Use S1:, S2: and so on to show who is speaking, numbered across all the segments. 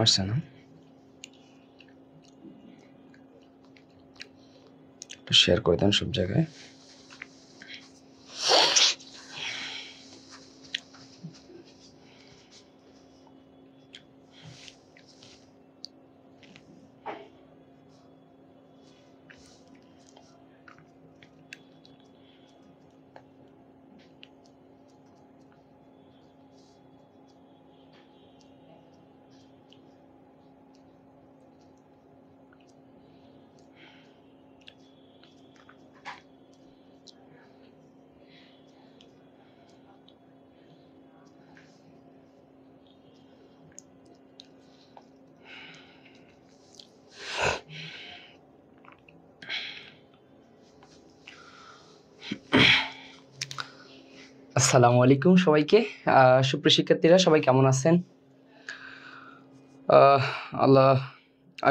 S1: আসছে না, শেয়ার করে দেন সব জায়গায়। আসসালামু আলাইকুম সবাইকে। সুপ্রিয় শিক্ষার্থীরা সবাই কেমন আছেন?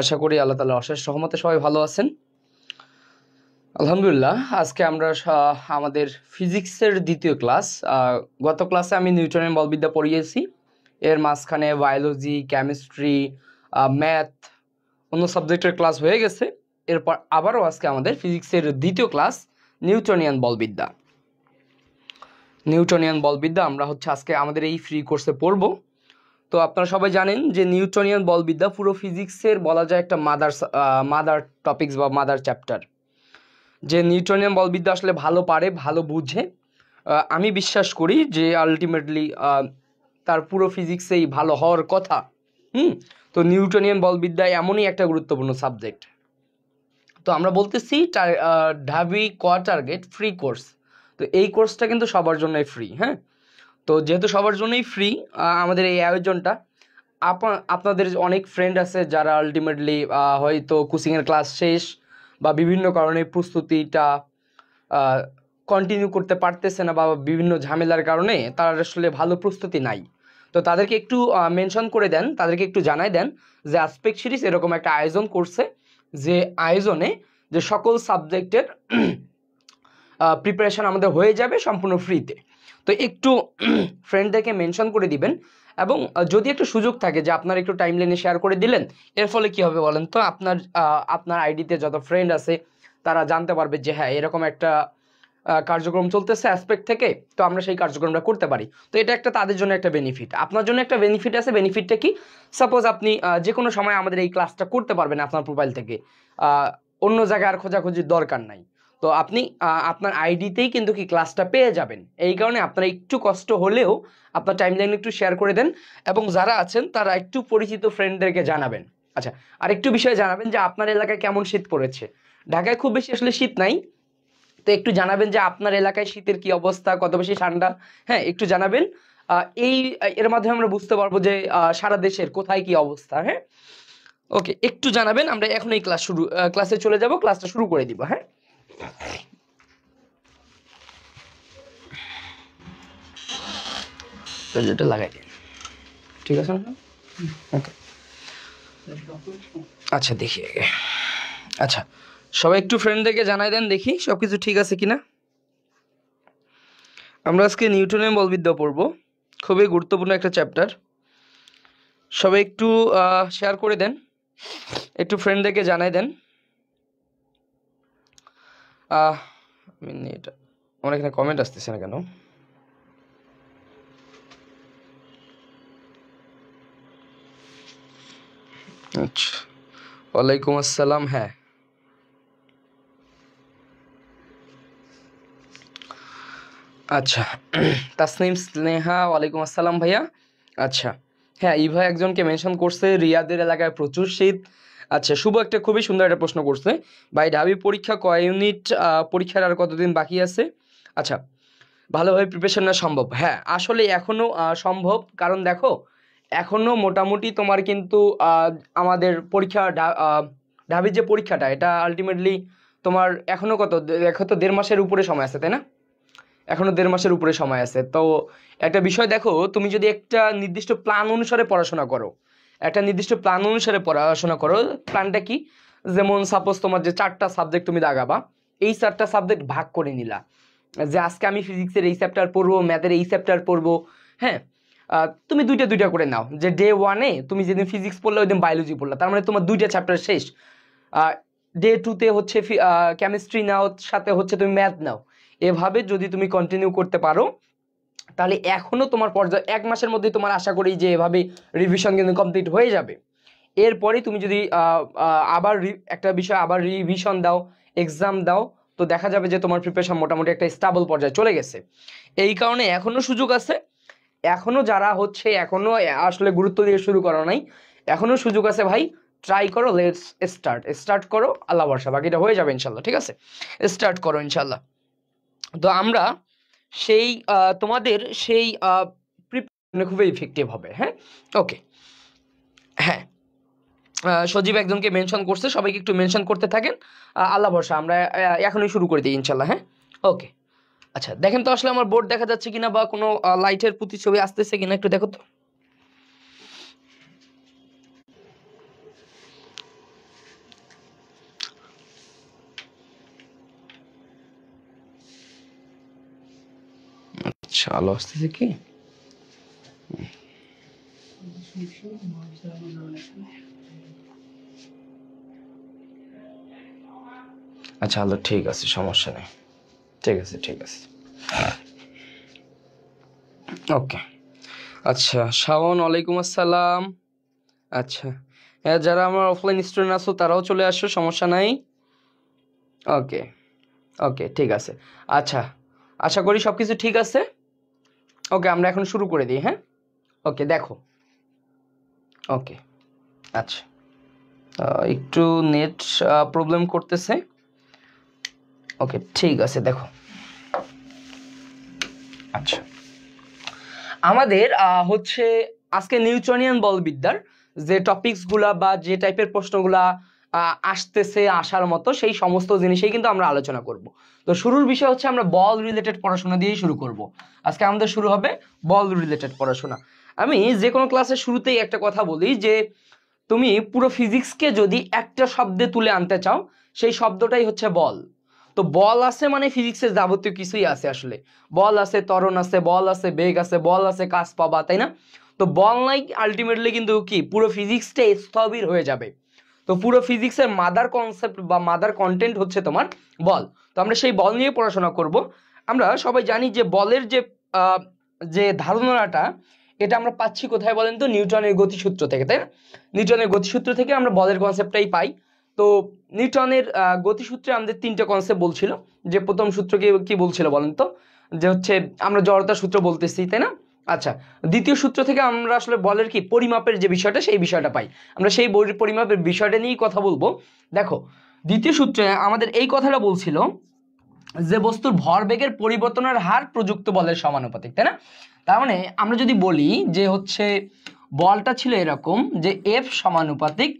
S1: আশা করি আল্লাহ তাআলার অশেষ রহমতে সবাই ভালো আছেন। আলহামদুলিল্লাহ। আজকে আমরা আমাদের ফিজিক্সের দ্বিতীয় ক্লাস। গত ক্লাসে আমি নিউটনের বলবিদ্যা পড়িয়েছি, এর মাঝখানে বায়োলজি, কেমিস্ট্রি, ম্যাথ, অন্য সাবজেক্টের ক্লাস হয়ে গেছে। এরপর আবারও আজকে আমাদের ফিজিক্সের দ্বিতীয় ক্লাস নিউটনিয়ান বলবিদ্যা। আমরা আজকে আমাদের এই ফ্রি কোর্সে পড়ব। তো আপনারা সবাই জানেন যে নিউটনিয়ান বলবিদ্যা পুরো ফিজিক্সের বলা যায় একটা মাদার টপিকস বা মাদার চ্যাপ্টার। যে নিউটনিয়ান বলবিদ্যা আসলে ভালো পারে, ভালো বুঝে, আমি বিশ্বাস করি যে আলটিমেটলি তার পুরো ফিজিক্সেই ভালো হওয়ার কথা। তো নিউটনিয়ান বলবিদ্যা এমনই একটা গুরুত্বপূর্ণ সাবজেক্ট। তো আমরা বলতেছি ঢাবি টার্গেট ফ্রি কোর্স। তো এই কোর্সটা কিন্তু সবার জন্যই ফ্রি। হ্যাঁ, তো যেহেতু সবার জন্যই ফ্রি আমাদের এই আয়োজনটা, আপনাদের অনেক ফ্রেন্ড আছে যারা আলটিমেটলি হয়তো কোচিংয়ের ক্লাস শেষ বা বিভিন্ন কারণে প্রস্তুতিটা কন্টিনিউ করতে পারতেছে না, বা বিভিন্ন ঝামেলার কারণে তার আসলে ভালো প্রস্তুতি নাই। তো তাদেরকে একটু মেনশন করে দেন, তাদেরকে একটু জানাই দেন যে অ্যাসপেক্ট সিরিজ এরকম একটা আয়োজন করছে, যে আয়োজনে যে সকল সাবজেক্টের প্রিপারেশন আমাদের হয়ে যাবে সম্পূর্ণ ফ্রিতে। তো একটু ফ্রেন্ডদেরকে মেনশন করে দিবেন, এবং যদি একটু সুযোগ থাকে যে আপনার একটু টাইমলাইনে শেয়ার করে দিলেন, এর ফলে কি হবে বলেন তো, আপনার আইডিতে যত ফ্রেন্ড আছে তারা জানতে পারবে যে হ্যাঁ এরকম একটা কার্যক্রম চলতেছে অ্যাসপেক্ট থেকে, তো আমরা সেই কার্যক্রমটা করতে পারি। তো এটা একটা তাদের জন্য একটা বেনিফিট, আপনার জন্য একটা বেনিফিট আছে। বেনিফিটটা কি? সাপোজ আপনি যে কোনো সময় আমাদের এই ক্লাসটা করতে পারবেন আপনার প্রোফাইল থেকে, অন্য জায়গায় আর খোঁজাখুঁজির দরকার নাই। তো আপনি আপনার আইডিতেই কিন্তু কি ক্লাসটা পেয়ে যাবেন। এই কারণে আপনারা একটু কষ্ট হলেও আপনার টাইমলাইনে একটু শেয়ার করে দেন, এবং যারা আছেন তারা একটু পরিচিত ফ্রেন্ডদেরকে জানাবেন। আচ্ছা, আর একটু বিষয় জানাবেন যে আপনার এলাকায় কেমন শীত পড়েছে। ঢাকায় খুব বেশি আসলে শীত নাই, তো একটু জানাবেন যে আপনার এলাকায় শীতের কি অবস্থা, কত বেশি ঠান্ডা। হ্যাঁ, একটু জানাবেন। এর মাধ্যমে আমরা বুঝতে পারবো যে সারা দেশের কোথায় কি অবস্থা। হ্যাঁ, ওকে, একটু জানাবেন। আমরা এখন এই ক্লাসে চলে যাব, ক্লাসটা শুরু করে দিব। হ্যাঁ, এটা লাগাই দিন, ঠিক আছে না? ওকে, আচ্ছা দেখি আগে। আচ্ছা, সবাই একটু ফ্রেন্ডদেরকে জানাই দেন, দেখি সবকিছু ঠিক আছে কিনা। আমরা আজকে নিউটনের বলবিদ্যা পড়ব, খুবই গুরুত্বপূর্ণ একটা চ্যাপ্টার। সবাই একটু শেয়ার করে দেন, একটু ফ্রেন্ডদেরকে জানাই দেন। এটা আমার এখানে কমেন্ট আসতেছে না কেন? আচ্ছা, ওয়ালাইকুম আসসালাম। হ্যাঁ, আচ্ছা, তাসনিম স্নেহা, ওয়ালাইকুম আসসালাম ভাইয়া। আচ্ছা, হ্যাঁ, ইভা একজনকে মেনশন করছে রিয়াদের এলাকায় প্রচুর শীত। আচ্ছা, শুভ একটা খুবই সুন্দর একটা প্রশ্ন করছে, ভাই ঢাবি পরীক্ষা কয় ইউনিট, পরীক্ষার আর কতদিন বাকি আছে? আচ্ছা, ভালোভাবে প্রিপারেশন নেওয়া সম্ভব? হ্যাঁ, আসলে এখনো সম্ভব, কারণ দেখো এখনো মোটামুটি তোমার কিন্তু আমাদের পরীক্ষা ঢাবির যে পরীক্ষাটা, এটা আলটিমেটলি তোমার এখনো কত দেখো তো 1.5 মাসের উপরে সময় আছে, তাই না? এখনো 1.5 মাসের উপরে সময় আছে। তো একটা বিষয় দেখো, তুমি যদি একটা নির্দিষ্ট প্ল্যান অনুসারে পড়াশোনা করো, একটা নির্দিষ্ট প্ল্যান অনুসারে পড়াশোনা করো। প্ল্যানটা কি? যেমন সাপোজ তোমার যে 4টা সাবজেক্ট তুমি দাগাবা, এই 4টা সাবজেক্ট ভাগ করে নিলা, যে আজকে আমি ফিজিক্সের এই চ্যাপ্টার পড়বো, ম্যাথের এই চ্যাপ্টার পড়বো। হ্যাঁ, তুমি দুইটা করে নাও, যে ডে 1-এ তুমি যেদিন ফিজিক্স পড়লে ওই দিন বায়োলজি পড়লা, তার মানে তোমার 2টা চ্যাপ্টার শেষ। ডে 2-তে হচ্ছে কেমিস্ট্রি নাও, সাথে হচ্ছে তুমি ম্যাথ নাও। এভাবে যদি তুমি কন্টিনিউ করতে পারো তাহলে এখনো তোমার পর্যায়ে 1 মাসের মধ্যে তোমার আশা করি যে এভাবে রিভিশন কিন্তু কমপ্লিট হয়ে যাবে। এরপরে তুমি যদি আবার একটা বিষয় আবার রিভিশন দাও, এক্সাম দাও, তো দেখা যাবে যে তোমার প্রিপারেশন মোটামুটি একটা স্টেবল পর্যায়ে চলে গেছে। এই কারণে এখনো সুযোগ আছে, এখনো যারা হচ্ছে এখনো আসলে গুরুত্ব দিয়ে শুরু করো নাই, এখনো সুযোগ আছে ভাই, ট্রাই করো, লেটস স্টার্ট করো, আল্লাহ ভরসা, বাকিটা হয়ে যাবে ইনশাল্লাহ। ঠিক আছে, স্টার্ট করো ইনশাল্লাহ। তো আমরা সেই তোমাদের সেই প্রিপারেশনে খুবই ইফেক্টিভ হবে। হ্যাঁ, ওকে। হ্যাঁ, সজীব একজনকে মেনশন করছে, সবাইকে একটু মেনশন করতে থাকেন, আল্লাহ ভরসা আমরা এখনই শুরু করে দিই ইনশাল্লাহ। হ্যাঁ, ওকে। আচ্ছা, দেখেন তো আসলে আমার বোর্ড দেখা যাচ্ছে কিনা, বা কোনো লাইটের প্রতিছবি আসতেছে কিনা, একটু দেখো তো। আচ্ছা, আলো আসতেছে কি? আচ্ছা, আলো ঠিক আছে, সমস্যা নেই, ঠিক আছে, ঠিক আছে, ওকে। আচ্ছা, শাওন, ওয়ালাইকুম আসসালাম। আচ্ছা, হ্যাঁ, যারা আমার অফলাইন স্টুডেন্ট আছো তারাও চলে আসো, সমস্যা নাই। ওকে, ওকে, ঠিক আছে। আচ্ছা, আশা করি সব কিছু ঠিক আছে। ওকে, আমরা এখন শুরু করে দিই। হ্যাঁ, ওকে, দেখো। ওকে, আচ্ছা, একটু নেট প্রবলেম করতেছে। ওকে, ঠিক আছে, দেখো। আচ্ছা, আমাদের হচ্ছে আজকে নিউটনিয়ান বলবিদ্যার যে টপিকসগুলা বা যে টাইপের প্রশ্নগুলা আসতেছে আসার মতো, সেই সমস্ত জিনিসই কিন্তু আমরা আলোচনা করব। তো শুরুর বিষয় হচ্ছে আমরা বল রিলেটেড পড়াশোনা দিয়েই শুরু করব। আজকে আমাদের শুরু হবে বল রিলেটেড পড়াশোনা। আমি যে কোনো ক্লাসের শুরুতেই একটা কথা বলি যে তুমি পুরো ফিজিক্সকে যদি একটা শব্দে তুলে আনতে চাও, সেই শব্দটাই হচ্ছে বল। তো বল আছে মানে ফিজিক্সের যাবতীয় কিছুই আছে আসলে। বল আছে, ত্বরণ আছে, বল আছে, বেগ আছে, বল আছে, কাজ পাবা, তাই না? তো বল নাই, আলটিমেটলি কিন্তু কি পুরো ফিজিক্সটা স্থবির হয়ে যাবে। তো পুরো ফিজিক্সের মাদার কনসেপ্ট বা মাদার কন্টেন্ট হচ্ছে তোমার বল। তো আমরা সেই বল নিয়ে পড়াশোনা করব। আমরা সবাই জানি যে বলের যে ধারণাটা, এটা আমরা পাচ্ছি কোথায় বলেন তো? নিউটনের গতিসূত্র থেকে, তাই না? নিউটনের গতিসূত্র থেকে আমরা বলের কনসেপ্টটাই পাই। তো নিউটনের গতিসূত্রে আমাদের 3টে কনসেপ্ট বলছিল। যে প্রথম সূত্র কি বলছিল বলেন তো? যে হচ্ছে আমরা জড়তার সূত্র বলতেছি, তাই না? আচ্ছা, দ্বিতীয় সূত্র থেকে আমরা আসলে বলের কি পরিমাপের যে বিষয়টা, সেই বিষয়টা পাই। আমরা সেই পরিমাপের বিষয়টা নিয়েই কথা বলবো। দেখো, দ্বিতীয় সূত্রে আমাদের এই কথাটা বলছিল যে বস্তুর ভরবেগের পরিবর্তনের হার প্রযুক্ত বলের সমানুপাতিক, তাই না? তার মানে আমরা যদি বলি যে হচ্ছে বলটা ছিল এরকম যে এফ সমানুপাতিক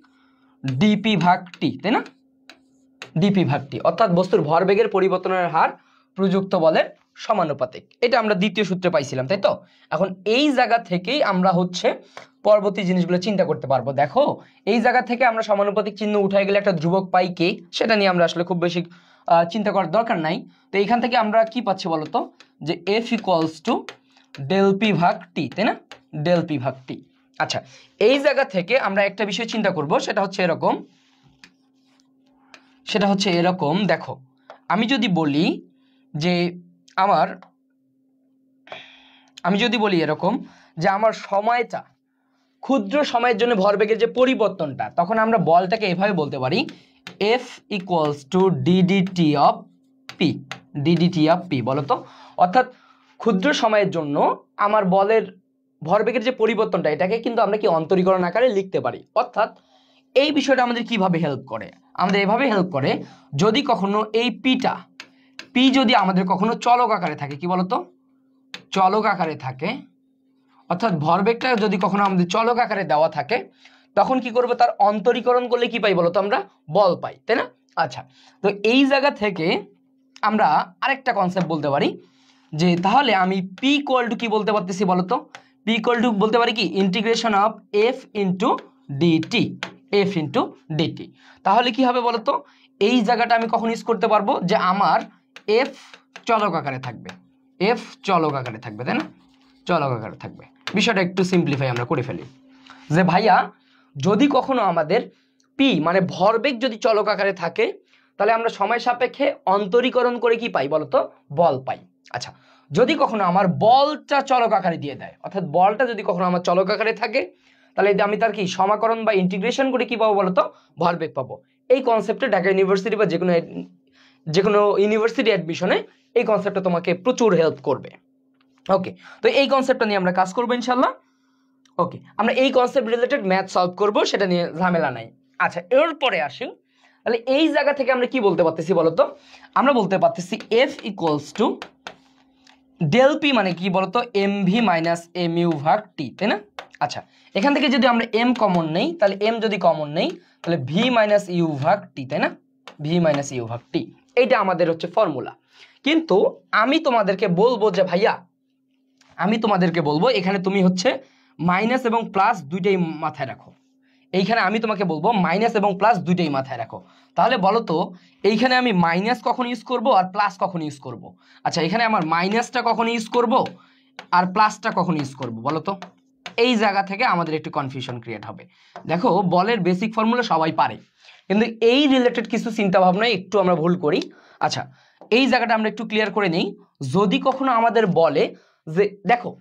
S1: ডিপি ভাগ টি, তাই না? ডিপি ভাগ টি, অর্থাৎ বস্তুর ভরবেগের পরিবর্তনের হার প্রযুক্ত বলের সমানুপাতিক। এটা আমরা দ্বিতীয় সূত্রে পাইছিলাম, তাই তো? এখন এই জায়গা থেকেই আমরা হচ্ছে পরবর্তী জিনিসগুলো চিন্তা করতে পারবো। দেখো, এই জায়গা থেকে আমরা সমানুপাতিক চিহ্ন উঠাই গেলে একটা ধ্রুবক পাই কে, সেটা নিয়ে আমরা আসলে খুব বেশি চিন্তা করার দরকার নাই। তো এইখান থেকে আমরা কি পাচ্ছি বলতো? যে f equals to del p ভাগ টি, তাই না? ডেল পি ভাগ টি। আচ্ছা, এই জায়গা থেকে আমরা একটা বিষয় চিন্তা করব, সেটা হচ্ছে এরকম। দেখো, আমি যদি বলি যে এরকম যে আমার সময়টা, ক্ষুদ্র সময়ের জন্য ভরবেগের যে পরিবর্তনটা, তখন আমরা বলটাকে এভাবে বলতে পারি F equals two DDT of P. DDT of P বলতো? অর্থাৎ ক্ষুদ্র সময়ের জন্য আমার বলের ভরবেগের যে পরিবর্তনটা, এটাকে কিন্তু আমরা কি অন্তরীকরণ আকারে লিখতে পারি। অর্থাৎ এই বিষয়টা আমাদের কিভাবে হেল্প করে? আমাদের এভাবে হেল্প করে, যদি কখনো এই পি যদি আমাদের কখনো চলক আকারে থাকে, কি বলতো? চলক আকারে থাকে, অর্থাৎ ভরবেগটা যদি কখনো আমাদের চলক আকারে দেওয়া থাকে, তখন কি করবো? তার অন্তরীকরণ করলে কি পাই বলতো? আমরা বল পাই, তাই না? আচ্ছা, তো এই জায়গা থেকে আমরা আরেকটা কনসেপ্ট বলতে পারি যে তাহলে আমি পি ইকুয়াল টু কি বলতে পারতেছি বলতো? পি ইকুয়াল টু বলতে পারি কি integration of f into dt, f into dt. তাহলে কি হবে বলতো, এই জায়গাটা আমি কখন ইউজ করতে পারবো, যে আমার এফ চলক আকারে থাকবে, এফ চলক আকারে থাকবে, তাই না, চলক আকারে থাকবে। বিষয়টা একটু সিম্পলিফাই আমরা করে ফেলি, যে ভাইয়া যদি কখনো আমাদের পি মানে ভরবেগ যদি চলক আকারে থাকে, তাহলে আমরা সময় সাপেক্ষে অন্তরীকরণ করে কি পাই বলতো, বল পাই। আচ্ছা, যদি কখনো আমার বলটা চলক আকারে দিয়ে দেয়, অর্থাৎ বলটা যদি কখনো আমার চলক আকারে থাকে, তাহলে আমি তার কি সমাকলন বা ইন্টিগ্রেশন করে কি পাবো বলতো, ভরবেগ পাবো। এই কনসেপ্টে ঢাকা ইউনিভার্সিটি বা যে কোনো ইউনিভার্সিটি অ্যাডমিশনে এই কনসেপ্টটা তোমাকে প্রচুর হেল্প করবে। ওকে, তো এই কনসেপ্টটা নিয়ে আমরা কাজ করবো ইনশাল্লাহ। ওকে, আমরা এই কনসেপ্ট রিলেটেড ম্যাথ সলভ করব, সেটা নিয়ে ঝামেলা নাই। আচ্ছা, এরপরে আসি, তাহলে এই জায়গা থেকে আমরা কি বলতে পারতেছি বলতো, আমরা বলতে পারতেছি f equals to del p মানে কি বলতো, m v minus m u ভাগ টি, তাই না। আচ্ছা, এখান থেকে যদি আমরা এম কমন নেই, তাহলে এম যদি কমন নেই, তাহলে ভি মাইনাস ইউ ভাগ টি, তাই না, ভি মাইনাস ইউ ভাগ টি, এইটা আমাদের হচ্ছে ফর্মুলা। কিন্তু আমি তোমাদেরকে বলবো যে ভাইয়া, আমি তোমাদেরকে বলবো এখানে তুমি হচ্ছে মাইনাস এবং প্লাস দুইটাই মাথায় রাখো। এইখানে আমি তোমাকে বলবো মাইনাস এবং প্লাস দুইটাই মাথায় রাখো। তাহলে বলো তো, এইখানে আমি মাইনাস কখন ইউজ করব আর প্লাস কখন ইউজ করব? আচ্ছা, এখানে আমার মাইনাসটা কখন ইউজ করব আর প্লাসটা কখন ইউজ করব বলো তো? এই জায়গা থেকে আমাদের একটু কনফিউশন ক্রিয়েট হবে। দেখো, বলের বেসিক ফর্মুলা সবাই পারে, কিন্তু এই রিলেটেড কিছু চিন্তা ভাবনায় একটু আমরা ভুল করি। আচ্ছা, এই জায়গাটা আমরা একটু ক্লিয়ার করে নিই। যদি কখনো আমাদের বলে যে দেখো,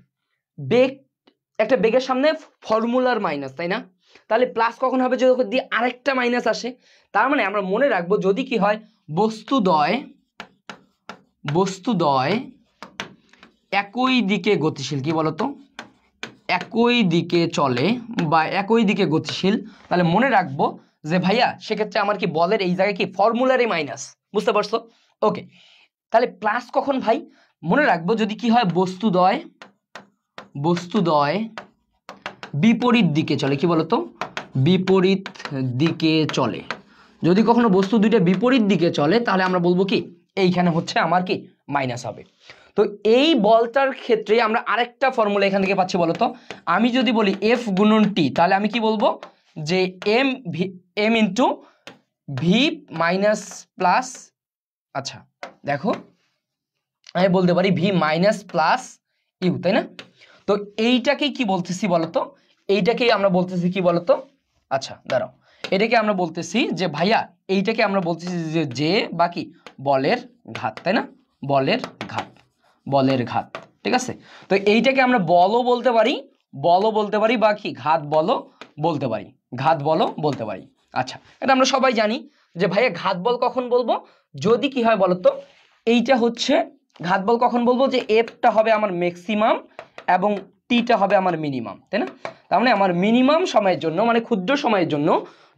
S1: বেগ, একটা বেগের সামনে ফর্মুলার মাইনাস, তাই না, তাহলে প্লাস কখন হবে যদি আরেকটা মাইনাস আসে। তার মানে আমরা মনে রাখবো, যদি কি হয়, বস্তুদ্বয় একই দিকে গতিশীল, কি বলতো, একই দিকে চলে বা একই দিকে গতিশীল, তাহলে মনে রাখবো যে ভাইয়া সেক্ষেত্রে আমার কি বলের এই জায়গায় কি ফর্মুলারই মাইনাস, বুঝতে পারছো? ওকে, তাহলে প্লাস কখন ভাই, মনে রাখবো যদি কি হয়, বস্তুদ্বয় বিপরীত দিকে চলে, কি বলতো, বিপরীত দিকে চলে। যদি কখনো বস্তু দুইটা বিপরীত দিকে চলে, তাহলে আমরা বলবো কি, এইখানে হচ্ছে আমার কি মাইনাস হবে। তো এই বলটার ক্ষেত্রে আমরা আরেকটা ফর্মুলা এখান থেকে পাচ্ছি বলতো, আমি যদি বলি এফ গুণন টি, তাহলে আমি কি বলবো, যে m into v minus plus, আচ্ছা দেখো, আমি বলতে পারি ভি মাইনাস প্লাস ইউ, তাই না। তো এইটাকেই কি বলতেছি বলতো, এইটাকেই আমরা বলতেছি কি বলতো, আচ্ছা দাঁড়াও, এটাকে আমরা বলতেছি যে ভাইয়া, এইটাকে আমরা বলতেছি যে বাকি বলের ঘাত, তাই না, বলের ঘাত, ঠিক আছে। তো এইটাকে আমরা বলও বলতে পারি, বাকি ঘাত বলও বলতে পারি, আচ্ছা, এটা আমরা সবাই জানি যে ভাইয়া ঘাত বল কখন বলবো, যদি কি হয় বলতো, এইটা হচ্ছে ঘাত বল কখন বলবো, যে এফটা হবে আমার ম্যাক্সিমাম এবং টিটা হবে আমার মিনিমাম, তাই না। তার মানে আমার মিনিমাম সময়ের জন্য, মানে ক্ষুদ্র সময়ের জন্য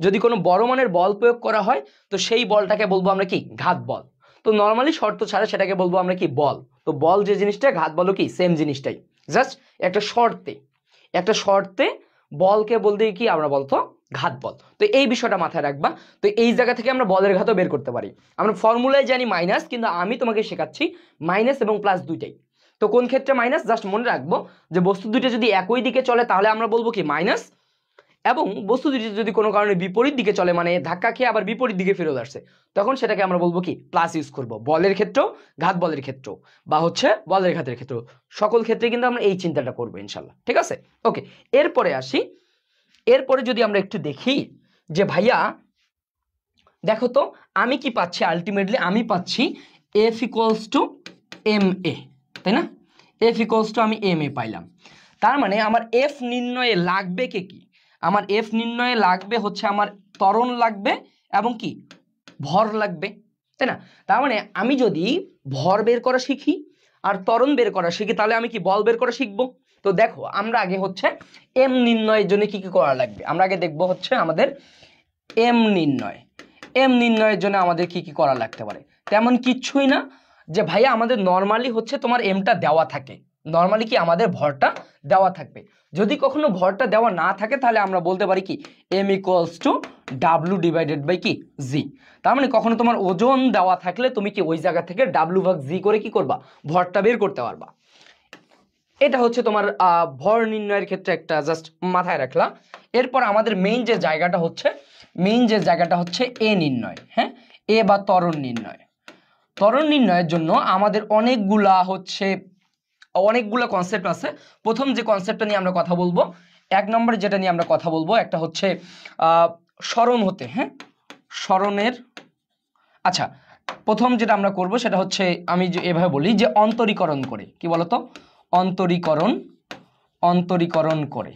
S1: যদি কোনো বড় মানের বল প্রয়োগ করা হয়, তো সেই বলটাকে বলবো আমরা কি, ঘাত বল। তো নর্মালি শর্ত ছাড়া সেটাকে বলবো আমরা কি, বল। তো বল যে জিনিসটা, ঘাত বলও কি সেম জিনিসটাই, জাস্ট একটা শর্তে বলকে বলতে কি আমরা বলতো ঘাত বল। তো এই বিষয়টা মাথায় রাখবা। তো এই জায়গা থেকে আমরা বলের ঘাতও বের করতে পারি। আমরা ফর্মুলায় জানি মাইনাস, কিন্তু আমি তোমাকে শেখাচ্ছি মাইনাস এবং প্লাস দুইটাই। তো কোন ক্ষেত্রে মাইনাস, জাস্ট মনে রাখবো যে বস্তু দুইটা যদি একই দিকে চলে, তাহলে আমরা বলবো কি মাইনাস, এবং বস্তু দুইটা যদি কোনো কারণে বিপরীত দিকে চলে, মানে ধাক্কা খেয়ে আবার বিপরীত দিকে ফেরত আসছে, তখন সেটাকে আমরা বলবো কি প্লাস ইউজ করব, বলের ক্ষেত্রেও, ঘাত বলের ক্ষেত্রেও, বা হচ্ছে বলের ঘাতের ক্ষেত্রেও, সকল ক্ষেত্রে কিন্তু আমরা এই চিন্তাটা করবো ইনশাল্লাহ, ঠিক আছে। ওকে, এরপরে আসি। এরপরে যদি আমরা একটু দেখি যে ভাইয়া দেখো তো, আমি কি পাচ্ছি, আলটিমেটলি আমি পাচ্ছি এফ ইকুয়ালস টু এম এ, তাই না, এফ ইকুয়ালস টু আমি এম এ পাইলাম। তার মানে আমার এফ নির্ণয়ে লাগবে কি, আমার এফ নির্ণয়ে লাগবে হচ্ছে আমার ত্বরণ লাগবে এবং কি ভর লাগবে, তাই না। তার মানে আমি যদি ভর বের করা শিখি আর ত্বরণ বের করা শিখি, তাহলে আমি কি বল বের করা শিখবো। তো দেখো, আমরা আগে হচ্ছে এম নির্ণয়ের জন্য কি করা লাগবে, আমরা আগে দেখবো হচ্ছে আমাদের এম নির্ণয়ের জন্য আমাদের কি করা লাগতে পারে। তেমন কিচ্ছুই না, যে ভাইয়া আমাদের নর্মালি হচ্ছে তোমার এমটা দেওয়া থাকে, নর্মালি কি আমাদের ভরটা দেওয়া থাকবে। যদি কখনো ভরটা দেওয়া না থাকে, তাহলে আমরা বলতে পারি কি M equals to W divided by কি জি। তার মানে কখনো তোমার ওজন দেওয়া থাকলে তুমি কি ওই জায়গা থেকে ডাব্লু ভাগ জি করে কি করবা, ভরটা বের করতে পারবা। এটা হচ্ছে তোমার ভর নির্ণয়ের ক্ষেত্রে একটা জাস্ট মাথায় রাখলা। এরপর আমাদের মেইন যে জায়গাটা হচ্ছে এ নির্ণয়, হ্যাঁ, এ বা ত্বরণ নির্ণয়। ত্বরণ নির্ণয়ের জন্য আমাদের অনেকগুলা কনসেপ্ট আছে। প্রথম যে কনসেপ্টটা নিয়ে আমরা কথা বলবো, 1 নম্বরে যেটা নিয়ে আমরা কথা বলবো, একটা হচ্ছে সরণ হতে, হ্যাঁ, সরণের। আচ্ছা, প্রথম যেটা আমরা করব সেটা হচ্ছে, আমি যে এভাবে বলি যে অন্তরীকরণ করে, কি বলতো, অন্তরীকরণ করে।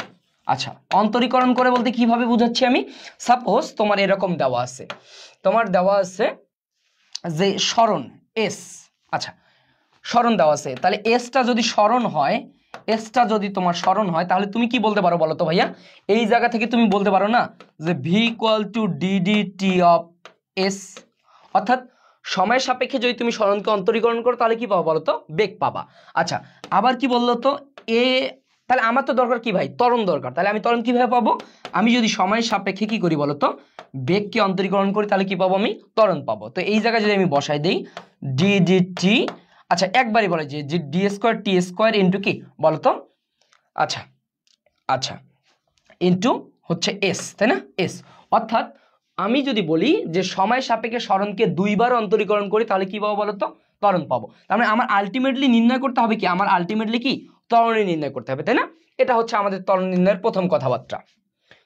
S1: আচ্ছা, অন্তরীকরণ করে বলতে কিভাবে বুঝাচ্ছি আমি? সাপোজ তোমার এরকম দেওয়া আছে, যে সরণ এস। আচ্ছা, সরণ দেওয়া আছে, তাহলে এসটা যদি তোমার সরণ হয়, তাহলে তুমি কি বলতে পারো বলো তো ভাইয়া? এই জায়গা থেকে তুমি বলতে পারো না যে V equal two DDT of S. অর্থাৎ সময়ের সাপেক্ষে যদি তুমি সরণকে অন্তরীকরণ করো তাহলে কি পাবো বলো তো? বেগ পাবা। আচ্ছা, আবার কি বললো তো এ, তাহলে আমার তো দরকার কি ভাই? ত্বরণ দরকার। তাহলে আমি ত্বরণ কিভাবে পাবো? আমি যদি সময়ের সাপেক্ষে কি করি বলো তো? বেগকে অন্তরীকরণ করি, তাহলে কি পাবো? আমি ত্বরণ পাবো। তো এই জায়গায় যদি আমি বসাই দিই ডিডিটি, আচ্ছা একবারই বলে যে ডি স্কোয়ার টি স্কোয়ার ইন্টু কি বলতো? আচ্ছা ইন্টু হচ্ছে এস, তাই না? এস। অর্থাৎ আমি যদি বলি যে সময় সাপেক্ষে সরণকে 2 বার অন্তরীকরণ করি, তাহলে কি পাবো বলতো? ত্বরণ পাবো। তার মানে আমার আলটিমেটলি নির্ণয় করতে হবে কি? আমার আলটিমেটলি কি? ত্বরণই নির্ণয় করতে হবে, তাই না? এটা হচ্ছে আমাদের ত্বরণ নির্ণয়ের প্রথম কথাবার্তা।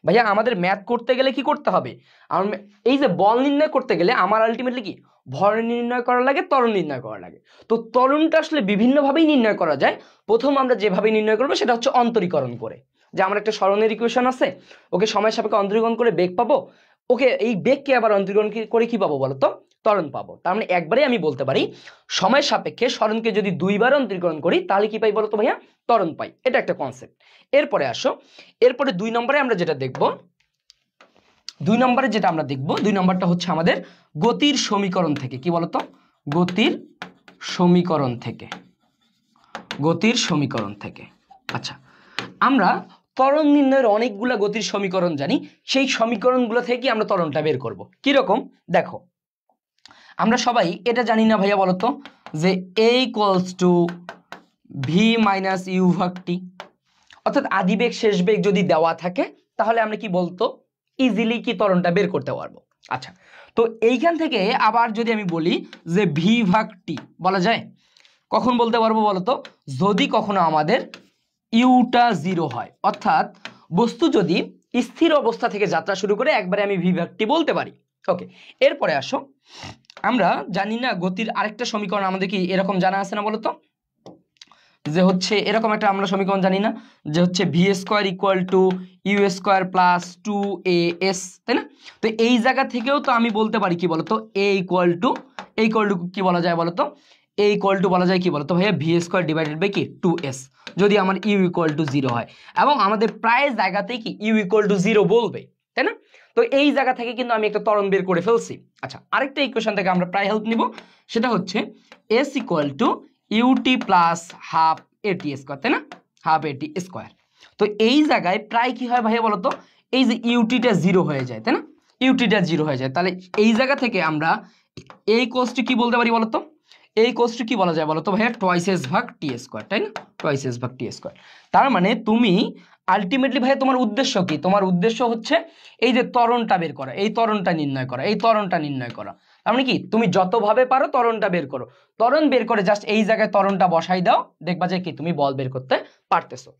S1: ভাইয়া আমাদের ম্যাথ করতে গেলে কি করতে হবে? এই যে বল নির্ণয় করতে গেলে আমার আলটিমেটলি কি? ভর নির্ণয় করা লাগে, ত্বরণ নির্ণয় করা লাগে। তো ত্বরণটা আসলে বিভিন্নভাবেই নির্ণয় করা যায়। প্রথম আমরা যেভাবে নির্ণয় করবো সেটা হচ্ছে অন্তরীকরণ করে। যে আমার একটা সরণের ইকুয়েশন আছে, ওকে সময় সাপেক্ষে অন্তরীকরণ করে বেগ পাবো, ওকে এই বেগকে আবার অন্তরীকরণ করে কি পাবো বলতো? ত্বরণ পাবো। তার মানে একবারেই আমি বলতে পারি সময় সাপেক্ষে সরণকে যদি 2 বার অন্তরীকরণ করি তাহলে কি পাই বলতো ভাইয়া? ত্বরণ পাই। এটা একটা কনসেপ্ট। এরপরে আসো, এরপরে 2 নম্বরে আমরা যেটা দেখব, 2 নম্বরটা হচ্ছে আমাদের গতির সমীকরণ থেকে। কি বলতো? গতির সমীকরণ থেকে। আচ্ছা, আমরা ত্বরণ নির্ণয়ের অনেকগুলা গতির সমীকরণ জানি, সেই সমীকরণগুলো থেকে আমরা ত্বরণটা বের করব। কিরকম দেখো, আমরা সবাই এটা জানি না ভাইয়া বলতো যে a equals to v minus u ভাগ টি। অর্থাৎ আদি বেগ শেষ বেগ যদি দেওয়া থাকে তাহলে আমরা কি বলতো ইজিলি কি ত্বরণটা বের করতে পারবো। আচ্ছা, তো এইখান থেকে আবার যদি আমি বলি যে ভি ভাগ টি বলা যায়, কখন বলতে পারবো বলতো? যদি কখনো আমাদের ইউটা 0 হয়, অর্থাৎ বস্তু যদি স্থির অবস্থা থেকে যাত্রা শুরু করে একবারে আমি ভি ভাগ টি বলতে পারি। ওকে, এরপরে আসো, আমরা জানি না গতির আরেকটা সমীকরণ আমাদের কি এরকম জানা আছে না বলতো? যে হচ্ছে এরকম একটা আমরা সমীকরণ জানি না যে হচ্ছে v square equal to u square plus 2as, তাই না? তো এই জায়গা থেকেও তো আমি বলতে পারি কি বলতো a ইকুয়াল টু কি বলা যায় বলতো? a ইকুয়াল টু বলা যায় কি বলতো ভাইয়া? ভি স্কোয়ার ডিভাইডেড বাই কি 2s, যদি আমার ইউ ইকুয়াল টু 0 হয়। এবং আমাদের প্রায় জায়গাতেই কি ইউ ইকুয়াল টু 0 বলবে, তাই না? তো এই জায়গা থেকে কিন্তু আমি একটা ত্বরণ বের করে ফেলছি। আচ্ছা, আরেকটা ইকুয়েশন থেকে আমরা প্রায় হেল্প নিব, সেটা হচ্ছে s equal to ut plus half at square, তাই না? Half at square. তো এই জায়গায় প্রায় কি হয় ভাইয়া বলতো? এই যে ইউটিটা 0 হয়ে যায়, তাই না? ইউটিটা 0 হয়ে যায়, তাহলে এই জায়গা থেকে আমরা এই কোষটি কি বলতে পারি বলতো? এই কোষটি কি বলা যায় বলতো ভাইয়া? টুয়াইস এস ভাগ টি স্কোয়ার, তাই না? টুয়াইস এস ভাগ টি স্কোয়ার। তার মানে তুমি আলটিমেটলি ভাইয়া তোমার উদ্দেশ্য কি? তোমার উদ্দেশ্য হচ্ছে এই যে ত্বরণটা বের করা, এই ত্বরণটা নির্ণয় করা। তার মানে কি তুমি যতভাবে পারো ত্বরণটা বের করো, ত্বরণ বের করে জাস্ট এই জায়গায় ত্বরণটা বসাই দাও, দেখবা যে কি তুমি বল বের করতে পারতেছো।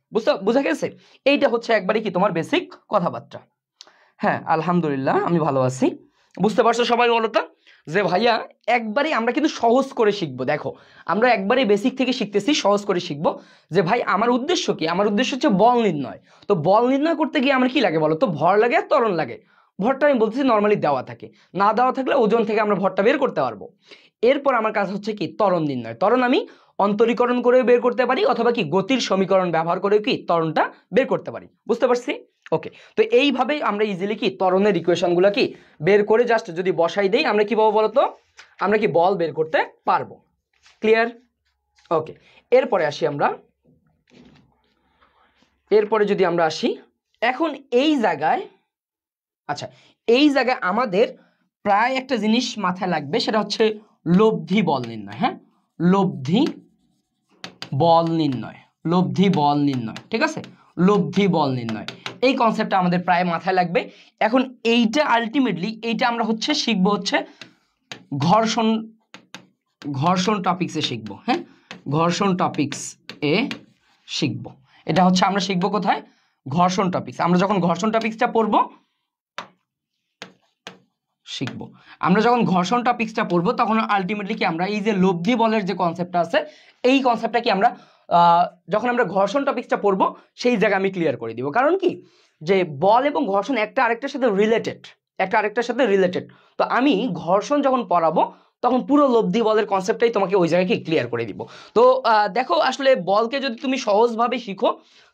S1: বুঝা গেছে? এইটা হচ্ছে একবারই কি তোমার বেসিক কথাবার্তা। হ্যাঁ, আলহামদুলিল্লাহ আমি ভালো আছি। বুঝতে পারছো সবাই বলো তো? যে ভাইয়া একবারই আমরা কিন্তু সহজ করে শিখবো। দেখো, আমরা একবারই বেসিক থেকে শিখতেছি, সহজ করে শিখবো। যে ভাই আমার উদ্দেশ্য কি? আমার উদ্দেশ্য হচ্ছে বল নির্ণয়। তো বল নির্ণয় করতে গিয়ে আমার কি লাগে বলো তো? ভর লাগে আর ত্বরণ লাগে। ভরটা আমি বলতেছি নর্মালি দেওয়া থাকে, না দেওয়া থাকলে ওজন থেকে আমরা ভরটা বের করতে পারবো। এরপর আমার কাজ হচ্ছে কি? ত্বরণ নির্ণয়। ত্বরণ আমি অন্তরীকরণ করে বের করতে পারি, অথবা কি গতির সমীকরণ ব্যবহার করে কি ত্বরণটা বের করতে পারি। বুঝতে পারছি? ওকে, তো এইভাবেই আমরা ইজিলি কি ত্বরণের ইকুয়েশনগুলো কি বের করে জাস্ট যদি বসাই দেই আমরা কি পাবো বলতো? আমরা কি বল বের করতে পারবো। ক্লিয়ার? ওকে, এরপরে যদি আমরা আসি এখন এই জায়গায়, আচ্ছা এই জায়গায় আমাদের প্রায় একটা জিনিস মাথায় লাগবে, সেটা হচ্ছে লব্ধি বল নির্ণয়। হ্যাঁ, লব্ধি বল নির্ণয়। লব্ধি বল নির্ণয়, ঠিক আছে, লব্ধি বল নির্ণয়, এই কনসেপ্টটা আমাদের প্রায় মাথায় লাগবে। এখন এইটা আলটিমেটলি এইটা আমরা হচ্ছে শিখবো হচ্ছে ঘর্ষণ, ঘর্ষণ টপিক্সে শিখবো, হ্যাঁ, ঘর্ষণ টপিক্স এ শিখবো। এটা হচ্ছে আমরা শিখবো কোথায়, ঘর্ষণ টপিক্স। আমরা যখন ঘর্ষণ টপিক্সটা পড়বো শিখবো, আমরা যখন ঘর্ষণ টপিক্সটা পড়বো তখন আলটিমেটলি কি আমরা এই যে লব্ধি বলের যে কনসেপ্টটা আছে এই কনসেপ্টটা কি আমরা যখন আমরা ঘর্ষণ টপিক্সটা পড়বো সেই জায়গায় আমি ক্লিয়ার করে দিব। কারণ কি যে বল এবং ঘর্ষণ একটা আরেকটার সাথে রিলেটেড, একটা আরেকটার সাথে রিলেটেড। তো আমি ঘর্ষণ যখন পড়াবো তখন পুরো লব্ধি বলের কনসেপ্টটাই তোমাকে ওই জায়গায় কি ক্লিয়ার করে দিব। তো দেখো আসলে বলকে যদি তুমি সহজভাবে শিখো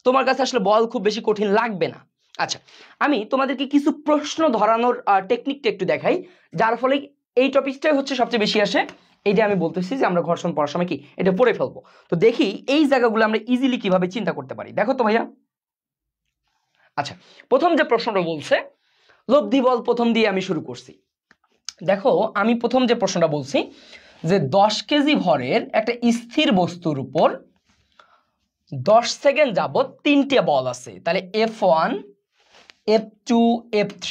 S1: তোমার কাছে আসলে বল খুব বেশি কঠিন লাগবে না। আচ্ছা, আমি তোমাদেরকে কিছু প্রশ্ন ধরানোর টেকনিকটা একটু দেখাই, যার ফলে এই টপিকটাই হচ্ছে সবচেয়ে বেশি আসে। এইটা আমি বলতেছি যে আমরা ঘর্ষণ পড়ার সময় কি এটা পড়ে ফেলবো। তো দেখি এই জায়গাগুলো আমরা ইজিলি কিভাবে চিন্তা করতে পারি। দেখো তো ভাইয়া, আচ্ছা প্রথম যে প্রশ্নটা বলছে লব্ধি বল, প্রথম দিয়ে আমি শুরু করছি। দেখো আমি প্রথম যে প্রশ্নটা বলছি যে 10 কেজি ভরের একটা স্থির বস্তুর উপর 10 সেকেন্ড যাবত 3টে বল আছে, তাহলে F1 F2 F3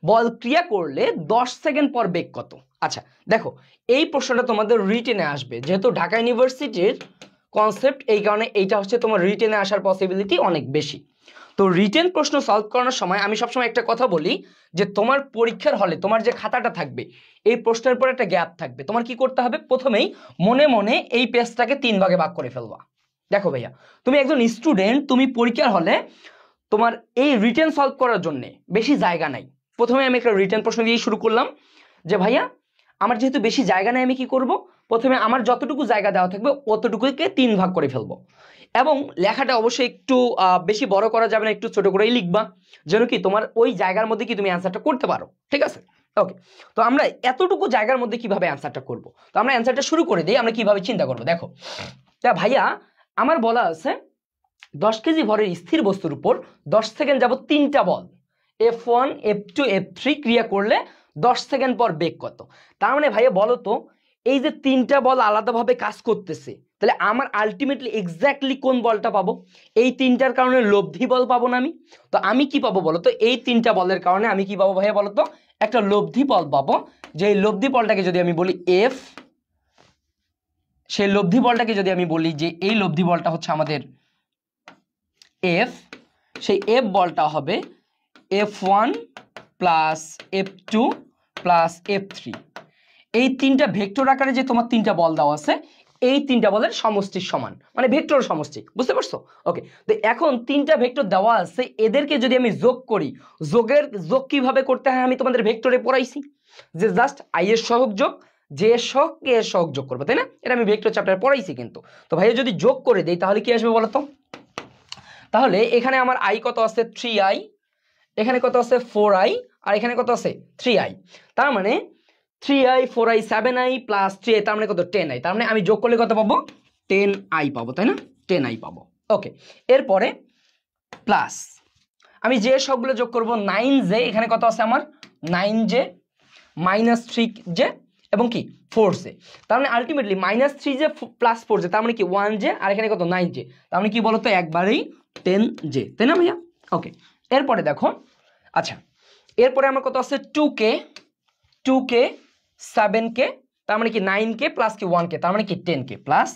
S1: বল ক্রিয়া করলে 10 সেকেন্ড পর বেগ কত। আচ্ছা দেখো এই প্রশ্নটা তোমাদের রিটেনে আসবে, যেহেতু ঢাকা ইউনিভার্সিটির কনসেপ্ট এই কারণে এইটা হচ্ছে তোমার রিটেনে আসার পসিবিলিটি অনেক বেশি। তো রিটেন প্রশ্ন সলভ করানোর সময় আমি সবসময় একটা কথা বলি যে তোমার পরীক্ষার হলে তোমার যে খাতাটা থাকবে এই প্রশ্নের পর একটা গ্যাপ থাকবে, তোমার কি করতে হবে প্রথমেই মনে মনে এই পেজটাকে 3 ভাগে ভাগ করে ফেলবা। দেখো ভাইয়া তুমি একজন স্টুডেন্ট, তুমি পরীক্ষার হলে তোমার এই রিটেন সলভ করার জন্য বেশি জায়গা নাই। প্রথমে আমি একটা রিটেন প্রশ্ন দিয়ে শুরু করলাম যে ভাইয়া আমার যেহেতু বেশি জায়গা নেই আমি কি করব, প্রথমে আমার যতটুকু জায়গা দেওয়া থাকবে অতটুকুকে 3 ভাগ করে ফেলবো, এবং লেখাটা অবশ্যই একটু বেশি বড় করা যাবে না, একটু ছোট করেই লিখবা যেন কি তোমার ওই জায়গার মধ্যে কি তুমি অ্যান্সারটা করতে পারো, ঠিক আছে। ওকে, তো আমরা এতটুকু জায়গার মধ্যে কিভাবে অ্যান্সারটা করব, তো আমরা অ্যান্সারটা শুরু করে দিই। আমরা কিভাবে চিন্তা করব, দেখো তা ভাইয়া আমার বলা আছে 10 কেজি ভরের স্থির বস্তুর উপর 10 সেকেন্ড যাবত 3টা বল F1 F2 F3 ক্রিয়া করলে 10 সেকেন্ড পর বেগ কত। তার মানে ভাইয়া বলো তো এই যে 3টা বল আলাদাভাবে কাজ করতেছে, তাহলে আমার আলটিমেটলি এক্স্যাক্টলি কোন বলটা পাবো, এই 3টার কারণে লব্ধি বল পাবো না আমি। তো আমি কি পাবো বলো তো, এই 3টা বলের কারণে আমি কি পাবো ভাইয়া বলো তো, একটা লব্ধি বল পাবো। যে লব্ধি বলটাকে যদি আমি বলি F, সেই লব্ধি বলটাকে যদি আমি বলি যে এই লব্ধি বলটা হচ্ছে আমাদের F, সেই F বলটা হবে F1 plus F2 plus F3। এই 3টা ভেক্টর আকারে যে তোমার 3টা বল দেওয়া আছে এই 3টা বলের সমষ্টির সমান, মানে ভেক্টর সমষ্টি, বুঝতে পারছো। ওকে, তো এখন 3টা ভেক্টর দেওয়া আছে, এদেরকে যদি আমি যোগ করি, যোগ কিভাবে করতে হয় আমি তোমাদের ভেক্টরে পড়াইছি, যে জাস্ট i এর সহগ যোগ j এর সহগ k এর সহগ যোগ করবে, তাই না, এটা আমি ভেক্টর চ্যাপ্টারে পড়াইছি কিন্তু। তো ভাইয়া যদি যোগ করে দেই তাহলে কি আসবে বলো তো, তাহলে এখানে আমার i কত আছে 3i, এখানে কত আছে 4i, আর এখানে কত আছে 3i, তার মানে 3i 4i 7i plus 3i, তার মানে কত 10i, তার মানে আমি যোগ করলে কত পাবো 10i পাবো, তাই না, 10i পাবো। ওকে, এরপরে প্লাস আমি যে সবগুলো যোগ করব 9j, এখানে কত আছে আমার 9j মাইনাস 3j এবং কি 4j, তার মানে ultimately minus 3j plus 4j, তার মানে কি 1j, আর এখানে কত 9j, তার মানে কি বলতো একবারেই 10j, তাই না ভাইয়া। ওকে, এরপরে দেখো, আচ্ছা এরপরে আমার কত আছে 2k 7k, তার মানে কি 9k প্লাস কি 1k, তার মানে কি 10k প্লাস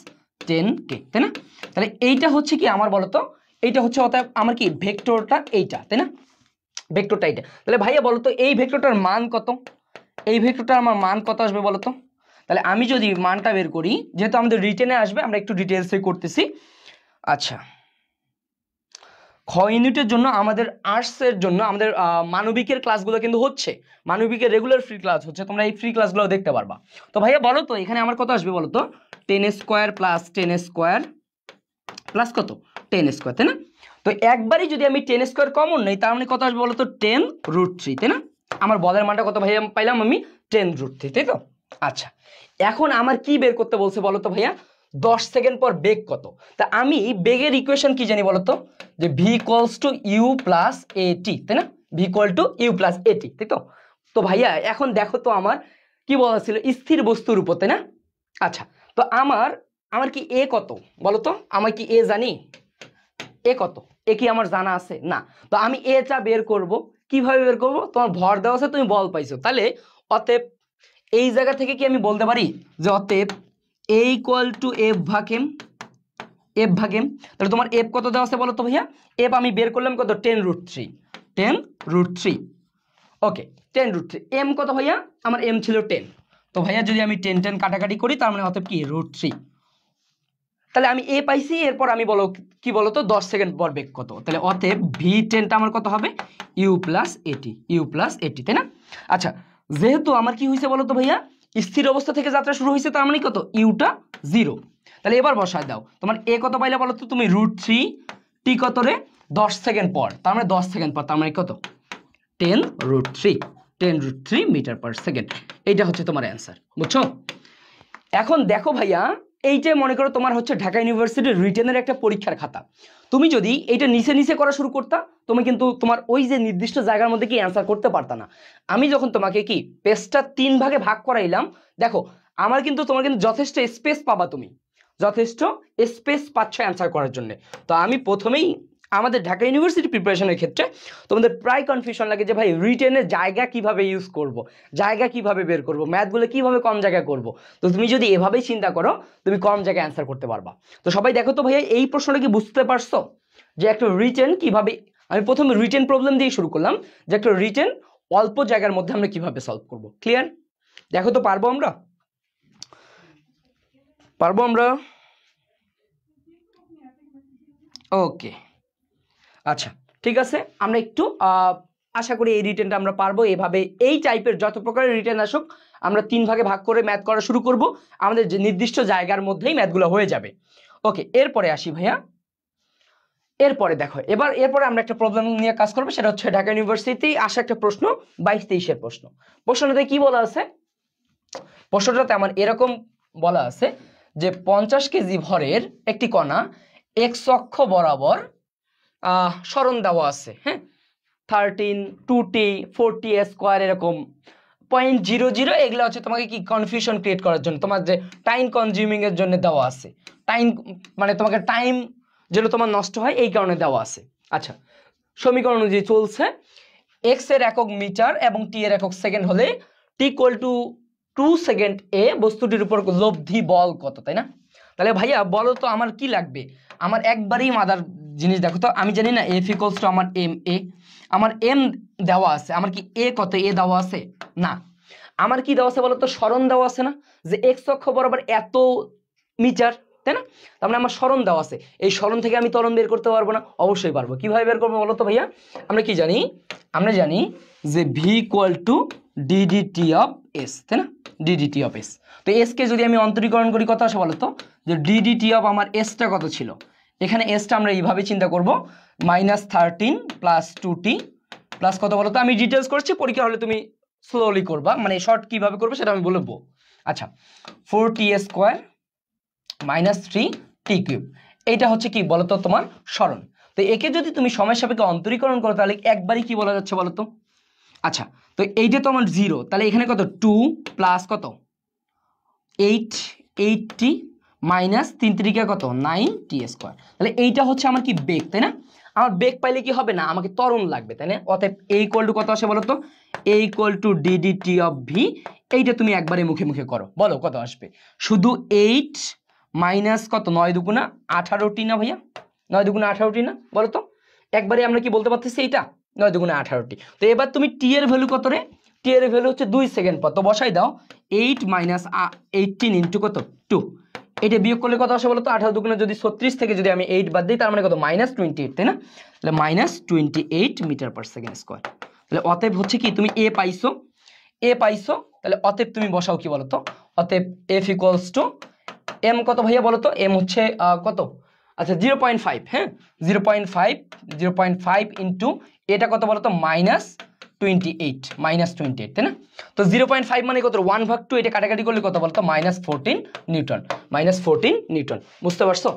S1: 10k, তাই না। তাহলে এইটা হচ্ছে কি আমার বলতো, এইটা হচ্ছে অতএব আমার কি ভেক্টরটা এইটা, তাই না, ভেক্টরটা এইটা। তাহলে ভাইয়া বলতো এই ভেক্টরটার মান কত, এই ভেক্টরটার আমার মান কত আসবে বলতো। তাহলে আমি যদি মানটা বের করি, যেহেতু আমাদের রিটেনে আসবে আমরা একটু ডিটেলসে করতেছি। আচ্ছা খ ইউনিটের জন্য আমাদের আর্টসের জন্য আমাদের মানবিকের ক্লাসগুলো কিন্তু হচ্ছে, মানবিকের রেগুলার ফ্রি ক্লাস হচ্ছে, তোমরা এই ফ্রি ক্লাসগুলো দেখতে পারবা। তো ভাইয়া বলো তো এখানে আমার কত আসবে বলো তো, 10 স্কোয়ার প্লাস 10 স্কোয়ার প্লাস কত 10 স্কোয়ার, তাই না। তো একবারই যদি আমি 10 স্কোয়ার কমন নেই তার মানে কত আসবে বলো তো 10√3, তাই না। আমার বলের মানটা কত ভাইয়া পাইলাম আমি 10√3, তাই তো। আচ্ছা এখন আমার কি বের করতে বলছে বলো তো ভাইয়া, 10 সেকেন্ড পর বেগ কত। তা আমি বেগের ইকুয়েশন কি জানি বলতো, যে v equals to u plus at, তাই না, v equal to u plus at, তাই তো। তো ভাইয়া এখন দেখো তো আমার কি বলা ছিল স্থির বস্তুর উপর, তাই না। আচ্ছা তো আমার আমার কি এ কত বলো তো, আমার কি এ জানি? এ কত? এ কি আমার জানা আছে? না। তো আমি এটা বের করব, কিভাবে বের করব? তোমার ভর দেওয়া আছে, তুমি বল পাইছো, তাহলে অতএব এই জায়গা থেকে কি আমি বলতে পারি যে অতএব এ ইকুয়াল টু এফ ভাগ এম, এফ ভাগ এম। তাহলে তোমার এফ কত দেওয়া আছে বলো তো ভাইয়া? এফ আমি বের করলাম কত, 10√3, 10√3। ওকে, 10√3। এম কত ভাইয়া? আমার এম ছিল 10। তো ভাইয়া যদি আমি 10 10 কাটাকাটি করি, তার মানে অতএব কি √3। তাহলে আমি এ পাইছি, এরপর আমি বলো কি বলো তো 10 সেকেন্ড পর বেগ কত, তাহলে অতএব v10টা আমার কত হবে? ইউ প্লাস এটি, ইউ প্লাস এটি, তাই না? আচ্ছা, যেহেতু আমার কি হয়েছে বলো তো ভাইয়া, স্থির অবস্থা থেকে যাত্রা শুরু হয়েছে, তার মানে কত, ইউটা 0। তাহলে এবার বসায় দাও, তোমার এ কত পাইলে বলো তো তুমি? √3, টি কত রে? 10 সেকেন্ড পর, তার মানে 10 সেকেন্ড পর, তার মানে কত? 10√3, 10√3 মিটার পার সেকেন্ড। এইটা হচ্ছে তোমার অ্যান্সার, বুঝছো? এখন দেখো ভাইয়া, এইটা মনে করো তোমার হচ্ছে ঢাকা ইউনিভার্সিটির রিটেনের একটা পরীক্ষার খাতা। তুমি যদি এইটা নিচে নিচে করা শুরু করতা, তুমি কিন্তু তোমার ওই যে নির্দিষ্ট জায়গার মধ্যে কি অ্যান্সার করতে পারতা না। আমি যখন তোমাকে কি পেজটা 3 ভাগে ভাগ করাইলাম, দেখো আমার কিন্তু, তোমার কিন্তু যথেষ্ট স্পেস পাবা, তুমি যথেষ্ট স্পেস পাচ্ছ অ্যান্সার করার জন্য। তো আমি প্রথমেই আমাদের ঢাকা ইউনিভার্সিটি প্রিপারেশনের ক্ষেত্রে তোমাদের প্রায় কনফিউশন লাগে যে ভাই রিটেনের জায়গা কিভাবে ইউজ করব, জায়গা কিভাবে বের করব, ম্যাথগুলো কিভাবে কম জায়গায় করব। তো তুমি যদি এভাবেই চিন্তা করো, তুমি কম জায়গায় অ্যান্সার করতে পারবা। তো সবাই দেখো তো ভাইয়া, এই প্রশ্নটা কি বুঝতে পারছো যে একটা রিটেন কিভাবে, আমি প্রথমে রিটেন প্রবলেম দিয়ে শুরু করলাম, যে একটা রিটেন অল্প জায়গার মধ্যে আমরা কিভাবে সলভ করব। ক্লিয়ার? দেখো তো পারবো আমরা, পারবো আমরা? ওকে, আচ্ছা ঠিক আছে, আমরা একটু আশা করি এই রিটেনটা আমরা পারবো। এভাবে এই টাইপের যত প্রকারের রিটেন আসুক, আমরা 3 ভাগে ভাগ করে ম্যাথ করা শুরু করব, আমাদের যে নির্দিষ্ট জায়গার মধ্যেই ম্যাথগুলো হয়ে যাবে। ওকে, এরপরে আসি ভাইয়া, এরপরে দেখো, এরপরে আমরা একটা প্রবলেম নিয়ে কাজ করবো, সেটা হচ্ছে ঢাকা ইউনিভার্সিটি আসা একটা প্রশ্ন, 22-23-এর প্রশ্ন। প্রশ্নটাতে কি বলা আছে? প্রশ্নটাতে আমার এরকম বলা আছে যে 50 কেজি ভরের একটি কণা এক্স অক্ষ বরাবর সরণ দেওয়া আছে, হ্যাঁ, 13, 2t, 4t স্কোয়ার, এরকম 0.00, এগুলো হচ্ছে তোমাকে কি কনফিউশন ক্রিয়েট করার জন্য, তোমার যে টাইম কনজিউমিং এর জন্য দেওয়া আছে, টাইম মানে তোমাকে টাইম যেন তোমার নষ্ট হয় এই কারণে দেওয়া আছে। আচ্ছা, সমীকরণ অনুযায়ী চলছে, এক্স এর একক মিটার এবং টি এর একক সেকেন্ড হলে টি ইকুয়াল টু 2 সেকেন্ড এ বস্তুটির উপর লব্ধি বল কত, তাই না? তাহলে ভাইয়া বলো তো আমার কি লাগবে? আমার একবারই মাদার জিনিস দেখো তো, আমি জানি না এফ ইকুয়ালস টু আমার এম এ, আমার এম দেওয়া আছে, আমার কি এ কত এ দেওয়া আছে? না। আমার কি দেওয়া আছে বলো তো? সরণ দেওয়া আছে না, যে এক্স অক্ষ বরাবর এত মিটার, তাই না? তার মানে আমার সরণ দেওয়া আছে, এই সরণ থেকে আমি ত্বরণ বের করতে পারবো না? অবশ্যই পারবো। কিভাবে বের করবো বলো তো ভাইয়া? আমরা কি জানি? আমরা জানি যে V equal two DDT of S, তাই না? DDT of S. তো এস কে যদি আমি অন্তরীকরণ করি, কত আসে বলো তো? যে ডিডিটি অফ আমার এসটা কত ছিল, এখানে এসটা আমরা এইভাবে চিন্তা করব, -13 প্লাস 2t প্লাস কত বলো তো? আমি ডিটেলস করছি, পরীক্ষা হলে তুমি স্লোলি করবা, মানে শর্ট কিভাবে করবে সেটা আমি বলবো। আচ্ছা, 4t স্কোয়ার -3t কিউব, এইটা হচ্ছে কি বলতো তোমার সরণ। তো একে যদি তুমি সময় সাপেক্ষে অন্তরীকরণ করো, তাহলে একবারই কি বলা যাচ্ছে বলতো? আচ্ছা, তো এইটা তো আমার 0, তাহলে এখানে কত 2 প্লাস কত 8t মাইনাস 3 3 কত 9t স্কোয়ার। তাহলে এইটা হচ্ছে আমার কি বেগ, তাই না? আমার বেগ পাইলে কি হবে না, আমাকে ত্বরণ লাগবে, তাই না? অতএব a ইকুয়াল টু কত আসে বলো তো? a equal to DDT of V. এইটা তুমি একবারে মুখে মুখে করো, বলো কত আসবে? শুধু 8 মাইনাস কত 9 দুগুণা 18টি না ভাইয়া? 9 দুগুণা 18টি না বলো তো? একবারে আমরা কি বলতে পারতেছি এইটা 9 দুগুণা 18টি। তো এবার তুমি টি এর ভ্যালু কত রে? টি এর ভ্যালু হচ্ছে 2 সেকেন্ড পর, তো বসাই দাও 8 মাইনাস 18 ইন্টু কত 2। এটা বিয়োগ করলে কত আসে বলো তো? 18 দুগুণে যদি 36 থেকে যদি আমি 8 বাদ দিই, তার মানে কত -28, তাই না? তাহলে -28 মিটার পার সেকেন্ড স্কোয়ার। তাহলে অতএব হচ্ছে কি, তুমি এ পাইছো, এ পাইছো, তাহলে অতএব তুমি বসাও কি বলো তো? অতএব এফ ইকুয়ালস টু এম কত ভাইয়া বলো তো? এম হচ্ছে কত? আচ্ছা 0.5, হ্যাঁ 0.5 ইন্টু এটা কত বলো তো? -28, তাই না? তো 0.5 মানে কত? 1/2, এটা কাটাকাটি করলে কত বলতো? -14 নিউটন, -14 নিউটন। বুঝতে পারছো?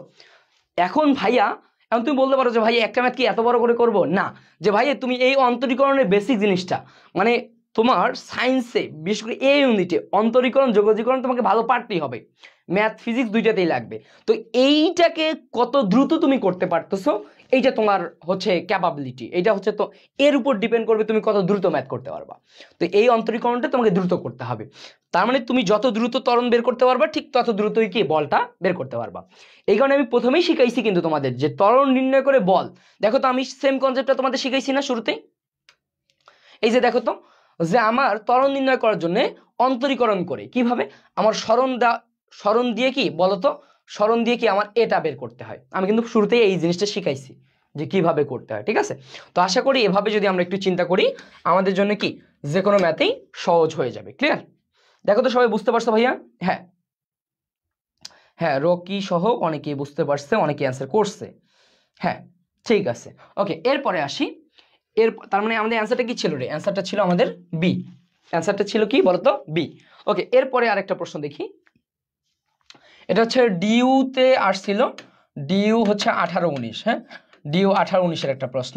S1: এখন ভাইয়া, এখন তুমি বলতে পারো যে ভাই একটা ম্যাথ কি এত বড় করে করব না, যে ভাই তুমি এই অন্তরীকরণের বেসিক জিনিসটা, মানে তোমার সায়েন্সে বিশেষ করে এই ইউনিটে অন্তরীকরণ যোগজীকরণ তোমাকে ভালো পারতেই হবে, ম্যাথ ফিজিক্স দুইটাতেই লাগবে। তো এইটাকে কত দ্রুত তুমি করতে পারতেছো, এইটা তোমার হচ্ছে ক্যাপাবিলিটি, এইটা হচ্ছে তো এর উপর ডিপেন্ড করবে তুমি কত দ্রুত ম্যাথ করতে পারবা। তো এই অন্তরীকরণটা তোমাকে দ্রুত করতে হবে, তার মানে তুমি যত দ্রুত ত্বরণ বের করতে পারবা ঠিক তত দ্রুতই কি বলটা বের করতে পারবা। এই কারণে আমি প্রথমেই শিখাইছি কিন্তু তোমাদের যে ত্বরণ নির্ণয় করে বল, দেখো তো আমি সেম কনসেপ্টটা তোমাদের শিখাইছি না শুরুতেই। এই যে দেখো তো যে আমার ত্বরণ নির্ণয় করার জন্য অন্তরীকরণ করে কিভাবে, আমার স্মরণ দিয়ে কি বলতো, স্মরণ দিয়ে কি আমার এটা বের করতে হয়, আমি কিন্তু শুরুতেই এই জিনিসটা শিখাইছি যে কিভাবে করতে হয়, ঠিক আছে। তো আশা করি এভাবে যদি আমরা একটু চিন্তা করি আমাদের জন্য কি যে কোনো ম্যাথেই সহজ হয়ে যাবে। ক্লিয়ার? দেখো তো সবাই বুঝতে পারছো ভাইয়া? হ্যাঁ হ্যাঁ, রকি সহ অনেকেই বুঝতে পারছে, অনেকেই অ্যান্সার করছে। হ্যাঁ ঠিক আছে, ওকে এরপরে আসি। তার মানে আমাদের অ্যান্সারটা কি ছিল রে? অ্যান্সারটা ছিল আমাদের বি। অ্যান্সারটা ছিল কি বলতো? বি। ওকে এরপরে আরেকটা প্রশ্ন দেখি, এটা হচ্ছে ডিউতে আসছিল, ডিউ হচ্ছে 18-19। হ্যাঁ ডিউ 18-19-এর একটা প্রশ্ন।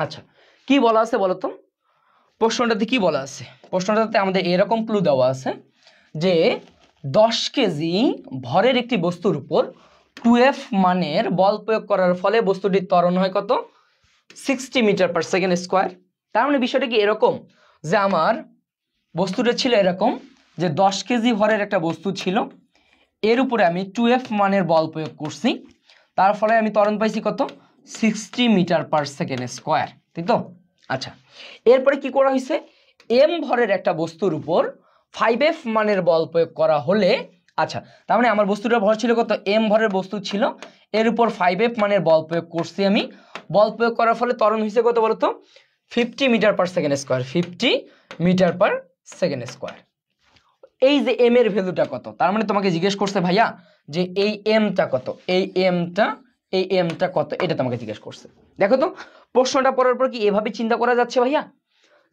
S1: আচ্ছা কি বলা আছে বলতো? প্রশ্নটাতে কি বলা আছে? প্রশ্নটাতে আমাদের এরকম ক্লু দেওয়া আছে যে 10 কেজি ভরের একটি বস্তুর উপর 2F মানের বল প্রয়োগ করার ফলে বস্তুটির ত্বরণ হয় কত? 60 মিটার পার সেকেন্ড স্কোয়ার। তার মানে বিষয়টা কি এরকম যে আমার বস্তুটা ছিল এরকম যে 10 কেজি ভরের একটা বস্তু ছিল, এর উপরে আমি 2F মানের বল প্রয়োগ করছি, তার ফলে আমি ত্বরণ পাইছি কত? 60 মিটার পার সেকেন্ড স্কোয়ার, তাই তো? আচ্ছা এরপরে কি করা হয়েছে, এম ভরের একটা বস্তুর উপর 5F মানের বল প্রয়োগ করা হলে, আচ্ছা তার মানে আমার বস্তুটার ভর ছিল কত? এম ভরের বস্তু ছিল, এর উপর 5F মানের বল প্রয়োগ করছি আমি, বল প্রয়োগ করার ফলে ত্বরণ হয়েছে কত বলতো? 50 metre per second square, 50 metre per second square. এই যে এম এর ভ্যালুটা কত, তার মানে তোমাকে জিজ্ঞেস করছে ভাইয়া যে এই এমটা কত, এই এমটা কত, এটা তোমাকে জিজ্ঞেস করছে। দেখো তো প্রশ্নটা পড়ার পর কি এভাবে চিন্তা করা যাচ্ছে ভাইয়া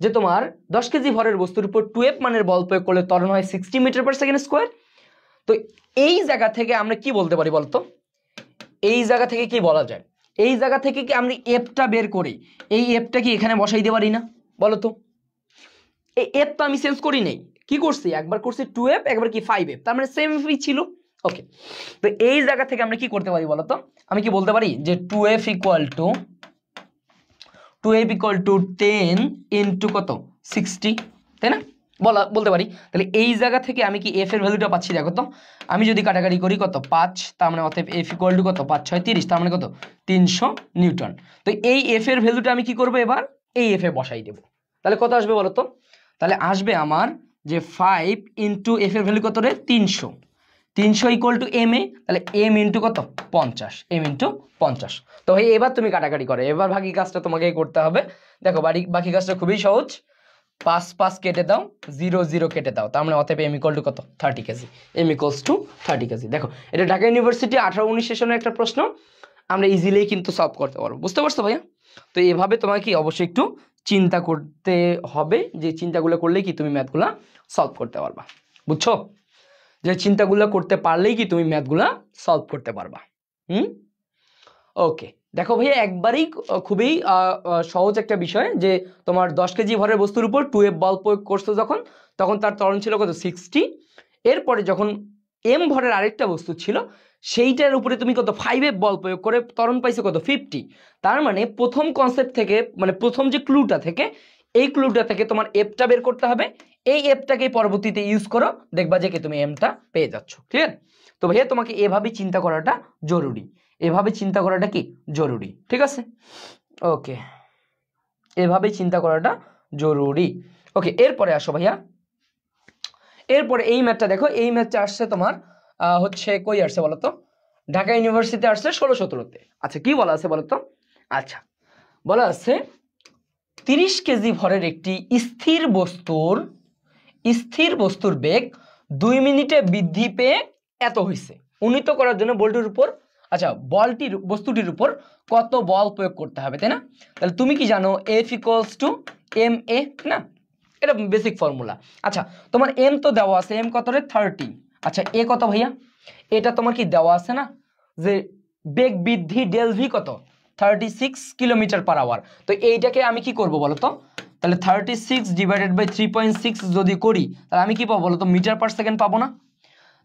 S1: যে তোমার 10 কেজি ভরের বস্তুর উপর 2F মানের বল প্রয়োগ করলে ত্বরণ হয় 60 মিটার পার সেকেন্ড স্কোয়ার। তো এই জায়গা থেকে আমরা কি বলতে পারি বলতো? এই জায়গা থেকে কি বলা যায়? এই জায়গা থেকে কি আমরা এফটা বের করি, এই এফটা কি এখানে বসাই দিতে পারি না বলো তো? এই এফ তো আমি চেঞ্জ করি নাই, কি করছি একবার করছি 2F একবার কি 5F, তার মানে সেম এফই ছিল। ওকে তো এই জায়গা থেকে আমরা কি করতে পারি বলতো? আমি কি বলতে পারি যে 2F ইকুয়াল টু 10 ইন্টু কত? 60, তাই না? বলতে পারি। তাহলে এই জায়গা থেকে আমি কি এফ এর ভ্যালুটা পাচ্ছি, দেখো তো আমি যদি কাটাকাটি করি কত 5, তার মানে অতএব এফ ইকুয়াল টু কত? 5 6 30, তার মানে কত? 300 নিউটন। তো এই এফ এর ভ্যালুটা আমি কি করব, এবার এই এফ এ বসাই দেব, তাহলে কত আসবে বলো তো? তাহলে আসবে আমার যে 5 ইন্টু এফ এর ভ্যালু কত রে? 300, 300 ইকুয়াল টু এম এ, তাহলে এম ইন্টু কত? 50, এম ইন্টু 50। তো ভাই এবার তুমি কাটাকাটি করো, এবার বাকি কাজটা তোমাকে করতে হবে। দেখো বাকি কাজটা খুবই সহজ, 5 5 কেটে দাও, 0 0 কেটে দাও, তার মানে অতএব এম ইকুয়াল টু কত? 30 kg, m equals to 30 kg. দেখো এটা ঢাকা ইউনিভার্সিটি 18-19 সেশনের একটা প্রশ্ন, আমরা ইজিলি কিন্তু সলভ করতে পারবো। বুঝতে পারছো ভাইয়া? তো এভাবে তোমাকে কি অবশ্যই একটু চিন্তা করতে হবে, যে চিন্তাগুলো করলে কি তুমি ম্যাথগুলা সলভ করতে পারবা। বুঝছো? যে চিন্তাগুলো করতে পারলেই কি তুমি ম্যাথগুলা সলভ করতে পারবা। ওকে দেখো ভাইয়া একবারেই খুবই সহজ একটা বিষয় যে তোমার 10 কেজি ভরের বস্তুর উপর 2F বল প্রয়োগ করছো যখন, তখন তার ত্বরণ ছিল কত? 60। এরপরে যখন এম ভরের আরেকটা বস্তু ছিল সেইটার উপরে তুমি কত? 5F বল প্রয়োগ করে ত্বরণ পাইছো কত? 50। তার মানে প্রথম কনসেপ্ট থেকে, মানে প্রথম যে ক্লুটা থেকে, এই ক্লুটা থেকে তোমার এফটা বের করতে হবে, এই এফটাকে পরবর্তীতে ইউজ করো, দেখবা যে কি তুমি এমটা পেয়ে যাচ্ছ। ক্লিয়ার? তো ভাইয়া তোমাকে এভাবে চিন্তা করাটা জরুরি, এভাবে চিন্তা করাটা কি জরুরি, ঠিক আছে? ওকে এভাবে চিন্তা করাটা জরুরি। ওকে এরপরে আসো ভাইয়া, এরপরে এই ম্যাথটা দেখো, এই ম্যাথটা আসছে তোমার হচ্ছে কই আসছে বলতো? ঢাকা ইউনিভার্সিটি আসছে 16-17-তে। আচ্ছা কি বলা আছে বলতো? আচ্ছা বলা আছে 30 কেজি ভরের একটি স্থির বস্তুর বেগ 2 মিনিটে বৃদ্ধি পেয়ে এত হয়েছে, উন্নীত করার জন্য বলটির উপর, আচ্ছা বস্তুটির উপর কত বল প্রয়োগ করতে হবে, তাই না? তাহলে তুমি কি জানো এফ ইকুয়ালস টু এম এ, না? এটা বেসিক ফর্মুলা। আচ্ছা তোমার এম তো দেওয়া আছে, এম কত রে? 30। আচ্ছা এ কত ভাইয়া? এটা তোমার কি দেওয়া আছে না যে বেগ বৃদ্ধি ডেল ভি কত? 36 কিলোমিটার পার আওয়ার। তো এইটাকে আমি কি করব বলো তো, তাহলে 36 ডিভাইডেড বাই 3.6 যদি করি তাহলে আমি কি পাবো বলো তো, মিটার পার সেকেন্ড পাবো না?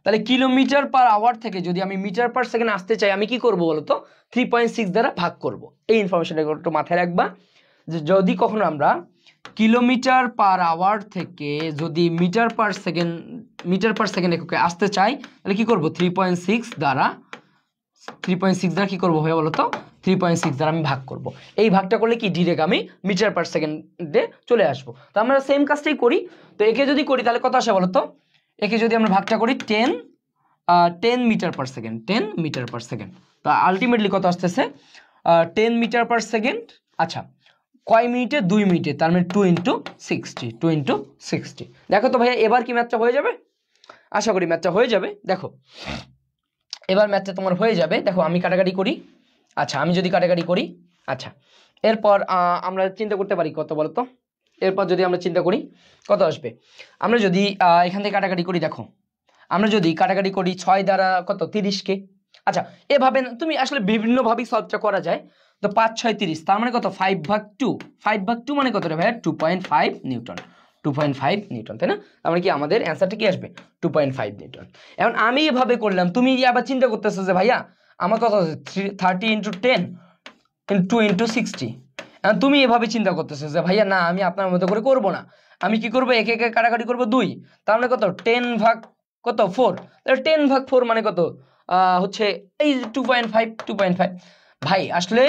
S1: তাহলে কিলোমিটার পার আওয়ার থেকে যদি আমি মিটার পার সেকেন্ড আসতে চাই আমি কি করব বলো তো, 3.6 দ্বারা ভাগ করব। এই ইনফরমেশনটা একটু মাথায় রাখবা যে যদি কখনো আমরা কিলোমিটার পার আওয়ার থেকে যদি মিটার পার সেকেন্ড এককে আসতে চাই তাহলে কি করব, 3.6 দ্বারা কি করব ভাইয়া বলো তো, 3.6 দ্বারা আমি ভাগ করব। এই ভাগটা করলে কি ডিরেক্ট আমি মিটার পার সেকেন্ডে চলে আসবো। তো আমরা সেম কাজটাই করি। তো একে যদি করি তাহলে কত আসে বলো তো, একে যদি আমরা ভাগটা করি 10 metre per second, 10 metre per second. তো আলটিমেটলি কত আসতেছে 10 মিটার পার সেকেন্ড। আচ্ছা কয় মিনিটে, 2 মিনিটে, তার মানে 2 × 60। দেখো তো ভাইয়া এবার কি ম্যাথটা হয়ে যাবে? আশা করি ম্যাথটা হয়ে যাবে। দেখো এবার ম্যাথটা তোমার হয়ে যাবে। দেখো আমি কাটাকাটি করি। আচ্ছা আমি যদি কাটাকাটি করি, আচ্ছা এরপর আমরা চিন্তা করতে পারি কত বলো তো, এরপর যদি আমরা চিন্তা করি কত আসবে। আমরা যদি এখান থেকে কাটাকাটি করি, দেখো আমরা যদি কাটাকাটি করি 6 দ্বারা কত 30কে। আচ্ছা এভাবে তুমি আসলে বিভিন্নভাবেই সলভটা করা যায়। তো 5 6 30, তার মানে কত 5/2 মানে কত রে ভাইয়া 2.5 নিউটন, 2.5 নিউটন, তাই না? তার মানে কি আমাদের অ্যান্সারটা কি আসবে 2.5 নিউটন। এখন আমি এভাবে করলাম, তুমি আবার চিন্তা করতেছো যে ভাইয়া আমার কত 30 × 10 2 × 60। এখন তুমি এভাবে চিন্তা করতেছো যে ভাইয়া না আমি আপনার মতো করে করব না, আমি কি করব একে একে কাটাকাটি করব 2, তার মানে কত 10/4, তাহলে 10/4 মানে কত হচ্ছে এই 2.5। ভাই আসলে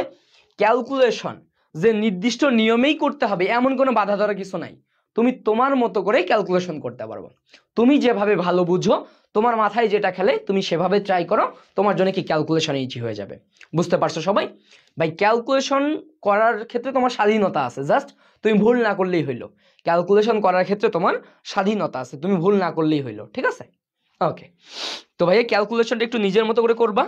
S1: ক্যালকুলেশন যে নির্দিষ্ট নিয়মেই করতে হবে এমন কোনো বাধা ধরা কিছু নাই, তুমি তোমার মতো করে ক্যালকুলেশন করতে পারবে। তুমি যেভাবে ভালো বুঝো, তোমার মাথায় যেটা খেলে তুমি সেভাবে ট্রাই করো, তোমার জন্য কি ক্যালকুলেশন ইজি হয়ে যাবে। বুঝতে পারছো সবাই? ভাই ক্যালকুলেশন করার ক্ষেত্রে তোমার স্বাধীনতা আছে, জাস্ট তুমি ভুল না করলেই হইলো। ক্যালকুলেশন করার ক্ষেত্রে তোমার স্বাধীনতা আছে, তুমি ভুল না করলেই হইলো, ঠিক আছে? ওকে, তো ভাইয়া ক্যালকুলেশনটা একটু নিজের মতো করে করবা,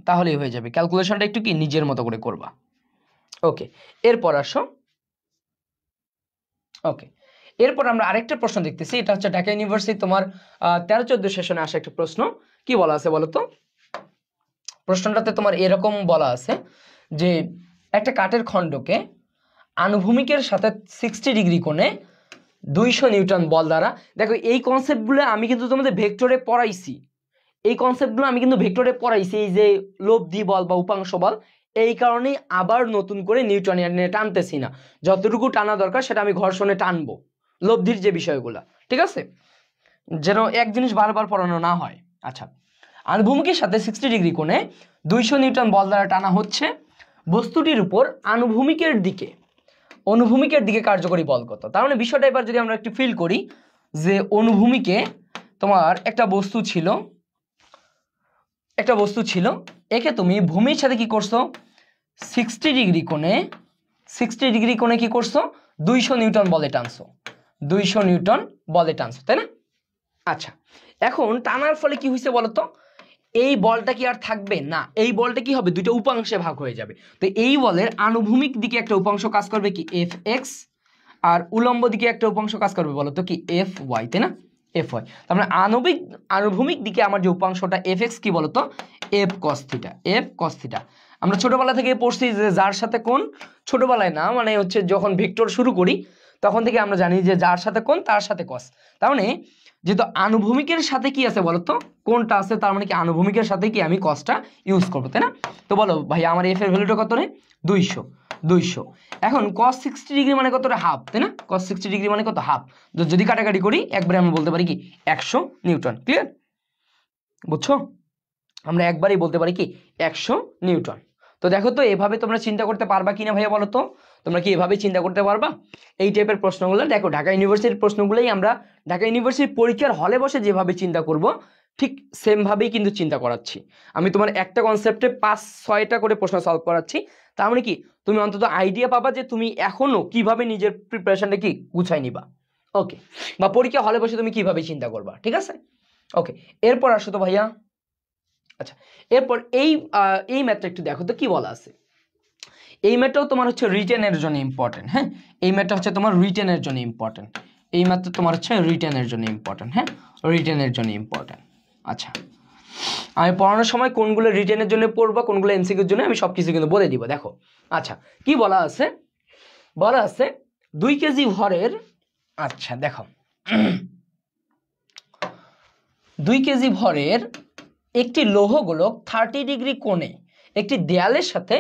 S1: তাহলেই হয়ে যাবে। ক্যালকুলেশনটা একটু কি নিজের মতো করে করবা। ওকে, এরপর আসো। ওকে, এরপর আমরা আরেকটা প্রশ্ন দেখতেছি। এটা হচ্ছে ঢাকা ইউনিভার্সিটি তোমার 13-14 সেশনে আসা একটা প্রশ্ন। কি বলা আছে বলো তো? প্রশ্নটাতে তোমার এরকম বলা আছে যে একটা কাঠের খণ্ডকে আনুভূমিকের সাথে 60 ডিগ্রি কোণে 200 নিউটন বল দ্বারা, দেখো এই কনসেপ্টগুলো আমি কিন্তু তোমাদের ভেক্টরে পড়াইছি, এই যে লব্ধি বল বা উপাংশ বল, এই কারণেই আবার নতুন করে নিউটনিয়ান নিয়ে টানতেছি না, যতটুকু টানা দরকার সেটা আমি ঘর্ষণে টানবো, লব্ধির যে বিষয়গুলো, ঠিক আছে, যেন এক জিনিস বারবার পড়ানো না হয়। আচ্ছা, আনুভূমিকের সাথে 60 ডিগ্রি কোণে 200 নিউটন বল দ্বারা টানা হচ্ছে বস্তুটির উপর অনুভূমিকের দিকে কার্যকরী বল কত। তার মানে বিষয়টা এবার যদি আমরা একটু ফিল করি যে অনুভূমিকে তোমার একটা বস্তু ছিল, একে তুমি ভূমির সাথে কি করছো 60 ডিগ্রি কোণে কি করছো 200 নিউটন বলে টানছো, তাই না? আচ্ছা, এখন টানার ফলে কি হয়েছে বলতো, এই বলটা কি আর থাকবে না, এই বলটা কি হবে দুইটা উপাংশে ভাগ হয়ে যাবে। তো এই বলের আনুভূমিক দিকে একটা উপাংশ কাজ করবে কি Fx, আর উলম্ব দিকে একটা উপাংশ কাজ করবে বলতো কি Fy, তাই না? Fy, তার মানে আনুভূমিক দিকে আমার যে উপাংশটা Fx কি বলতো F cos থিটা। আমরা ছোটবেলা থেকে পড়ছি যে যার সাথে কোণ, ছোটবেলায় না মানে হচ্ছে যখন ভেক্টর শুরু করি তখন থেকে আমরা জানি যে যার সাথে কোণ তার সাথে cos। তার মানে যেহেতু আনুভূমিকের সাথে কি আছে বলতো কোণটা আছে, তার মানে কি আনুভূমিকের সাথে কি আমি cosটা ইউজ করবো, তাই না? তো বলো ভাই আমার F এর ভ্যালুটা কত রে 200। এখন cos 60 ডিগ্রি মানে কত রে হাফ, তাই না? cos 60 ডিগ্রি মানে কত হাফ। যদি কাটাকাটি করি একবারে আমরা বলতে পারি কি 100 নিউটন। ক্লিয়ার? বুঝছো? আমরা একবারই বলতে পারি কি 100 নিউটন। তো দেখো তো এভাবে তোমরা চিন্তা করতে পারবা কিনা ভাইয়া বলো তো, তোমরা কি এভাবে চিন্তা করতে পারবা? এই টাইপের প্রশ্নগুলো দেখো ঢাকা ইউনিভার্সিটির প্রশ্নগুলোই আমরা ঢাকা ইউনিভার্সিটির পরীক্ষার হলে বসে যেভাবে চিন্তা করব ঠিক সেম ভাবেই কিন্তু চিন্তা করাচ্ছি। আমি তোমার একটা কনসেপ্টে 5-6টা করে প্রশ্ন সলভ করাচ্ছি, তার মানে কি তুমি অন্তত আইডিয়া পাবা যে তুমি এখনো কিভাবে নিজের প্রিপারেশনটা কি গুছাই নিবা। ওকে, বা পরীক্ষা হলে বসে তুমি কিভাবে চিন্তা করবা, ঠিক আছে? ওকে, এরপর আসো তো ভাইয়া। আচ্ছা, এরপর এই ম্যাথটা একটু দেখো তো কি বলা আছে। এই ম্যাথটাও তোমার হচ্ছে রিটেনের জন্য ইম্পর্টেন্ট। হ্যাঁ, এই ম্যাথটা হচ্ছে তোমার রিটেনের জন্য ইম্পর্টেন্ট। এই ম্যাথটা তোমার হচ্ছে রিটেনের জন্য ইম্পর্টেন্ট। হ্যাঁ, রিটেনের জন্য ইম্পর্টেন্ট। আচ্ছা, আমি পড়ানোর সময় কোনগুলো রিটেনের জন্য পড়বা, কোনগুলো এমসিকিউর জন্য আমি সবকিছু কিন্তু বলে দিব। দেখো আচ্ছা কি বলা আছে, বলা আছে 2 কেজি ভরের, আচ্ছা দেখো 2 কেজি ভরের একটি লৌহ গোলক 30 ডিগ্রি কোণে একটি দেয়ালের সাথে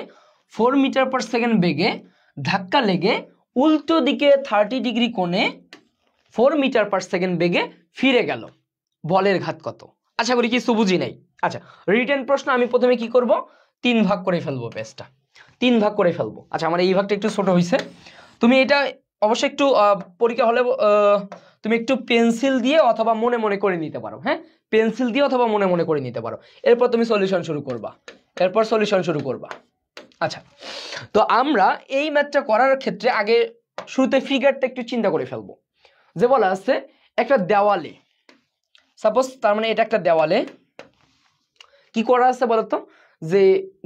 S1: 4 মিটার পার সেকেন্ড বেগে ধাক্কা লেগে উল্টো দিকে 30 ডিগ্রি কোণে 4 মিটার পার সেকেন্ড বেগে ফিরে গেল, বলের ঘাত কত? আশা করি কিছু বুঝি নাই। আচ্ছা রিটেন প্রশ্ন আমি প্রথমে কি করব, 3 ভাগ করে ফেলবো, পেজটা 3 ভাগ করে ফেলবো। আচ্ছা আমার এই ভাগটা একটু ছোট হয়েছে, তুমি এটা অবশ্যই একটু পরীক্ষা হলে তুমি একটু পেন্সিল দিয়ে অথবা মনে মনে করে নিতে পারো, হ্যাঁ পেন্সিল দিয়ে অথবা মনে মনে করে নিতে পারো, এরপর তুমি সলিউশন শুরু করবা, এরপর সলিউশন শুরু করবা। আচ্ছা তো আমরা এই ম্যাথটা করার ক্ষেত্রে আগে শুরুতে ফিগারটা একটু চিন্তা করে ফেলবো। যে বলা আছে একটা দেওয়ালে, সাপোজ তার মানে এটা একটা দেওয়ালে কি করা আছে বলতো, যে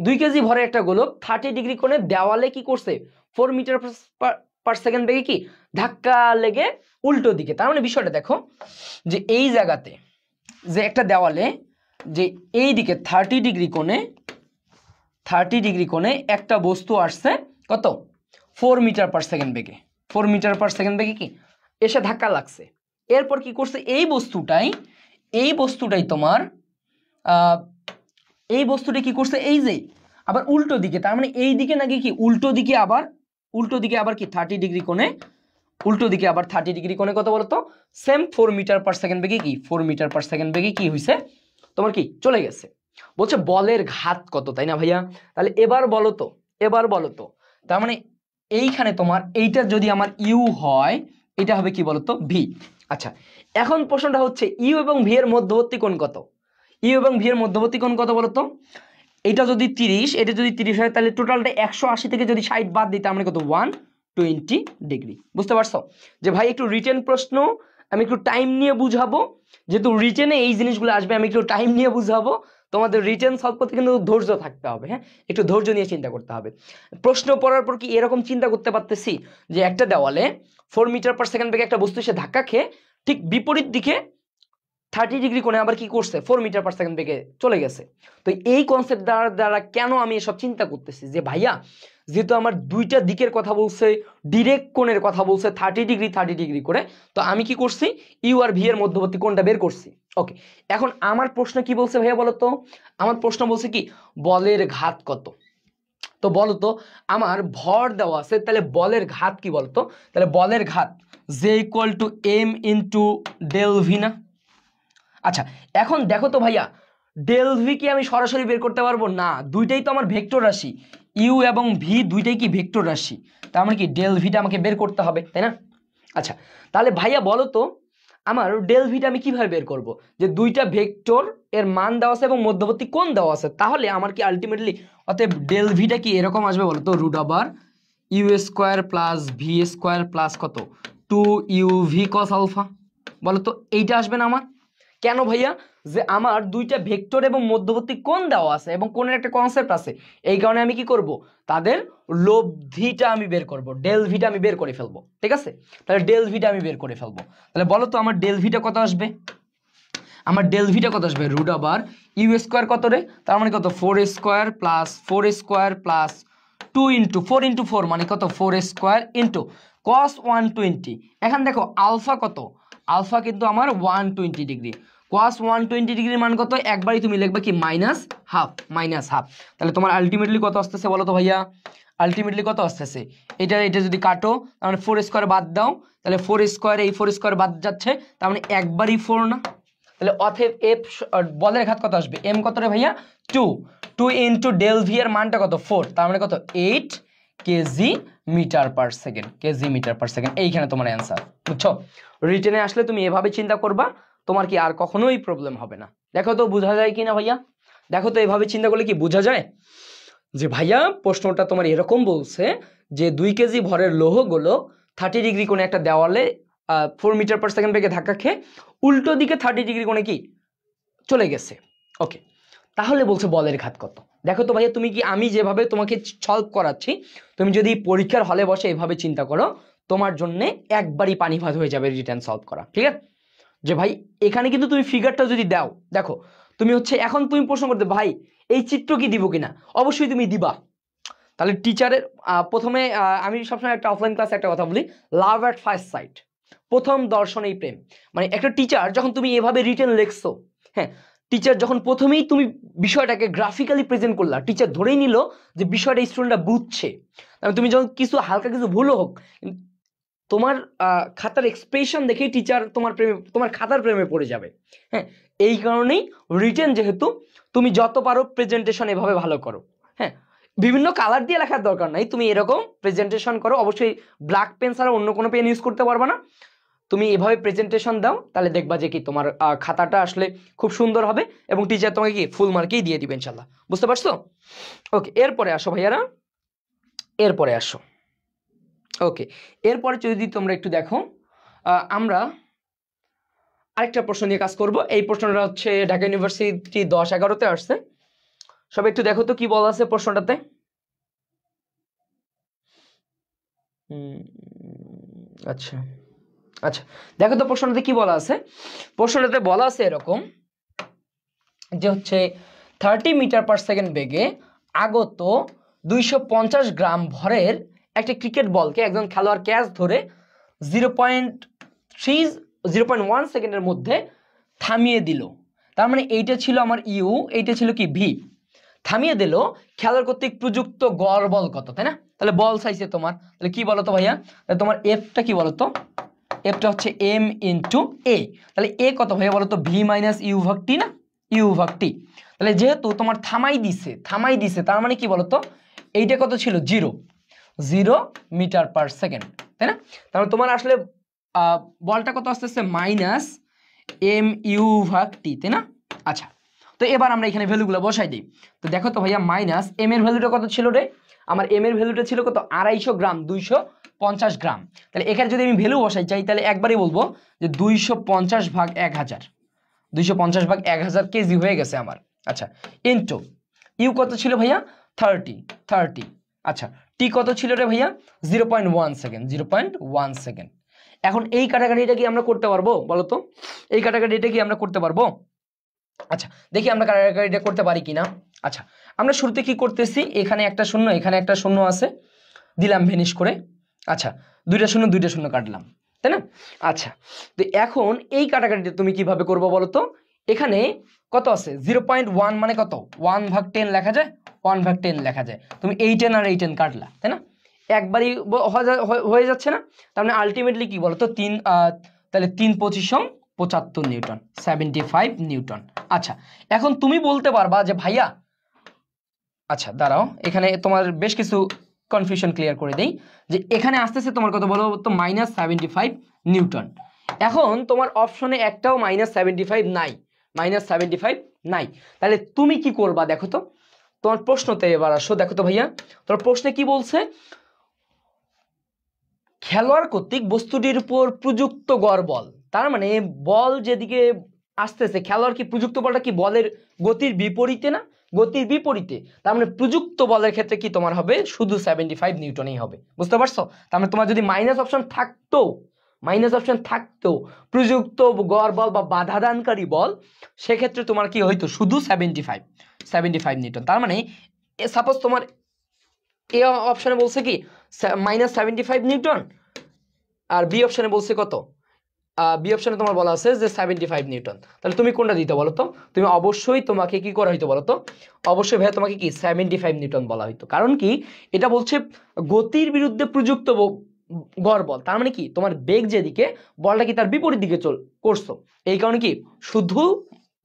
S1: 2 কেজি ভরে একটা গোলক 30 ডিগ্রি কোণে দেওয়ালে কি করছে 4 মিটার পার সেকেন্ড বেগে কি ধাক্কা লেগে উল্টো দিকে। তার মানে বিষয়টা দেখো যে এই জায়গাতে যে একটা দেওয়ালে যে এই দিকে 30 ডিগ্রি কোণে একটা বস্তু আসছে কত 4 মিটার পার সেকেন্ড বেগে, 4 মিটার পার সেকেন্ড বেগে কি এসে ধাক্কা লাগছে। এরপর কি করছে এই বস্তুটাই তোমার এই বস্তুটা কি করছে এই যে আবার উল্টো দিকে, তার মানে এই দিকে নাকি কি উল্টো দিকে আবার কি 30 ডিগ্রি কোণে, উল্টো দিকে আবার 30 ডিগ্রি কোণে কত বলতো সেম 4 মিটার পার সেকেন্ড বেগে কি 4 মিটার পার সেকেন্ড বেগে কি হইছে তোমার কি চলে গেছে। বলছে বলের ঘাত কত, তাই না ভাইয়া? তাহলে এবার বলো তো তার মানে এইখানে তোমার এইটা যদি আমার ইউ হয় এটা হবে কি বলতো ভি। আচ্ছা এখন প্রশ্নটা হচ্ছে ইউ এবং ভি এর মধ্যবর্তী কোণ কত? ইউ এবং ভি এর মধ্যবর্তী কোণ কত বলতো? এটা যদি 30, এটা যদি 30 হয় তাহলে টোটালটা 180 থেকে যদি 60 বাদ দিই তার মানে কত 120 ডিগ্রি। বুঝতে পারছো যে ভাই একটু রিটেন প্রশ্ন আমি একটু টাইম নিয়ে বুঝাবো, যেহেতু রিটেনে এই জিনিসগুলো আসবে আমি একটু টাইম নিয়ে বুঝাবো। তোমাদের রিটেন সলভ করতে কিন্তু ধৈর্য থাকতে হবে, হ্যাঁ একটু ধৈর্য নিয়ে চিন্তা করতে হবে। প্রশ্ন পড়ার পর কি এরকম চিন্তা করতে পারতেছি যে একটা দেওয়ালে 4 মিটার পার সেকেন্ড বেগে একটা বস্তু এসে ধাক্কা খেয়ে ঠিক বিপরীত দিকে 30 ডিগ্রি কোণে আবার কি করছে 4 মিটার পার সেকেন্ড বেগে চলে গেছে। তো এই কনসেপ্ট দ্বারা কেন আমি এসব চিন্তা করতেছি যে ভাইয়া যেহেতু আমার দুইটা দিকের কথা বলছে, ডিরেক্ট কোণের কথা বলছে 30 ডিগ্রি করে, তো আমি কি করছি ইউ আর ভি এর মধ্যবর্তী কোণটা বের করছি। ওকে এখন আমার প্রশ্ন কি বলছে ভাইয়া বলো তো, আমার প্রশ্ন বলছে কি বলের ঘাত কত। তো বলো তো আমার ভর দেওয়া আছে তাহলে বলের ঘাত কি বলতো, তাহলে বলের ঘাত J equal to m into del v না। আচ্ছা এখন দেখো তো ভাইয়া ডেল ভি কি আমি সরাসরি বের করতে পারবো না, দুইটাই তো আমার ভেক্টর রাশি, ইউ এবং ভি দুইটাই কি ভেক্টর রাশি, তার মানে কি ডেল ভিটা আমাকে বের করতে হবে তাই না। আচ্ছা তাহলে ভাইয়া বলো তো আমার ডেল ভিটা আমি কিভাবে বের করব, যে দুইটা ভেক্টর এর মান দেওয়া আছে এবং মধ্যবর্তী কোণ দেওয়া আছে, তাহলে আমার কি আলটিমেটলি অতএব ডেল ভিটা কি এরকম আসবে বলো তো root over u square plus v square plus কত 2 ইউ ভি কস আলফা। বলো তো এইটা আসবে না আমার, কেন ভাইয়া যে আমার দুইটা ভেক্টর এবং মধ্যবর্তী কোণ দেওয়া আছে এবং কোণের একটা কনসেপ্ট আছে, এই কারণে আমি কি করব তাদের লব্ধিটা আমি বের করব, ডেল ভিটা আমি বের করে ফেলবো। ঠিক আছে তাহলে ডেল ভিটা আমি বের করে ফেলবো। তাহলে বলো তো আমার ডেল ভিটা কত আসবে, আমার ডেল ভিটা কত আসবে রুট ওভার ইউ স্কোয়ার কত রে, তার মানে কত 4 স্কোয়ার প্লাস 2 ইন্টু 4 মানে কত 4 স্কোয়ার ইন্টু কস 120। এখন দেখো আলফা কত, আলফা কিন্তু আমার 120 ডিগ্রি, কস 120 ডিগ্রির মান কত একবারই তুমি লিখবে কি মাইনাস হাফ। তাহলে তোমার আলটিমেটলি কত আসতেছে বলো তো ভাইয়া, আলটিমেটলি কত আসতেছে এটা যদি কাটো তার মানে 4 স্কোয়ার বাদ দাও, তাহলে 4 স্কোয়ার এই 4 স্কোয়ার বাদ যাচ্ছে তার মানে একবারই 4 না। তাহলে অতএব এফ বলের ঘাত কত আসবে এম কত রে ভাইয়া 2 ইন্টু ডেল ভি এর মানটা কত 4, তার মানে কত 8 কেজি মিটার পার সেকেন্ড। এইখানে তোমার অ্যান্সার। বুঝছো রিটেনে আসলে তুমি এভাবে চিন্তা করবা, তোমার কি আর কখনোই প্রবলেম হবে না। দেখো তো বোঝা যায় কি না ভাইয়া, দেখো তো এভাবে চিন্তা করলে কি বোঝা যায় যে ভাইয়া প্রশ্নটা তোমার এরকম বলছে যে 2 কেজি ভরের লৌহগুলো 30 ডিগ্রি কোণে একটা দেওয়ালে 4 মিটার পার সেকেন্ড বেগে ধাক্কা খেয়ে উল্টো দিকে 30 ডিগ্রি কোণে কি চলে গেছে। ওকে তাহলে বলছে বলের ঘাত কত। দেখো তো ভাইয়া তুমি কি আমি যেভাবে তোমাকে সলভ করাচ্ছি তুমি যদি পরীক্ষার হলে বসে এভাবে চিন্তা করো তোমার জন্য একবারই পানি ভাত হয়ে যাবে রিটেন সলভ করা। ঠিক আছে যে ভাই এখানে কিন্তু তুমি ফিগারটা যদি দাও, দেখো তুমি হচ্ছে এখন তুমি প্রশ্ন করতে ভাই এই চিত্র কি দিব কিনা, অবশ্যই তুমি দিবা। তাহলে টিচারের প্রথমে আমি সবসময় একটা অফলাইন ক্লাসে একটা কথা বলি, লাভ অ্যাট ফার্স্ট সাইট, প্রথম দর্শনেই প্রেম। মানে একটা টিচার যখন তুমি এভাবে রিটেন লিখছো, হ্যাঁ, টিচার যখন প্রথমেই তুমি বিষয়টাকে গ্রাফিক্যালি প্রেজেন্ট করলা, টিচার ধরেই নিল যে বিষয়টা স্টুডেন্টরা বুঝছে। তুমি যখন কিছু হালকা কিছু ভুলও হোক, তোমার খাতার এক্সপ্রেশন দেখেই টিচার তোমার খাতার প্রেমে পড়ে যাবে। হ্যাঁ, এই কারণেই রিটেন যেহেতু, তুমি যত পারো প্রেজেন্টেশন এভাবে ভালো করো। হ্যাঁ, বিভিন্ন কালার দিয়ে লেখার দরকার নাই, তুমি এরকম প্রেজেন্টেশন করো। অবশ্যই ব্ল্যাক পেন ছাড়া অন্য কোনো পেন ইউজ করতে পারবে না। তুমি এভাবে প্রেজেন্টেশন দাও, তাহলে দেখবা যে কি তোমার খাতাটা আসলে খুব সুন্দর হবে এবং টিচার তোমাকে কি ফুল মার্কেই দিয়ে দিবে ইনশাল্লাহ। বুঝতে পারছো? ওকে, এরপরে আসো ভাইয়ারা, এরপরে আসো। ওকে, এরপরে যদি তোমরা একটু দেখো, আমরা আরেকটা প্রশ্ন নিয়ে কাজ করব। এই প্রশ্নটা হচ্ছে ঢাকা ইউনিভার্সিটি 10-11-তে আসছে। সবাই একটু দেখো তো কি বলা আছে প্রশ্নটাতে। আচ্ছা আচ্ছা, দেখো তো প্রশ্নটাতে কি বলা আছে। প্রশ্নটাতে বলা আছে এরকম যে হচ্ছে 30 মিটার পার সেকেন্ড বেগে আগত 250 গ্রাম ভরের একটা ক্রিকেট বলকে একজন খেলোয়াড় ক্যাচ ধরে 0.1 সেকেন্ডের মধ্যে থামিয়ে দিল। তার মানে এইটা ছিল আমার ইউ, এইটা ছিল কি ভি। থামিয়ে দিল, খেলোয়াড় কর্তৃক প্রযুক্ত গড় বল কত, তাই না? তাহলে বল চাইছে তোমার, তাহলে কি বলতো ভাইয়া, তোমার এফটা কি বলতো, এফটা হচ্ছে এম ইন্টু এ। তাহলে এ কত ভাইয়া বলতো, ভি মাইনাস ইউ ভাগ টি না, ইউ ভাগ টি। তাহলে যেহেতু তোমার থামাই দিছে, তার মানে কি বলতো, এইটা কত ছিল, 0 মিটার পার সেকেন্ড, তাই না? তাহলে তোমার আসলে বলটা কত আসতেছে, মাইনাস এম ইউ ভাগ টি, তাই না? আচ্ছা, তো এবার আমরা এখানে ভ্যালুগুলো বসাই দিই। তো দেখো তো ভাইয়া, মাইনাস এম এর ভ্যালুটা কত ছিল রে, আমার এম এর ভ্যালুটা ছিল কত, 250 গ্রাম, 250 গ্রাম। তাহলে এখানে যদি আমি ভ্যালু বসাই চাই, তাহলে একবারই বলবো যে 250 ভাগ 1000, 250 ভাগ 1000 কেজি হয়ে গেছে আমার। আচ্ছা, ইন্টু ইউ কত ছিল ভাইয়া, 30। আচ্ছা, টি কত ছিল রে ভাইয়া, 0.1 সেকেন্ড, 0.1 সেকেন্ড। এখন এই কাটাকাটিটা কি আমরা করতে পারবো বলো তো, এই কাটাকাটিটা কি আমরা করতে পারবো? আচ্ছা, দেখি আমরা কাটাকাটিটা করতে পারি কিনা। আচ্ছা, আমরা শুরুতে কি করতেছি, এখানে একটা শূন্য, এখানে একটা শূন্য আছে, দিলাম ভ্যানিশ করে। আচ্ছা, দুইটা শূন্য কাটলাম, তাই না? আচ্ছা, তো এখন এই কাটাকাটিটা তুমি কিভাবে করবো বলো তো। এখানে কত আছে, 0.1 মানে কত, 1/10 লেখা যায়, 1/10 লেখা যায়। তুমি এই 10 আর এই 10 কাটলা, তাই না? একবারই হয়ে যাচ্ছে না? তার মানে আলটিমেটলি কি বলতো, তাহলে 3×25=75 নিউটন, 75 নিউটন। আচ্ছা, এখন তুমি বলতে পারবা যে ভাইয়া, আচ্ছা দাঁড়াও, এখানে তোমার বেশ কিছু কনফিউশন ক্লিয়ার করে দেই, যে এখানে আসতেছে তোমার কত বলো তো, -75 নিউটন। এখন তোমার অপশনে একটাও -75 নাই, -75 নাই। তাহলে তুমি কি করবা দেখো তো, তোমার প্রশ্নতে এবার আসো, দেখো তো ভাইয়া তোমার প্রশ্নে কি বলছে, খেলোয়াড় কর্তৃক বস্তুটির উপর প্রযুক্ত গড় বল। তার মানে বল যেদিকে আসতেছে, খেলোয়াড় কি প্রযুক্ত বলটা কি বলের গতির বিপরীতে না, গতির বিপরীতে। তার মানে প্রযুক্ত বলের ক্ষেত্রে কি তোমার হবে, শুধু 75 নিউটনই হবে। বুঝতে পারছো? তার মানে তোমার যদি মাইনাস অপশন থাকতো প্রযুক্ত গড় বল বা বাধাদানকারী বল, সেক্ষেত্রে তোমার কি হইতো, শুধু 75 নিউটন। তার মানে সাপোজ তোমার এ অপশনে বলছে কি -75 নিউটন, আর বি অপশনে বলছে কত, বি অপশনে তোমার বলা আছে যে 75 নিউটন। তাহলে তুমি কোনটা দিতে বলো তো, তুমি অবশ্যই তোমাকে কি করা হইতো বলো তো, অবশ্যই ভাইয়া তোমাকে কি 75 নিউটন বলা হইতো। কারণ কি, এটা বলছে গতির বিরুদ্ধে প্রযুক্ত গড় বল। তার মানে কি, তোমার বেগ যেদিকে, বলটা কি তার বিপরীত দিকে করছো, এই কারণে কি শুধু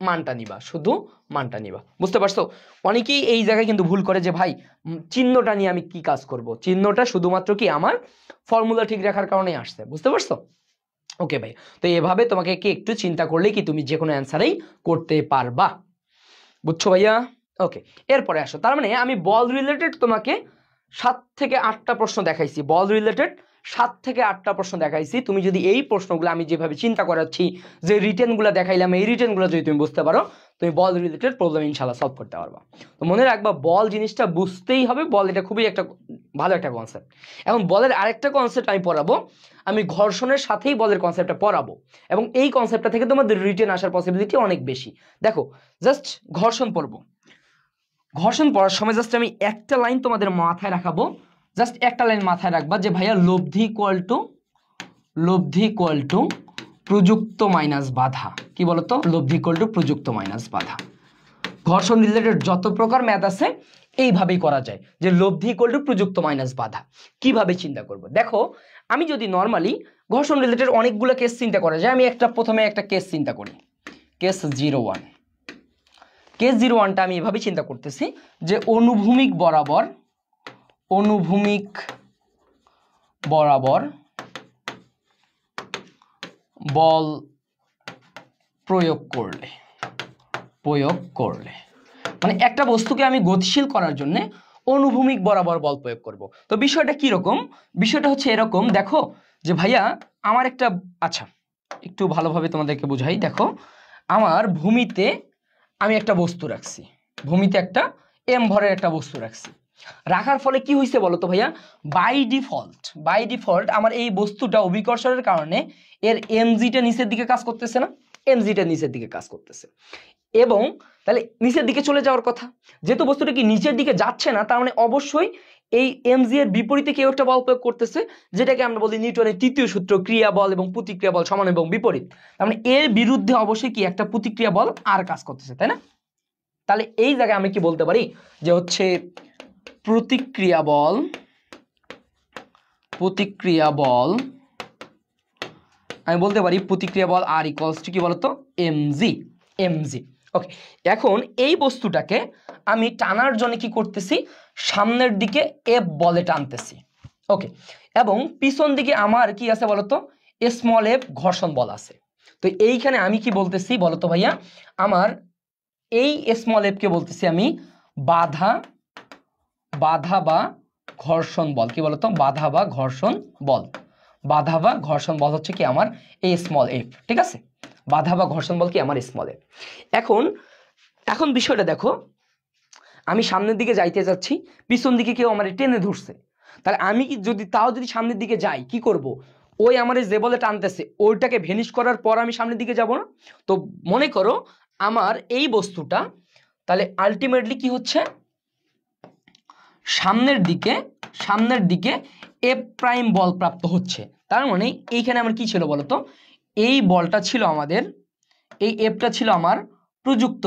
S1: মানটা নিবা। বুঝতে পারছো? অনেকেই এই জায়গায় কিন্তু ভুল করে যে ভাই চিহ্নটা নিয়ে আমি কি কাজ করব, চিহ্নটা শুধুমাত্র কি আমার ফর্মুলা ঠিক রাখার কারণে আসছে। বুঝতে পারছো? ওকে ভাই, তো এভাবে তোমাকে কি একটু চিন্তা করলে কি তুমি যে কোনো অ্যান্সারেই করতে পারবা। বুঝছো ভাইয়া? ওকে, এরপরে আসো। তার মানে আমি বল রিলেটেড তোমাকে 7 থেকে 8টা প্রশ্ন দেখাইছি, বল রিলেটেড 7 থেকে 8টা প্রশ্ন দেখাইছি। তুমি যদি এই প্রশ্নগুলো আমি যেভাবে চিন্তা করাচ্ছি, যে রিটেনগুলো দেখাইলাম, এই রিটেনগুলো যদি তুমি বুঝতে পারো, তুমি বল রিলেটেড প্রবলেম ইনশাআল্লাহ সলভ করতে পারবা। তো মনে রাখবা, বল জিনিসটা বুঝতেই হবে, বল এটা খুবই একটা ভালো একটা কনসেপ্ট। এখন বলের আরেকটা কনসেপ্ট আমি পড়াবো, আমি ঘর্ষণের সাথেই বলের কনসেপ্টটা পড়াবো, এবং এই কনসেপ্টটা থেকে তোমাদের রিটেন আসার পসিবিলিটি অনেক বেশি। দেখো জাস্ট ঘর্ষণ পড়বো, ঘর্ষণ পড়ার সময় জাস্ট আমি একটা লাইন তোমাদের মাথায় রাখাবো, জাস্ট একটা লাইন মাথায় রাখবা যে ভাইয়া লব্ধি ইকুয়াল টু প্রযুক্ত মাইনাস বাধা। কি বলতো? লব্ধি ইকুয়াল টু প্রযুক্ত মাইনাস বাধা। ঘর্ষণ রিলেটেড যত প্রকার ম্যাথ আছে এইভাবেই করা যায়, যে লব্ধি ইকুয়াল টু প্রযুক্ত মাইনাস বাধা। কিভাবে চিন্তা করব? দেখো আমি যদি নর্মালি ঘর্ষণ রিলেটেড অনেকগুলো কেস চিন্তা করা যায়, আমি প্রথমে একটা কেস চিন্তা করি, কেস 01। কেস 01টা আমি এভাবে চিন্তা করতেছি যে অনুভূমিক বরাবর বল প্রয়োগ করলে মানে একটা বস্তুকে আমি গতিশীল করার জন্য অনুভূমিক বরাবর বল প্রয়োগ করব। তো বিষয়টা কি রকম? বিষয়টা হচ্ছে এরকম, দেখো যে ভাইয়া আমার একটা, আচ্ছা একটু ভালোভাবে তোমাদেরকে বুঝাই। দেখো আমার ভূমিতে আমি একটা বস্তু রাখছি, ভূমিতে একটা এম ভরের একটা বস্তু রাখছি, রাখার ফলে কি হয়েছে বলো তো ভাইয়া? বাই ডিফল্ট আমার এই বস্তুটা অভিকর্ষণের কারণে এর এমজিটা নিচের দিকে কাজ করতেছে না? এমজিটা নিচের দিকে কাজ করতেছে, এবং তাহলে নিচের দিকে চলে যাওয়ার কথা। যেহেতু বস্তুটা কি নিচের দিকে যাচ্ছে না, তার মানে অবশ্যই এই এমজি এর বিপরীতে কেউ একটা বল প্রয়োগ করতেছে, যেটাকে আমরা বলি নিউটনের তৃতীয় সূত্র, ক্রিয়া বল এবং প্রতিক্রিয়া বল সমান এবং বিপরীত। তার মানে এর বিরুদ্ধে অবশ্যই কি একটা প্রতিক্রিয়া বল আর কাজ করতেছে, তাই না? তাহলে এই জায়গায় আমি কি বলতে পারি যে হচ্ছে প্রতিক্রিয়া বল আমি বলতে পারি প্রতিক্রিয়া বল আর ইকুয়ালস টু কি বলতো? এমজি। ওকে, এখন এই বস্তুটাকে আমি টানার জন্য কি করতেছি? সামনের দিকে এফ বলে টানতেছি। ওকে, এবং পিছন দিকে আমার কি আছে বলতো? স্মল এফ ঘর্ষণ বল আছে। তো এইখানে আমি কি বলতেছি বলতো ভাইয়া? আমার এই স্মল এফ কে বলতেছি আমি বাধা বা ঘর্ষণ বল। কি বলতো? বাধা বা ঘর্ষণ বল হচ্ছে কি আমার এই স্মল এফ, ঠিক আছে? বাধা বা ঘর্ষণ বল কি আমার স্মল এফ। এখন বিষয়টা দেখো, আমি সামনের দিকে যাইতে যাচ্ছি, পিছন দিকে কেউ আমার টেনে ধরছে, তাহলে আমি কি যদি সামনের দিকে যাই, কি করব? ওই আমার যে বলে টানতেছে ওইটাকে ভেনিশ করার পর আমি সামনের দিকে যাব না? তো মনে করো আমার এই বস্তুটা তাহলে আলটিমেটলি কি হচ্ছে? সামনের দিকে এফ প্রাইম বল প্রাপ্ত হচ্ছে। তার মানে এইখানে আমার কি ছিল বলতো? এই বলটা ছিল আমাদের, এই এফটা ছিল আমার প্রযুক্ত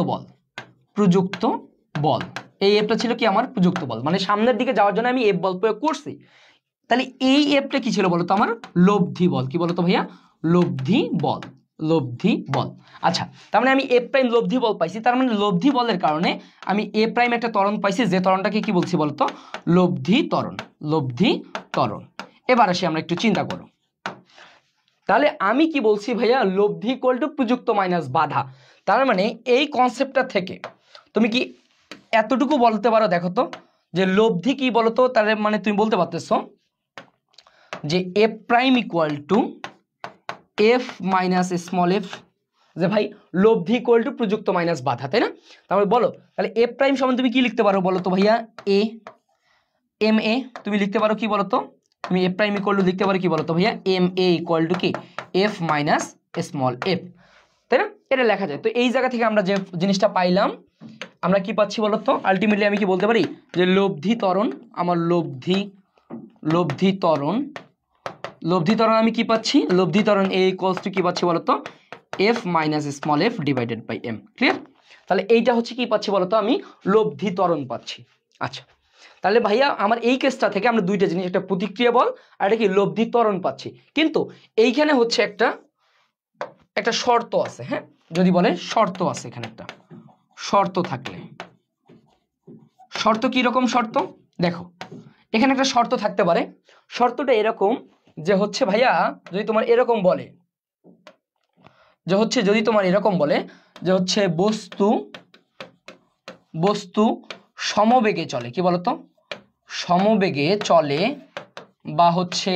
S1: বল, এই এফটা ছিল কি আমার প্রযুক্ত বল, মানে সামনের দিকে যাওয়ার জন্য আমি এফ বল প্রয়োগ করছি। তাহলে এই এফটা কি ছিল বলতো? আমার লব্ধি বল। কি বলতো ভাইয়া? লব্ধি বল। আচ্ছা, তার মানে আমি এফ প্রাইম লব্ধি বল পাইছি, তার মানে লব্ধি বলের কারণে আমি এ প্রাইম একটা ত্বরণ পাইছি, যে ত্বরণটাকে কি বলছি বলতো? লব্ধি ত্বরণ। এবার আসি আমরা একটু চিন্তা করো, তাহলে আমি কি বলছি ভাইয়া? লব্ধি ইকুয়াল টু প্রযুক্ত মাইনাস বাধা। তার মানে এই কনসেপ্টটা থেকে তুমি কি এতটুকু বলতে পারো? দেখো তো যে লব্ধি কি বলতো? তার মানে তুমি বলতে পারতেছো যে F prime equal to F minus small F, যে ভাই লব্ধি ইকুয়াল টু প্রযুক্ত মাইনাস বাধা, তাই না? তাহলে বলো, তাহলে এফ প্রাইম সমান তুমি কি লিখতে পারো বলো তো ভাইয়া? এম এ তুমি লিখতে পারো কি বলতো? তুমি এফ প্রাইম ইকুয়াল টু লিখতে পারো কি বলতো ভাইয়া? এম এ ইকুয়াল টু কি এফ মাইনাস স্মল এফ, তাই না? এটা লেখা যায়। তো এই জায়গা থেকে আমরা যে জিনিসটা পাইলাম, আমরা কি পাচ্ছি বলতো? আলটিমেটলি আমি কি বলতে পারি যে লব্ধি ত্বরণ, আমার লব্ধি ত্বরণ আমি কি পাচ্ছি? লব্ধি ত্বরণ এ ইকুয়ালস টু কি পাচ্ছি বলতো? F minus small F divided by m. Clear? তাহলে এইটা হচ্ছে কি পাচ্ছি বলতো? আমি লব্ধি ত্বরণ পাচ্ছি। আচ্ছা, তাহলে ভাইয়া আমার এই কেসটা থেকে আমরা দুইটা জিনিস, একটা প্রতিক্রিয়া বল আর একটা কি লব্ধি ত্বরণ পাচ্ছি। কিন্তু এইখানে হচ্ছে একটা শর্ত আছে, হ্যাঁ? যদি বলে শর্ত আছে, এখানে একটা শর্ত থাকলে, শর্ত কি রকম শর্ত? দেখো এখানে একটা শর্ত থাকতে পারে। শর্তটা এরকম যে হচ্ছে ভাইয়া, যদি তোমার এরকম বলে যে হচ্ছে বস্তু সমবেগে চলে। কি বলতো? সমবেগে চলে বা হচ্ছে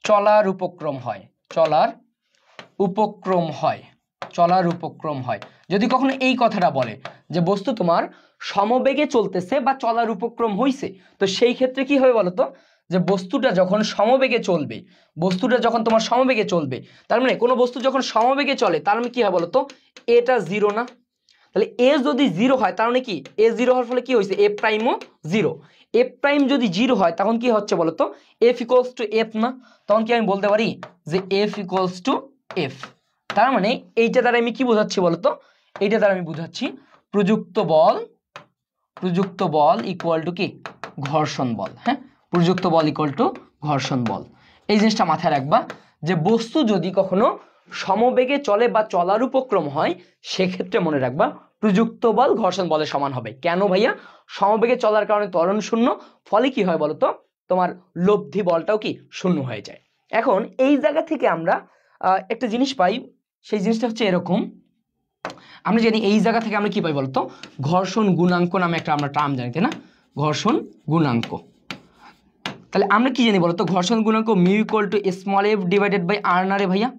S1: চলার উপক্রম হয় চলার উপক্রম হয়। যদি কখনো এই কথাটা বলে যে বস্তু তোমার সমবেগে চলতেছে বা চলার উপক্রম হইছে, তো সেই ক্ষেত্রে কি হবে বলতো, যে বস্তুটা যখন সমবেগে চলবে, বস্তুটা যখন তোমার সমবেগে চলবে, তার মানে কোনো বস্তু যখন সমবেগে চলে তার মানে কি হয় বলতো, এটা জিরো না? তাহলে এ যদি জিরো হয় তার মানে কি, এ জিরো হওয়ার ফলে কি হয়েছে, এ প্রাইমও জিরো। এফ প্রাইম যদি জিরো হয় তখন কি হচ্ছে বলতো, এফ ইকুয়ালস টু এফ না? তখন কি আমি বলতে পারি যে এফ ইকুয়ালস টু এফ। তার মানে এইটা দ্বারা আমি কি বোঝাচ্ছি বলতো, এইটা দ্বারা আমি বুঝাচ্ছি প্রযুক্ত বল ইকুয়াল টু কি, ঘর্ষণ বল। হ্যাঁ, প্রযুক্ত বল ইকুয়াল টু ঘর্ষণ বল। এই জিনিসটা মাথায় রাখবা যে বস্তু যদি কখনো সমবেগে চলে বা চলার উপক্রম হয়, সেক্ষেত্রে মনে রাখবা প্রযুক্ত বল ঘর্ষণ বলের সমান হবে। কেন ভাইয়া? সমবেগে চলার কারণে ত্বরণ শূন্য, ফলে কি হয় বলতো, তোমার লব্ধি বলটাও কি শূন্য হয়ে যায়। এখন এই জায়গা থেকে আমরা একটা জিনিস পাই, সেই জিনিসটা হচ্ছে এরকম, আমরা জানি এই জায়গা থেকে আমরা কি পাই বলতো, ঘর্ষণ গুণাঙ্ক নামে একটা আমরা টার্ম জানি, তাই না? ঘর্ষণ গুণাঙ্ক। তাহলে আমরা কি জানি বলতো, ঘর্ষণ গুণাঙ্ক mu equal to small F divided by R না রে ভাইয়া?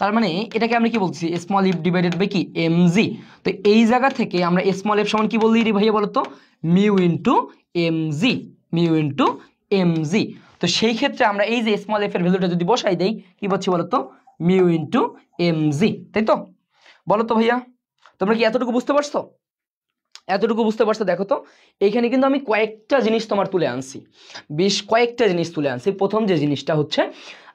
S1: তার মানে এটাকে আমরা কি বলছি, স্মল এফ ডিভাইডেড বাই কি, এমজি। তো এই জায়গা থেকে আমরা স্মল এফ সমান কি বললি রে ভাইয়া বলতো, mu into MG, mu into MG. তো সেই ক্ষেত্রে আমরা এই যে স্মল এফ এর ভ্যালুটা যদি বসাই দেই, কি পাচ্ছি বলতো, মিউ ইন্টু এমজি, তাই তো? বলো তো ভাইয়া, তোমরা কি এতটুকু বুঝতে পারছো? এতটুকু বুঝতে পারছো? দেখো তো এইখানে কিন্তু আমি কয়েকটা জিনিস তোমার তুলে আনছি, বেশ কয়েকটা জিনিস তুলে আনছি। প্রথম যে জিনিসটা হচ্ছে,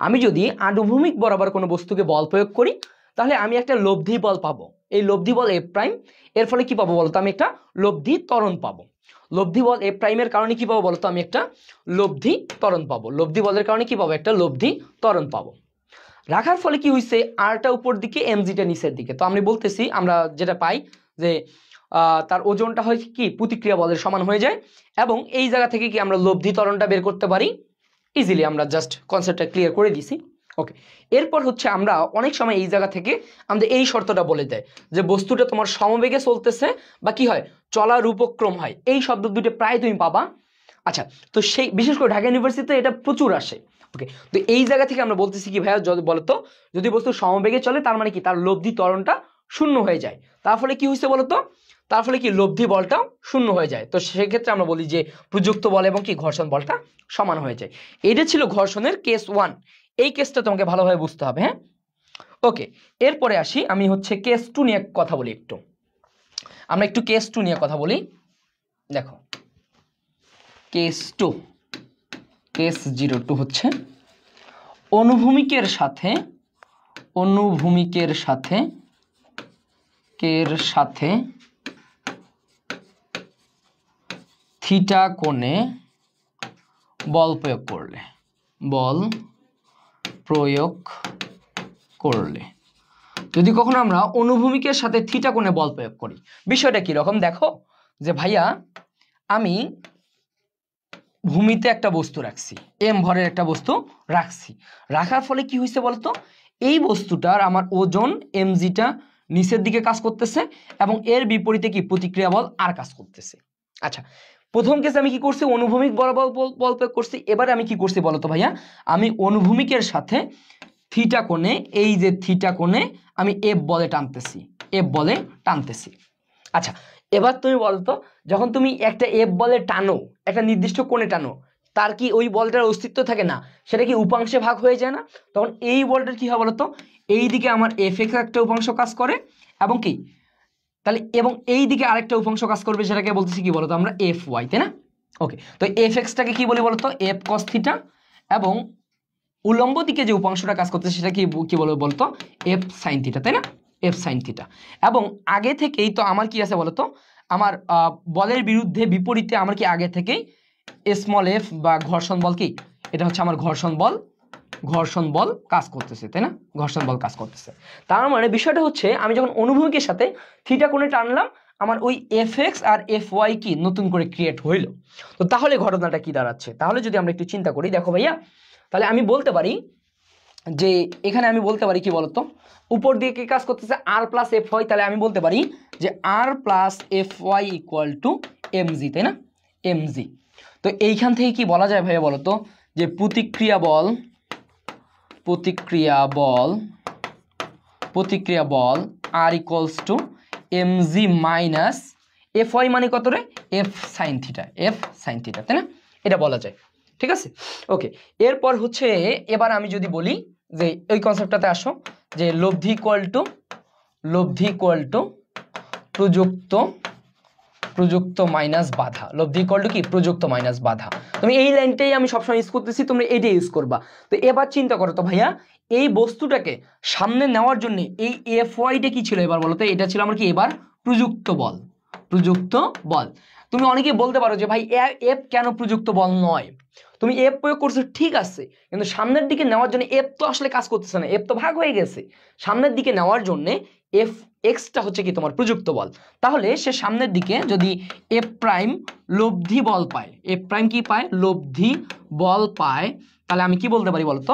S1: আমি যদি আনুভূমিক বরাবর কোনো বস্তুকে বল প্রয়োগ করি, তাহলে আমি একটা লব্ধি বল পাবো। এই লব্ধি বল এফ প্রাইম, এর ফলে কি পাবো বলতো, আমি একটা লব্ধি ত্বরণ পাবো। লব্ধি বল এফ প্রাইমের কারণে কি পাবো বলতো, আমি একটা লব্ধি ত্বরণ পাবো। লব্ধি বলের কারণে কি পাবো, একটা লব্ধি ত্বরণ পাবো। রাখার ফলে কি হয়েছে, আরটা উপর দিকে এমজিটা নিচের দিকে। তো আমি বলতেছি, আমরা যেটা পাই যে তার ওজনটা হয় কি প্রতিক্রিয়া বলের সমান হয়ে যায়, এবং এই জায়গা থেকে কি আমরা লব্ধি ত্বরণটা বের করতে পারি ইজিলি। আমরা জাস্ট কনসেপ্টটা ক্লিয়ার করে দিছি। ওকে, এরপর হচ্ছে আমরা অনেক সময় এই জায়গা থেকে আমাদের এই শর্তটা বলে দেয় যে বস্তুটা তোমার সমবেগে চলতেছে বা কি হয়, চলার উপক্রম হয়। এই শব্দ দুটো প্রায় তুমি পাবা। আচ্ছা, তো সেই বিশেষ করে ঢাকা ইউনিভার্সিটিতে এটা প্রচুর আসে। ওকে, তো এই জায়গা থেকে আমরা বলতেছি কি ভাইয়া, যদি বলতো, যদি বস্তু সমবেগে চলে তার মানে কি, তার লব্ধি ত্বরণটা শূন্য হয়ে যায়। তার ফলে কি হয়েছে বলতো, তার ফলে কি লব্ধি বলটাও শূন্য হয়ে যায়। তো সেক্ষেত্রে আমরা বলি যে প্রযুক্ত বল এবং কি ঘর্ষণ বলটা সমান হয়ে যায়। এটা ছিল ঘর্ষণের কেস 1। এই কেসটা তোমাকে ভালোভাবে বুঝতে হবে। হ্যাঁ, ওকে, এরপরে আসি, আমি হচ্ছে কেস 2 নিয়ে কথা বলি একটু। আমরা একটু কেস 2 নিয়ে কথা বলি। দেখো, কেস 2, কেস 02 হচ্ছে অনুভূমিকের সাথে থিটা কোণে বল প্রয়োগ করলে, যদি কখনো আমরা অনুভূমিকের সাথে থিটা কোণে বল প্রয়োগ করি, বিষয়টা কি রকম দেখো, যে ভাইয়া আমি ভূমিতে একটা বস্তু রাখছি, এম ভরের একটা বস্তু রাখছি। রাখার ফলে কি হয়েছে বলতো, এই বস্তুটার আমার ওজন এমজিটা নিচের দিকে কাজ করতেছে, এবং এর বিপরীতে কি প্রতিক্রিয়া বল আর কাজ করতেছে। আচ্ছা, প্রথম কেসে আমি কি করছি, অনুভূমিক বরাবর বল প্রয়োগ করছি। এবারে আমি কি করছি বলতো ভাইয়া, আমি অনুভূমিকের সাথে থিটা কোণে, এই যে থিটা কোণে আমি এফ বলে টানতেছি। আচ্ছা, এবার তুমি বলতো, যখন তুমি একটা এফ বলে টানো, একটা নির্দিষ্ট কোণে টানো, তার কি ওই বলটার অস্তিত্ব থাকে না, সেটা কি উপাংশে ভাগ হয়ে যায় না? তখন এই বলটার কি হয় বলতো, এই দিকে আমার এফ এক্স একটা উপাংশ কাজ করে, এবং কি তাহলে এবং এই দিকে আরেকটা উপাংশ কাজ করবে, সেটাকে বলতেছি কি বলতো আমরা, এফ ওয়াই, তাই না? ওকে, তো এফ এক্সটাকে কি বলি বলতো, এফ কস থিটা, এবং উলম্ব দিকে যে উপাংশটা কাজ করতেছে সেটা কি বলবো বলতো, এফ সাইন থিটা, তাই না? F sine theta. এবং আগে থেকেই তো আমার কি আছে বলতো, আমার বলের বিপরীতে আমার কি আগে থেকেই স্মল এফ বা ঘর্ষণ বল, কি এটা হচ্ছে আমার ঘর্ষণ বল কাজ করতেছে, তাই না? ঘর্ষণ বল কাজ করতেছে। তার মানে বিষয়টা হচ্ছে, আমি যখন অনুভূমিকের সাথে থিটা কোণে টানলাম, আমার ওই এফ এক্স আর এফ ওয়াই কি নতুন করে ক্রিয়েট হইল। তো তাহলে ঘটনাটা কি দাঁড়াচ্ছে, তাহলে যদি আমরা একটু চিন্তা করি, দেখো ভাইয়া, তাহলে আমি বলতে পারি যে এখানে আমি বলতে পারি কি বলতো, উপর দিয়ে কি কাজ করতেছে, আর প্লাস এফ ওয়াই। তাহলে আমি বলতে পারি যে R plus F Y equal to MG, তাই না? এমজি। তো এইখান থেকে কি বলা যায় ভাইয়া বলতো, যে প্রতিক্রিয়া বল প্রতিক্রিয়া বল R equals to mg minus F Y মানে কত রে F sine theta, F sine theta, তাই না? এটা বলা যায়, ঠিক আছে? ওকে, এরপর হচ্ছে এবার আমি যদি বলি যে ওই কনসেপ্টটাতে আসো যে লব্ধি ইকুয়াল টু প্রযুক্ত মাইনাস বাধা, লব্ধি ইকুয়াল টু কি প্রযুক্ত মাইনাস বাধা। তুমি এই লাইনটাই আমি সবসময় ইউজ করতেছি, তোমরা এটাই ইউজ করবা। তো এবার চিন্তা করো তো ভাইয়া, এই বস্তুটাকে সামনে নেওয়ার জন্য এই এফ ওয়াইটা কি ছিল এবার বলো তো? এটা ছিল আমার কি এবার প্রযুক্ত বল, প্রযুক্ত বল। তুমি অনেকে বলতে পারো যে ভাই এফ কেন প্রযুক্ত বল নয়? তুমি এফ প্রয়োগ করছো ঠিক আছে, কিন্তু সামনের দিকে নেওয়ার জন্য এফ তো আসলে কাজ করতেছে না, এফ তো ভাগ হয়ে গেছে। সামনের দিকে নেওয়ার জন্য এফ এক্সটা হচ্ছে কি তোমার প্রযুক্ত বল। তাহলে সে সামনের দিকে যদি এফ প্রাইম লব্ধি বল পায়, এফ প্রাইম কি পায়? লব্ধি বল পায়। তাহলে আমি কি বলতে পারি বলতো?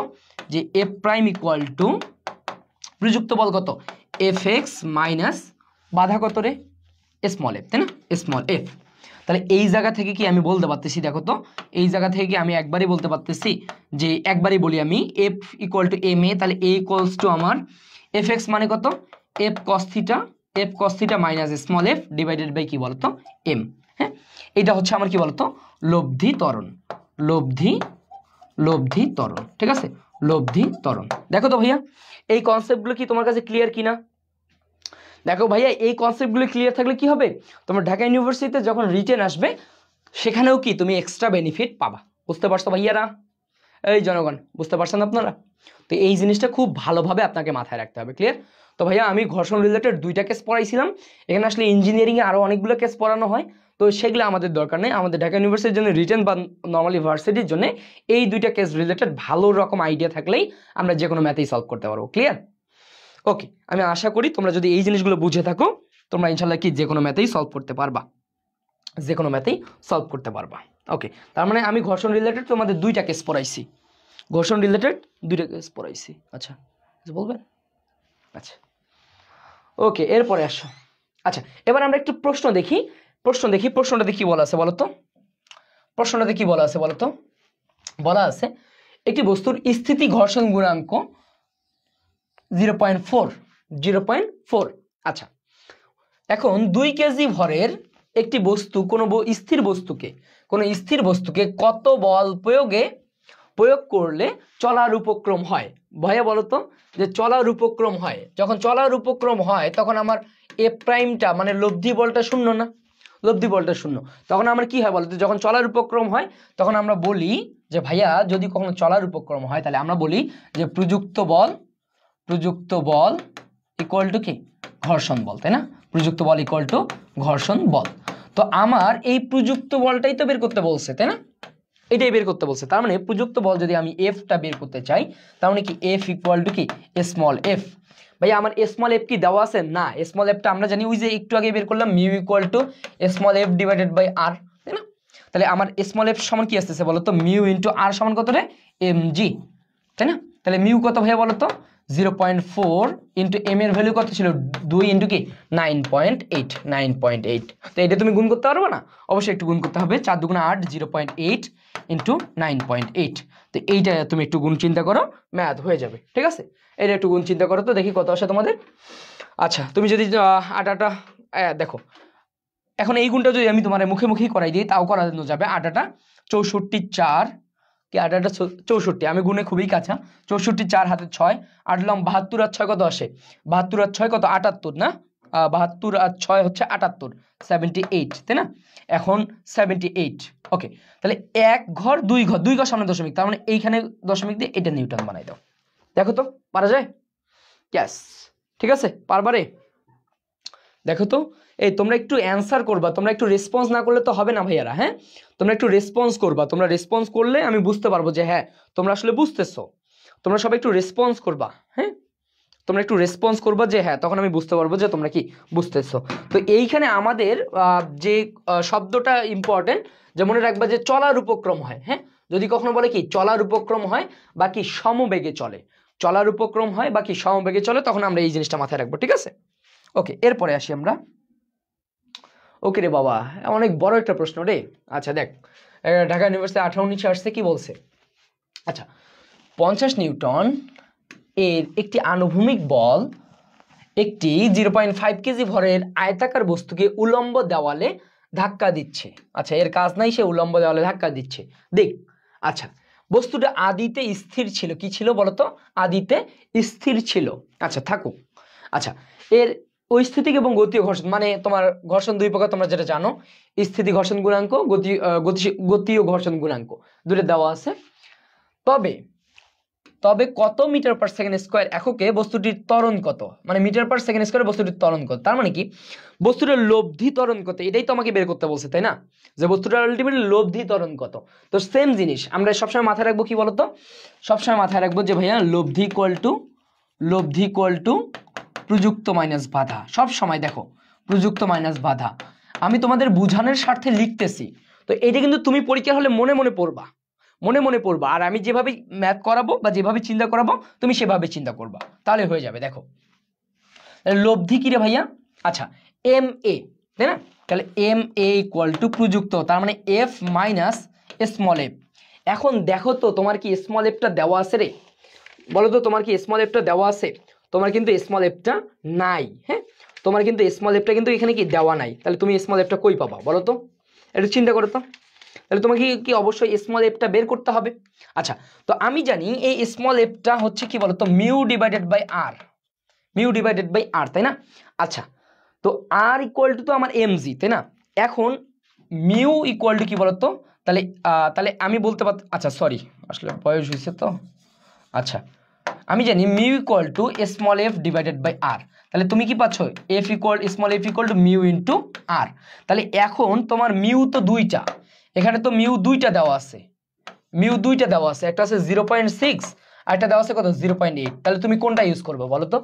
S1: যে এফ প্রাইম ইকুয়াল টু প্রযুক্ত বল কত? এফ এক্স মাইনাস বাধা কত রে? স্মল এফ, তাই না? Small F. তাহলে এই জায়গা থেকে কি আমি বলতে পারতেছি, দেখো তো, এই জায়গা থেকে কি আমি একবারই বলতে পারতেছি যে একবারই বলি আমি F equal to m a, তাহলে এ ইকুয়ালস টু আমার এফ এক্স মানে কত? F cos theta minus small F divided by কি বলতো? এম। হ্যাঁ, এটা হচ্ছে আমার কি বলতো? লব্ধি ত্বরণ, লব্ধি ত্বরণ, ঠিক আছে? লব্ধি ত্বরণ। দেখো তো ভাইয়া, এই কনসেপ্টগুলো কি তোমার কাছে ক্লিয়ার কিনা? দেখো ভাইয়া, এই কনসেপ্টগুলো ক্লিয়ার থাকলে কি হবে? তোমার ঢাকা ইউনিভার্সিটিতে যখন রিটেন আসবে সেখানেও কি তুমি এক্সট্রা বেনিফিট পাবা। বুঝতে পারছো ভাইয়ারা? এই জনগণ, বুঝতে পারছেন আপনারা? তো এই জিনিসটা খুব ভালোভাবে আপনাকে মাথায় রাখতে হবে। ক্লিয়ার? তো ভাইয়া, আমি ঘর্ষণ রিলেটেড 2টা কেস পড়াইছিলাম। এখানে আসলে ইঞ্জিনিয়ারিংয়ে আরও অনেকগুলো কেস পড়ানো হয়, তো সেগুলো আমাদের দরকার নেই। আমাদের ঢাকা ইউনিভার্সিটির জন্য রিটেন বা নর্মালি ভার্সিটির জন্য এই 2টা কেস রিলেটেড ভালো রকম আইডিয়া থাকলেই আমরা যে কোনো ম্যাথেই সলভ করতে পারবো। ক্লিয়ার? ওকে, আমি আশা করি তোমরা যদি এই জিনিসগুলো বুঝে থাকো, তোমরা ইনশাল্লাহ কি যে কোনো ম্যাথেই সলভ করতে পারবা, যে কোনো ম্যাথেই সলভ করতে পারবা। ওকে, তার মানে আমি ঘর্ষণ রিলেটেড তোমাদের 2টা কেস পড়াইছি, ঘর্ষণ রিলেটেড 2টা কেস পড়াইছি। আচ্ছা, কিছু বলবেন? আচ্ছা, ওকে, এরপরে আসো। আচ্ছা, এবার আমরা একটু প্রশ্ন দেখি। প্রশ্নটাতে কি বলা আছে বলো তো? প্রশ্নটাতে কি বলা আছে বলো তো? বলা আছে একটি বস্তুর স্থিতি ঘর্ষণ গুণাঙ্ক 0.4। আচ্ছা, এখন 2 কেজি ভরের একটি বস্তু কোনো স্থির বস্তুকে কত বল প্রয়োগ করলে চলার উপক্রম হয়? ভাইয়া বলো তো, যে চলার উপক্রম হয়, যখন চলার উপক্রম হয় তখন আমার এ প্রাইমটা মানে লব্ধি বলটা শূন্য না? লব্ধি বলটা শূন্য। তখন আমার কি হয় বলতো? যখন চলার উপক্রম হয় তখন আমরা বলি যে ভাইয়া, যদি কখনো চলার উপক্রম হয় তাহলে আমরা বলি যে প্রযুক্ত বল ইকুয়াল টু কি? ঘর্ষণ বল, তাই না? প্রযুক্ত বল ইকুয়াল টু ঘর্ষণ বল। তো আমার এই প্রযুক্ত বলটাই তো বের করতে বলছে, তাই না? এটাই বের করতে বলছে। তার মানে প্রযুক্ত বল যদি আমি এফটা বের করতে চাই, তার মানে কি এফ ইকুয়াল টু কি? Small F. ভাই, আমার স্মল এফ কি দেওয়া আছে? না, স্মল এফটা আমরা জানি, ওই যে একটু আগে বের করলাম, mu equal to small F divided by R, তাই না? তাহলে আমার স্মল এফ সমান কি আসতেছে বলো তো? মিউ ইন্টু আর সমান কত রে? এম জি, তাই না? তাহলে মিউ কত ভাইয়া বলো তো? 0.4 ইন্টু এম এর ভ্যালু কত ছিল? 2 ইন্টু কি? 9.8। তো এটা তুমি গুণ করতে পারবে না? অবশ্যই একটু গুণ করতে হবে। 4 দুগুণে 8, 0.8 ইন্টু 9.8। তো এইটা তুমি একটু গুণ চিন্তা করো, ম্যাথ হয়ে যাবে, ঠিক আছে? এটা একটু গুণ চিন্তা করো তো, দেখি কত আসে তোমাদের। আচ্ছা, তুমি যদি আটাটা দেখো, এখন এই গুণটা যদি আমি তোমার মুখেই করাই দিই তাও করানো যাবে। 8 64 4 কি? 8 64, আমি গুণে খুবই কাঁচা। 64 4 হাতে 6, 8 লম 72 আর 6 কত আসে? 72 আর 6 কত? 78 না? 72 আর 6 হচ্ছে 78, 78, তাই না? এখন 78। ওকে, তাহলে 1 ঘর 2 ঘর, 2 ঘর সামনে দশমিক, তার মানে এইখানে দশমিক দিয়ে এটা নিউটন বানাই দাও। দেখো তো পারা যায়? ইয়েস, ঠিক আছে, পারবারে? দেখো তো, এই তোমরা একটু অ্যান্সার করবা, তোমরা একটু রেসপন্স না করলে তো হবে না ভাইয়ারা। হ্যাঁ, তোমরা একটু রেসপন্স করবা, তোমরা রেসপন্স করলে আমি বুঝতে পারবো যে হ্যাঁ তোমরা আসলে বুঝতেছো। তোমরা সবাই একটু রেসপন্স করবা। হ্যাঁ, তোমরা একটু রেসপন্স করবা যে হ্যাঁ, তখন আমি বুঝতে পারবো যে তোমরা কি বুঝতেছো। তো এইখানে আমাদের যে শব্দটা ইম্পর্টেন্ট, যে মনে রাখবা যে চলার উপক্রম হয়। হ্যাঁ, যদি কখনো বলে কি চলার উপক্রম হয় বা কি সমবেগে চলে, চলার উপক্রম হয় বা কি সমবেগে চলে, তখন আমরা এই জিনিসটা মাথায় রাখবো, ঠিক আছে? ওকে, এরপরে আসি আমরা। ওকে রে বাবা, অনেক বড় একটা প্রশ্ন রে। আচ্ছা দেখ, ঢাকা ইউনিভার্সিটি 18-19 আসছে, কি বলছে? আচ্ছা, 50 নিউটন এর একটি আনুভূমিক বল একটি 0.5 কেজি ভরের আয়তাকার বস্তুকে উলম্ব দেওয়ালে ধাক্কা দিচ্ছে। আচ্ছা, এর কাজ নাই, সে উলম্ব দেওয়ালে ধাক্কা দিচ্ছে। দেখ, আচ্ছা, বস্তুটা আদিতে স্থির ছিল। কি ছিল বলতো? আদিতে স্থির ছিল। আচ্ছা, থাকুক। আচ্ছা, এর স্থিতিক এবং গতীয় ঘর্ষণ, মানে তোমার ঘর্ষণ দুই প্রকার, তোমরা যেটা জানো, স্থিতি ঘর্ষণ গুণাঙ্ক, গতীয় ঘর্ষণ গুণাঙ্ক, দুটো দেওয়া আছে। তবে কত মিটার পার সেকেন্ড স্কোয়ার এককে বস্তুটির ত্বরণ কত, মানে মিটার পার সেকেন্ড স্কোয়ার বস্তুটির ত্বরণ কত, তার মানে কি বস্তুটার লব্ধি ত্বরণ কত, এটাই তো আমাকে বের করতে বলছে, তাই না? যে বস্তুটার আলটিমেটলি লব্ধি ত্বরণ কত। তো সেম জিনিস আমরা সবসময় মাথায় রাখবো, কি বলতো? সবসময় মাথায় রাখবো যে ভাইয়া লব্ধি ইকুয়াল টু প্রযুক্ত মাইনাস বাধা। সব সময় দেখো, প্রযুক্ত মাইনাস বাধা আমি তোমাদের বুঝানোর স্বার্থে লিখতেছি। তো এটা কিন্তু তুমি পরীক্ষার হলে মনে মনে পড়বা, আর আমি যেভাবে ম্যাথ করাবো বা যেভাবে চিন্তা করাবো তুমি সেভাবে চিন্তা করবা, তাহলে হয়ে যাবে। দেখো, লব্ধি কি রে ভাইয়া? আচ্ছা, এম এ, তাই না? তাহলে এম এ ইকুয়াল টু প্রযুক্ত, তার মানে এফ মাইনাস স্মল এফ। এখন দেখো তো তোমার কি স্মল এফটা দেওয়া আছে রে? বলো তো, তোমার কি স্মল এফটা দেওয়া আছে? তোমার কিন্তু স্মল এফটা নাই। হ্যাঁ, তোমার কিন্তু স্মল এফটা কিন্তু এখানে কি দেওয়া নাই। তাহলে তুমি স্মল এফটা কই পাবা বলো তো? একটু চিন্তা করো তো। তাহলে তোমাকে কি অবশ্যই স্মল এফটা বের করতে হবে। আচ্ছা, তো আমি জানি এই স্মল এফটা হচ্ছে কি বলতো, মিউ ডিভাইডেড বাই আর, তাই না? আচ্ছা, তো আর ইকুয়াল টু তো আমার এমজি, তাই না? এখন মিউ ইকুয়াল টু কি বলতো? তাহলে আমি বলতে পার, আচ্ছা সরি, আসলে বয়স হয়েছে তো। আচ্ছা, আমি জানি mu equal to small F divided by R. তাহলে তুমি কি পাচ্ছ? Small F equal to mu into R. তাহলে এখন তোমার মিউ তো দুইটা, এখানে তো মিউ দুইটা দেওয়া আছে, একটা আছে 0.6 আর একটা দেওয়া আছে কত, 0.8। তাহলে তুমি কোনটা ইউজ করবে বলো তো?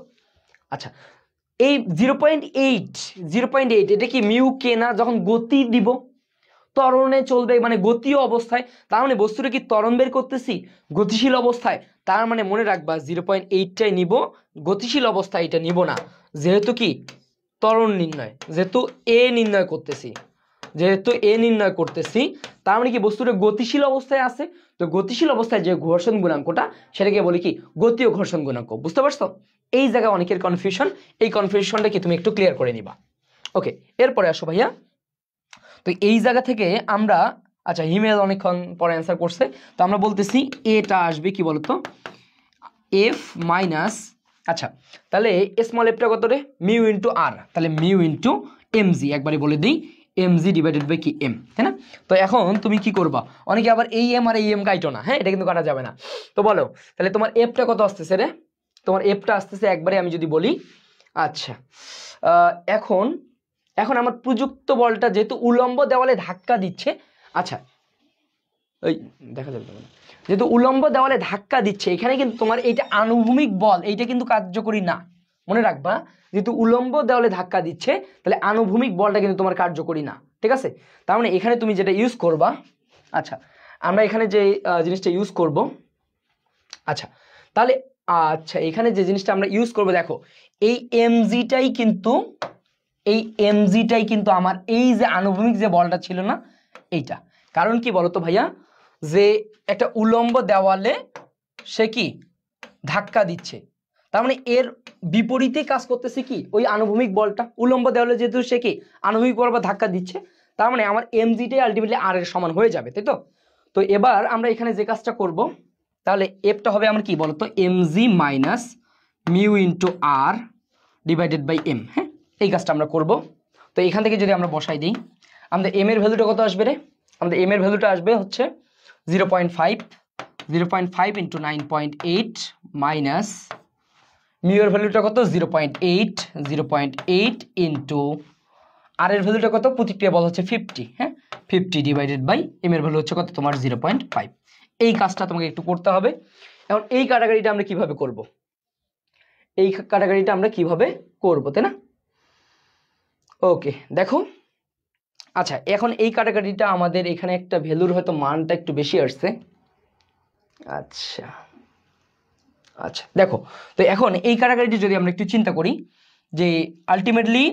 S1: আচ্ছা, এই 0.8 এটা কি মিউ কে না? যখন গতি দিব, ত্বরণে চলবে, মানে গতীয় অবস্থায়, তার মানে বস্তুটা কি ত্বরণ বের করতেছি গতিশীল অবস্থায়। তার মানে মনে রাখবা 0.8টাই নিব, গতিশীল অবস্থায় এটা নিব না, যেহেতু কি ত্বরণ নির্ণয়, যেহেতু এ নির্ণয় করতেছি, তার মানে কি বস্তুটা গতিশীল অবস্থায় আছে। তো গতিশীল অবস্থায় যে ঘর্ষণ গুণাঙ্কটা, সেটাকে বলি কি গতীয় ঘর্ষণ গুণাঙ্ক। বুঝতে পারছো? এই জায়গায় অনেকের কনফিউশন, এই কনফিউশনটা কি তুমি একটু ক্লিয়ার করে নিবা। ওকে, এরপরে আসো ভাইয়া। তো এই জায়গা থেকে আমরা, আচ্ছা, হিমেল অনেকক্ষণ পরে অ্যান্সার করছে, তো আমরা বলতেছি এটা আসবে কি বলতো, এফ মাইনাস, আচ্ছা, তাহলে স্মল এফটা কত রে? Mu into R. তাহলে মিউ ইন্টু এমজি, একবারে বলে দিই এমজি ডিভাইডেড বাই কি এম, তাই না? তো এখন তুমি কি করবা? অনেকে আবার এই এম আর এই এম কাইটো না, হ্যাঁ, এটা কিন্তু কাটা যাবে না। তো বলো, তাহলে তোমার এফটা কত আসতেছে রে? তোমার এফটা আসতেছে একবারে আমি যদি বলি, আচ্ছা, এখন আমার প্রযুক্ত বলটা যেহেতু উলম্ব দেওয়ালে ধাক্কা দিচ্ছে, আচ্ছা, ওই দেখা যাবে না, যেহেতু উলম্ব দেওয়ালে ধাক্কা দিচ্ছে, এখানে কিন্তু তোমার এইটা আনুভূমিক বল, এইটা কিন্তু কার্যকরী না। মনে রাখবা, যেহেতু উলম্ব দেওয়ালে ধাক্কা দিচ্ছে, তাহলে আনুভূমিক বলটা কিন্তু তোমার কার্যকরী না, ঠিক আছে? তার মানে এখানে তুমি যেটা ইউজ করবা, আচ্ছা, আমরা এখানে যে জিনিসটা ইউজ করব, আচ্ছা, তাহলে আচ্ছা, এখানে যে জিনিসটা আমরা ইউজ করব, দেখো, এই এমজিটাই কিন্তু আমার এই যে আনুভূমিক যে বলটা ছিল না, এইটা। কারণ কি বলতো ভাইয়া, যে একটা উলম্ব দেওয়ালে সে কি ধাক্কা দিচ্ছে, তার মানে এর বিপরীতে কাজ করতেছে কি ওই আনুভূমিক বলটা। উলম্ব দেওয়ালে যেহেতু সে কি আনুভূমিক বল বা ধাক্কা দিচ্ছে, তার মানে আমার এমজিটাই আলটিমেটলি আর এর সমান হয়ে যাবে, তাই তো? তো এবার আমরা এখানে যে কাজটা করব, তাহলে এফটা হবে আমার কি বলতো, mg minus mu into r divided by m. হ্যাঁ, এই কাজটা আমরা করব। তো এখান থেকে যদি আমরা বসাই দিই, আমাদের এম এর ভ্যালুটা কত আসবে রে? আমাদের এম এর ভ্যালুটা আসবে হচ্ছে 0.5 ইন্টু 9.8 মাইনাস মিউ এর ভ্যালুটা কত, 0.8 ইন্টু আর এর ভ্যালুটা কত, প্রতিক্রিয়া বল হচ্ছে 50। হ্যাঁ, 50 ডিভাইডেড বাই এম এর ভ্যালু হচ্ছে কত তোমার 0.5। এই কাজটা তোমাকে একটু করতে হবে। এখন এই কাটাকাটিটা আমরা কিভাবে করব, তাই না? ওকে, দেখো, আচ্ছা, এখন এই কাটাকাটিটা আমাদের এখানে একটা ভ্যালুর হয়তো মানটা একটু বেশি আসছে। আচ্ছা, দেখো, তো এখন এই কাটাকাটিটা যদি আমরা একটু চিন্তা করি, যে আলটিমেটলি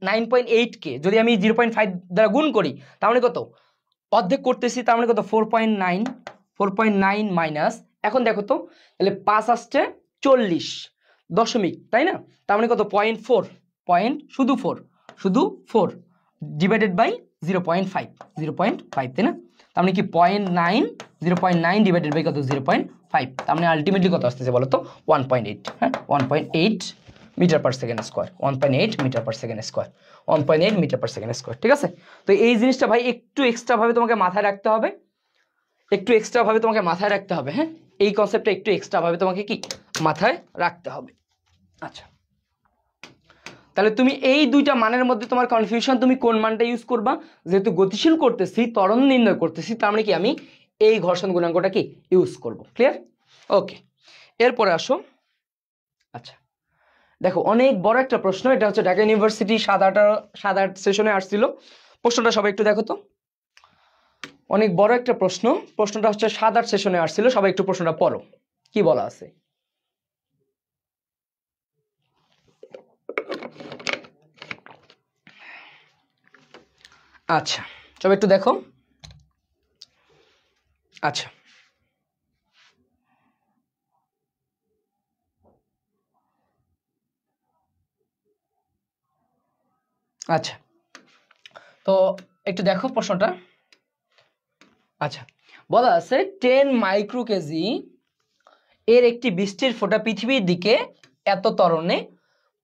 S1: 9.8 কে যদি আমি 0.5 দ্বারা গুণ করি, তার মানে কত, অর্ধেক করতেছি, তার মানে কত, 4.9 মাইনাস, এখন দেখো তো, তাহলে 5 আসছে 40, দশমিক, তাই না? তার মানে কত, 0.4, পয়েন্ট শুধু 4 ডিভাইডেড বাই 0.5, 0.5, তাই না? তার মানে কি 0.9, 0.9 ডিভাইডেড বাই কত, 0.5, তার মানে আলটিমেটলি কত আসতেছে বলো তো, 1.8, হ্যাঁ 1.8 metre per second square, 1.8 metre per second square, 1.8 metre per second square, ঠিক আছে? তো এই জিনিসটা ভাই একটু এক্সট্রা ভাবে তোমাকে মাথায় রাখতে হবে, হ্যাঁ, এই কনসেপ্টটা একটু এক্সট্রা ভাবে তোমাকে কি মাথায় রাখতে হবে। আচ্ছা, তাহলে তুমি এই দুইটা মানের মধ্যে তোমার কনফিউশন, তুমি কোন মানটা ইউজ করবা? যেহেতু গতিশীল করতেছি, ত্বরণ নির্ণয় করতেছি, তার মানে কি আমি এই ঘর্ষণ গুণাঙ্কটা কি ইউজ করব। ক্লিয়ার? ওকে, এরপরে আসো। আচ্ছা দেখো, অনেক বড় একটা প্রশ্ন, এটা হচ্ছে ঢাকা ইউনিভার্সিটি 7-8 সেশনে আসছিল। প্রশ্নটা সবাই একটু দেখো তো, অনেক বড় একটা প্রশ্ন, প্রশ্নটা হচ্ছে 7-8 সেশনে আসছিল, সবাই একটু প্রশ্নটা পড়ো, কি বলা আছে। আচ্ছা সবাই একটু দেখো। আচ্ছা আচ্ছা তো একটু দেখো প্রশ্নটা। আচ্ছা বলা আছে 10 মাইক্রো কেজি এর একটি বৃষ্টির ফোঁটা পৃথিবীর দিকে এত ত্বরণে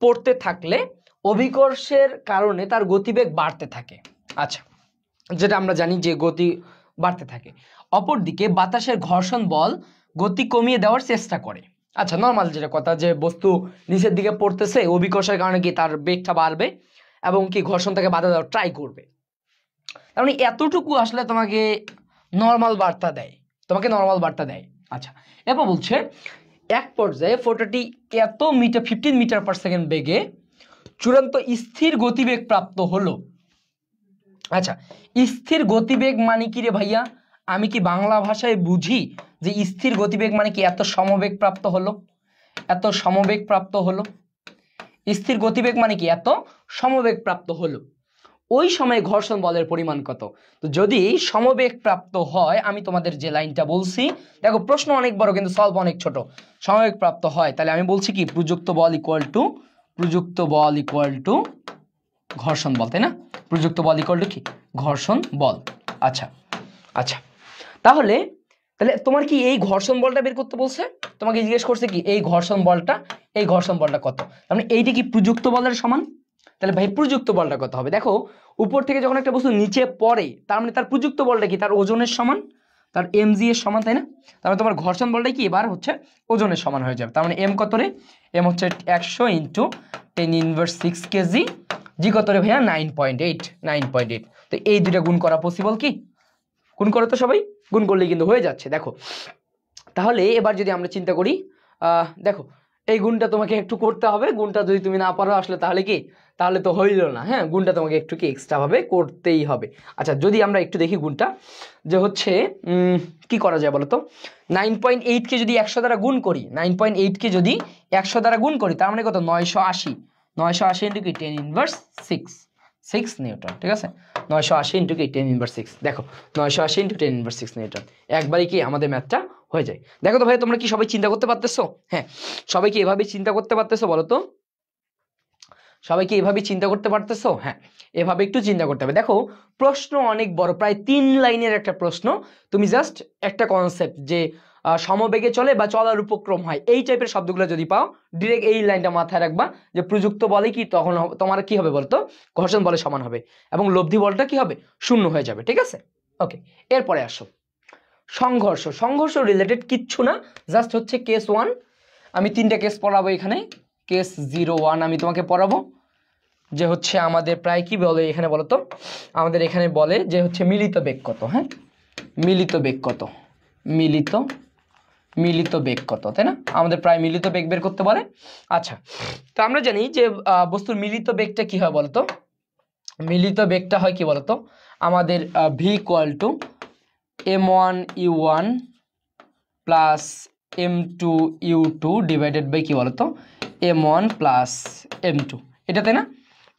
S1: পড়তে থাকলে অভিকর্ষের কারণে তার গতিবেগ বাড়তে থাকে। আচ্ছা, যেটা আমরা জানি যে গতি বাড়তে থাকে। অপরদিকে বাতাসের ঘর্ষণ বল গতি কমিয়ে দেওয়ার চেষ্টা করে। আচ্ছা, নর্মাল যেটা কথা, যে বস্তু নিচের দিকে পড়তেছে, অভিকর্ষের কারণে কি তার বেগটা বাড়বে এবং কি ঘর্ষণ তাকে বাধা দেওয়ার ট্রাই করবে। তার মানে এতটুকু আসলে তোমাকে নর্মাল বার্তা দেয়, আচ্ছা, এরপর বলছে এক পর্যায়ে ফোঁটাটি এত মিটার 15 মিটার পার সেকেন্ড বেগে চূড়ান্ত স্থির গতিবেগ প্রাপ্ত হলো। আচ্ছা, স্থির গতিবেগ মানে কি রে ভাইয়া? আমি কি বাংলা ভাষায় বুঝি যে স্থির গতিবেগ মানে কি এত সমবেগ প্রাপ্ত হলো, স্থির গতিবেগ মানে কি এত সমবেগ প্রাপ্ত হলো। ওই সময় ঘর্ষণ বলের পরিমাণ কত? তো যদি সমবেগ প্রাপ্ত হয়, আমি তোমাদের যে লাইনটা বলছি, দেখো প্রশ্ন অনেক বড় কিন্তু সলভ অনেক ছোট। সমবেগ প্রাপ্ত হয় তাহলে আমি বলছি কি প্রযুক্ত বল ইকুয়াল টু ঘর্ষণ বল, তাই না? প্রযুক্ত বল ইকুয়াল টু কি ঘর্ষণ বল। আচ্ছা আচ্ছা, তাহলে তোমার কি এই ঘর্ষণ বলটা বের করতে বলছে, তোমাকে জিজ্ঞেস করছে কি এই ঘর্ষণ বলটা কত, তার মানে এইটা কি প্রযুক্ত বলের সমান। তাহলে ভাই প্রযুক্ত বলটা কত হবে? দেখো উপর থেকে যখন একটা বস্তু নিচে পড়ে, তার মানে তার প্রযুক্ত বলটা কি তার ওজনের সমান, তার mg এর সমান, তাই না? তার মানে তোমার ঘর্ষণ বলটা কি এবার হচ্ছে ওজনের সমান হয়ে যাবে। তার মানে m কত রে? m হচ্ছে 100 ইন্টু 10⁻6 কেজি, জি কত রে ভাইয়া? 9.8। তো এই দুইটা গুণ করা পসিবল কি? গুণ করো তো সবাই, গুণ করলে কিন্তু হয়ে যাচ্ছে। দেখো তাহলে এবার যদি আমরা চিন্তা করি, দেখো এই গুণটা তোমাকে একটু করতে হবে, গুণটা যদি তুমি না পারো আসলে তাহলে তো হইল না, হ্যাঁ, গুণটা তোমাকে একটু কি এক্সট্রা ভাবে করতেই হবে। আচ্ছা, যদি আমরা একটু দেখি গুণটা, যে হচ্ছে কি করা যায় বলো তো, 9.8 কে যদি 100 দ্বারা গুণ করি, 9.8 কে যদি 100 দ্বারা গুণ করি, তার মানে কত? 980 ইন্টু কি 10⁻6 নিউটন, ঠিক আছে? 980 ইন্টু কি 10⁻6, দেখো 980 ইন্টু 10⁻6 নিউটন, একবারই কি আমাদের ম্যাথটা হয়ে যায়। দেখো তো ভাই, তোমরা কি সবাই চিন্তা করতে পারতেছো? হ্যাঁ, সবাই কি এভাবে চিন্তা করতে পারতেছো বলো তো? সবাই কি এভাবে চিন্তা করতে পারতেছো? হ্যাঁ, এভাবে একটু চিন্তা করতে হবে। দেখো প্রশ্ন অনেক বড়, প্রায় 3 লাইনের একটা প্রশ্ন। তুমি জাস্ট একটা কনসেপ্ট যে সমবেগে চলে বা চলার উপক্রম হয়, এই টাইপের শব্দগুলো যদি পাও, ডিরেক্ট এই লাইনটা মাথায় রাখবা যে প্রযুক্ত বলে কি তখন তোমার কি হবে বলতো? ঘর্ষণ বলে সমান হবে এবং লব্ধি বলটা কি হবে? শূন্য হয়ে যাবে, ঠিক আছে? ওকে, এরপরে আসো সংঘর্ষ রিলেটেড কিচ্ছু না, জাস্ট হচ্ছে কেস 1। আমি 3টা কেস পড়াবো এখানে। কেস 01 আমি তোমাকে পড়াবো, যে হচ্ছে আমাদের প্রায় কি বলে এখানে বলো তো, আমাদের এখানে বলে যে হচ্ছে মিলিত বেগ কত, হ্যাঁ, মিলিত বেগ কত, তাই না? আমাদের প্রায় মিলিত বেগ বের করতে বলে। আচ্ছা, তো আমরা জানি যে বস্তুর মিলিত বেগটা কি হয় বলতো? মিলিত বেগটা হয় কি বলতো, আমাদের v equal to m1u1 plus m2u2 divided by কি বলতো m1 প্লাস m2, এটা, তাই না?